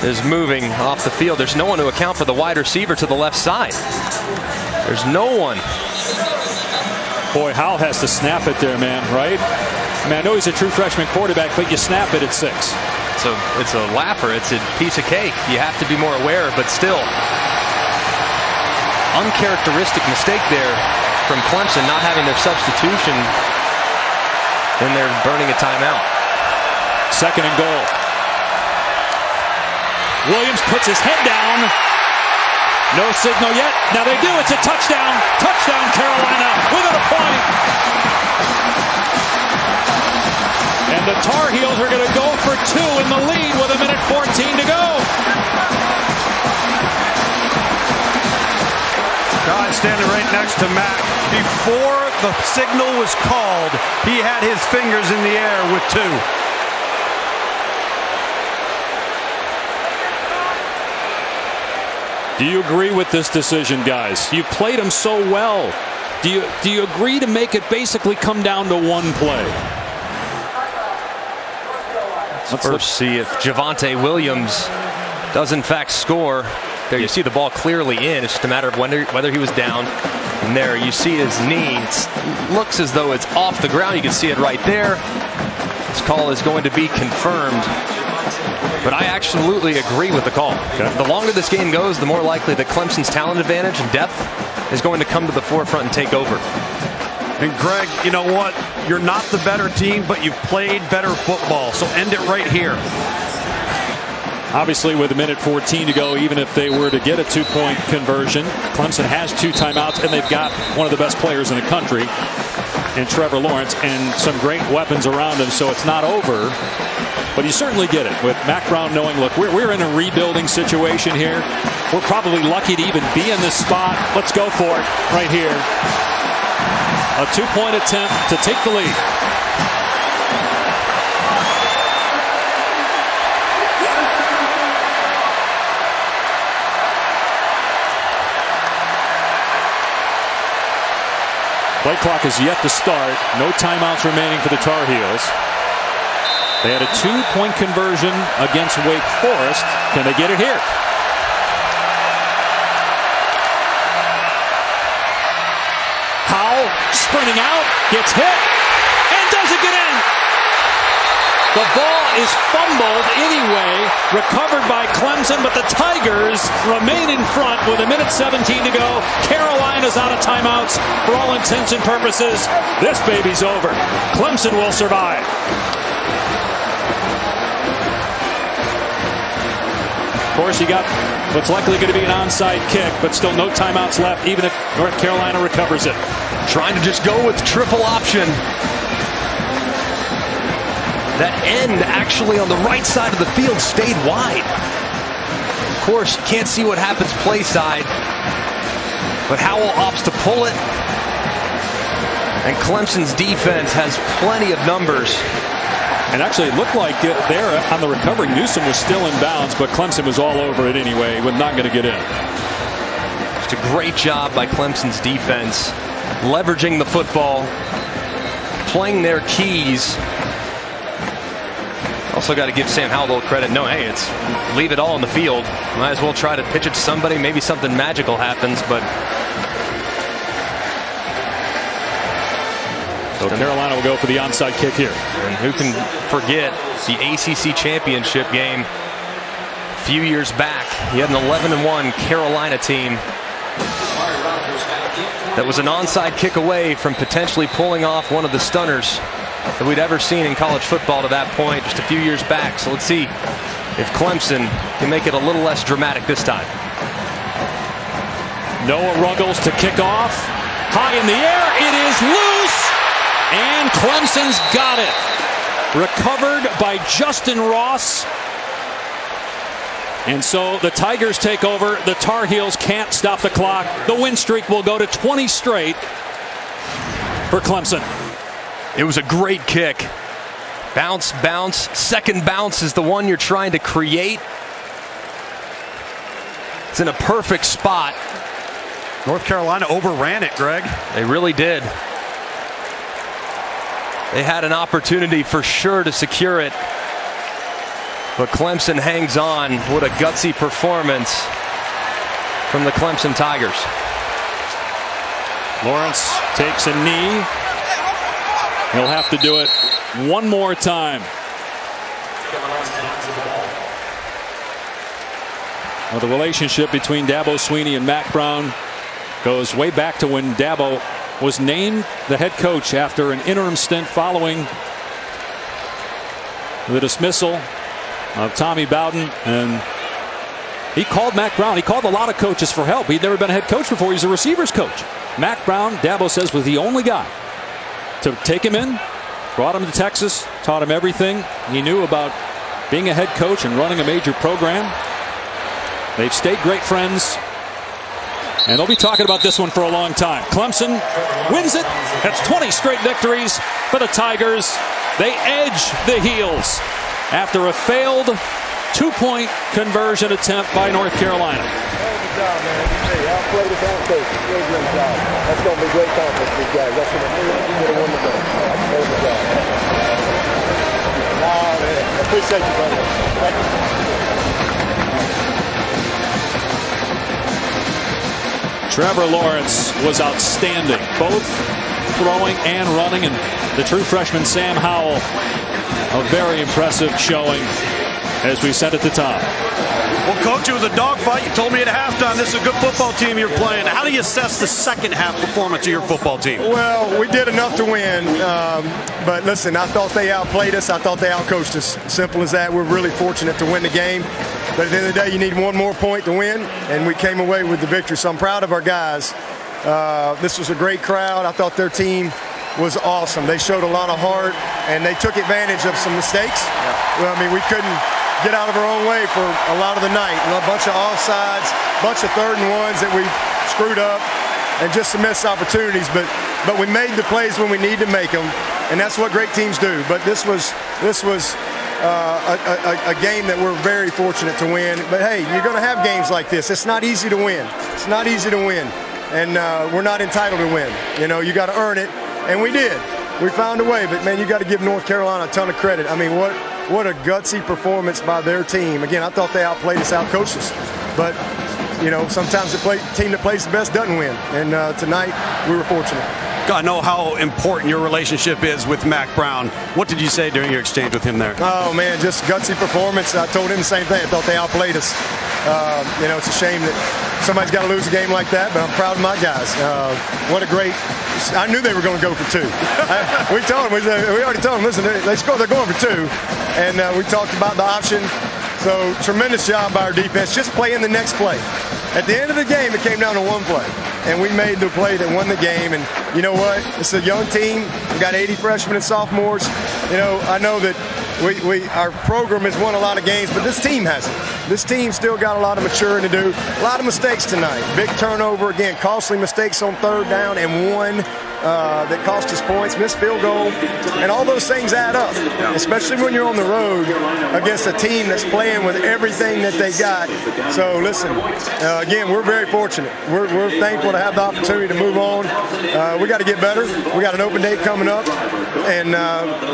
is moving off the field. There's no one to account for the wide receiver to the left side. There's no one. Boy, Howell has to snap it there, man, right? I mean, I know he's a true freshman quarterback, but you snap it at 6. So it's a laugher. It's a piece of cake. You have to be more aware, but still. Uncharacteristic mistake there from Clemson, not having their substitution, and they're burning a timeout. 2nd and goal. Williams puts his head down. No signal yet. Now they do. It's a touchdown. Touchdown, Carolina, within a point. And the Tar Heels are going to go for 2 in the lead with 1:14 to go. Guy standing right next to Mac. Before the signal was called, he had his fingers in the air with 2. Do you agree with this decision, guys? You played them so well. Do you agree to make it basically come down to 1 play? Let's first see if Javonte Williams does in fact score. There you see the ball clearly in. It's just a matter of whether he was down. And there you see his knee. It looks as though it's off the ground. You can see it right there. This call is going to be confirmed. But I absolutely agree with the call. Okay. The longer this game goes, the more likely that Clemson's talent advantage and depth is going to come to the forefront and take over. And Greg, you know what? You're not the better team, but you've played better football. So end it right here. Obviously, with 1:14 to go, even if they were to get a 2-point conversion, Clemson has 2 timeouts, and they've got one of the best players in the country in Trevor Lawrence, and some great weapons around him, so it's not over. But you certainly get it with Mac Brown knowing, look, we're in a rebuilding situation here. We're probably lucky to even be in this spot. Let's go for it right here. A 2-point attempt to take the lead. Play clock is yet to start. No timeouts remaining for the Tar Heels. They had a 2-point conversion against Wake Forest. Can they get it here? Howell sprinting out, gets hit, and doesn't get in. The ball is fumbled anyway, recovered by Clemson, but the Tigers remain in front with 1:17 to go. Carolina's out of timeouts for all intents and purposes. This baby's over. Clemson will survive. Of course, you got what's likely going to be an onside kick, but still no timeouts left, even if North Carolina recovers it. Trying to just go with triple option. That end actually on the right side of the field stayed wide. Of course, you can't see what happens play side, but Howell opts to pull it. And Clemson's defense has plenty of numbers. And actually, it looked like there on the recovery, Newsom was still in bounds, but Clemson was all over it anyway, was not going to get in. Just a great job by Clemson's defense, leveraging the football, playing their keys. Also got to give Sam Howell a little credit. No, hey, it's leave it all in the field. Might as well try to pitch it to somebody. Maybe something magical happens, but so Carolina will go for the onside kick here. And who can forget the ACC championship game a few years back? He had an 11-1 Carolina team that was an onside kick away from potentially pulling off one of the stunners that we'd ever seen in college football to that point just a few years back. So let's see if Clemson can make it a little less dramatic this time. Noah Ruggles to kick off. High in the air. It is loose. And Clemson's got it. Recovered by Justin Ross. And so the Tigers take over. The Tar Heels can't stop the clock. The win streak will go to 20 straight for Clemson. It was a great kick. Bounce, bounce. Second bounce is the one you're trying to create. It's in a perfect spot. North Carolina overran it, Greg. They really did. They had an opportunity for sure to secure it. But Clemson hangs on. What a gutsy performance from the Clemson Tigers. Lawrence takes a knee. He'll have to do it one more time. Well, the relationship between Dabo Swinney and Mack Brown goes way back to when Dabo was named the head coach after an interim stint following the dismissal of Tommy Bowden. And he called Mack Brown. He called a lot of coaches for help. He'd never been a head coach before. He was a receivers coach. Mack Brown, Dabo says, was the only guy to take him in, brought him to Texas, taught him everything he knew about being a head coach and running a major program. They've stayed great friends, and they'll be talking about this one for a long time. Clemson wins it. That's 20 straight victories for the Tigers. They edge the Heels after a failed two-point conversion attempt by North Carolina. Good job, man. Hey, I'll play this out, coach. Great job. That's going to be great conference for these guys. That's going to be a win the game. Very good job. Nah, man. I appreciate you, brother. Thank you. Trevor Lawrence was outstanding, both throwing and running, and the true freshman Sam Howell, a very impressive showing as we said at the top. Well, Coach, it was a dogfight. You told me at halftime this is a good football team you're playing. How do you assess the second half performance of your football team? Well, we did enough to win, but listen, I thought they outplayed us. I thought they outcoached us. Simple as that. We're really fortunate to win the game. But at the end of the day, you need one more point to win, and we came away with the victory. So I'm proud of our guys. This was a great crowd. I thought their team was awesome. They showed a lot of heart, and they took advantage of some mistakes. Well, I mean, we couldn't get out of our own way for a lot of the night. A bunch of offsides, bunch of 3rd and 1s that we screwed up, and just some missed opportunities. But we made the plays when we need to make them, and that's what great teams do. But this was a game that we're very fortunate to win. But hey, you're going to have games like this. It's not easy to win. It's not easy to win, and we're not entitled to win. You know, you got to earn it, and we did. We found a way. But man, you got to give North Carolina a ton of credit. I mean, what a gutsy performance by their team. Again, I thought they outplayed us, outcoached us. But, you know, sometimes the team that plays the best doesn't win. And tonight, we were fortunate. I know how important your relationship is with Mack Brown. What did you say during your exchange with him there? Oh, man, just gutsy performance. I told him the same thing. I thought they outplayed us. You know, it's a shame that somebody's got to lose a game like that, but I'm proud of my guys. What a great – I knew they were going to go for 2. We already told them, listen, they scored, they're going for 2. And we talked about the option. So tremendous job by our defense, just playing the next play. At the end of the game, it came down to one play. And we made the play that won the game. And you know what? It's a young team. We got 80 freshmen and sophomores. You know, I know that our program has won a lot of games, but this team hasn't. This team still got a lot of maturing to do. A lot of mistakes tonight. Big turnover, again, costly mistakes on 3rd down and 1 that cost us points, missed field goal, and all those things add up, especially when you're on the road against a team that's playing with everything that they got. So listen, again, we're very fortunate. We're thankful to have the opportunity to move on. We got to get better. We got an open date coming up, and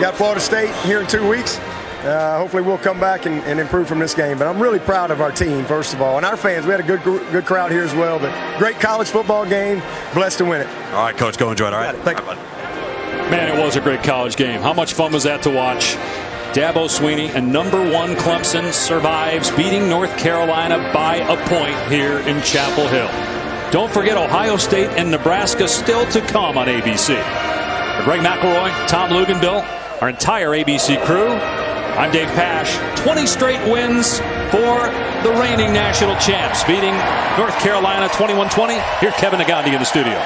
got Florida State here in 2 weeks. Hopefully we'll come back and improve from this game. But I'm really proud of our team, first of all, and our fans. We had a good crowd here as well. But great college football game. Blessed to win it. All right, Coach, go enjoy it. All right, thank you. Man, it was a great college game. How much fun was that to watch? Dabo Swinney and #1 Clemson survives beating North Carolina by a point here in Chapel Hill. Don't forget Ohio State and Nebraska still to come on ABC. For Greg McElroy, Tom Luganbill, our entire ABC crew, I'm Dave Pash. 20 straight wins for the reigning national champs, beating North Carolina 21-20. Here's Kevin Nagandi in the studio.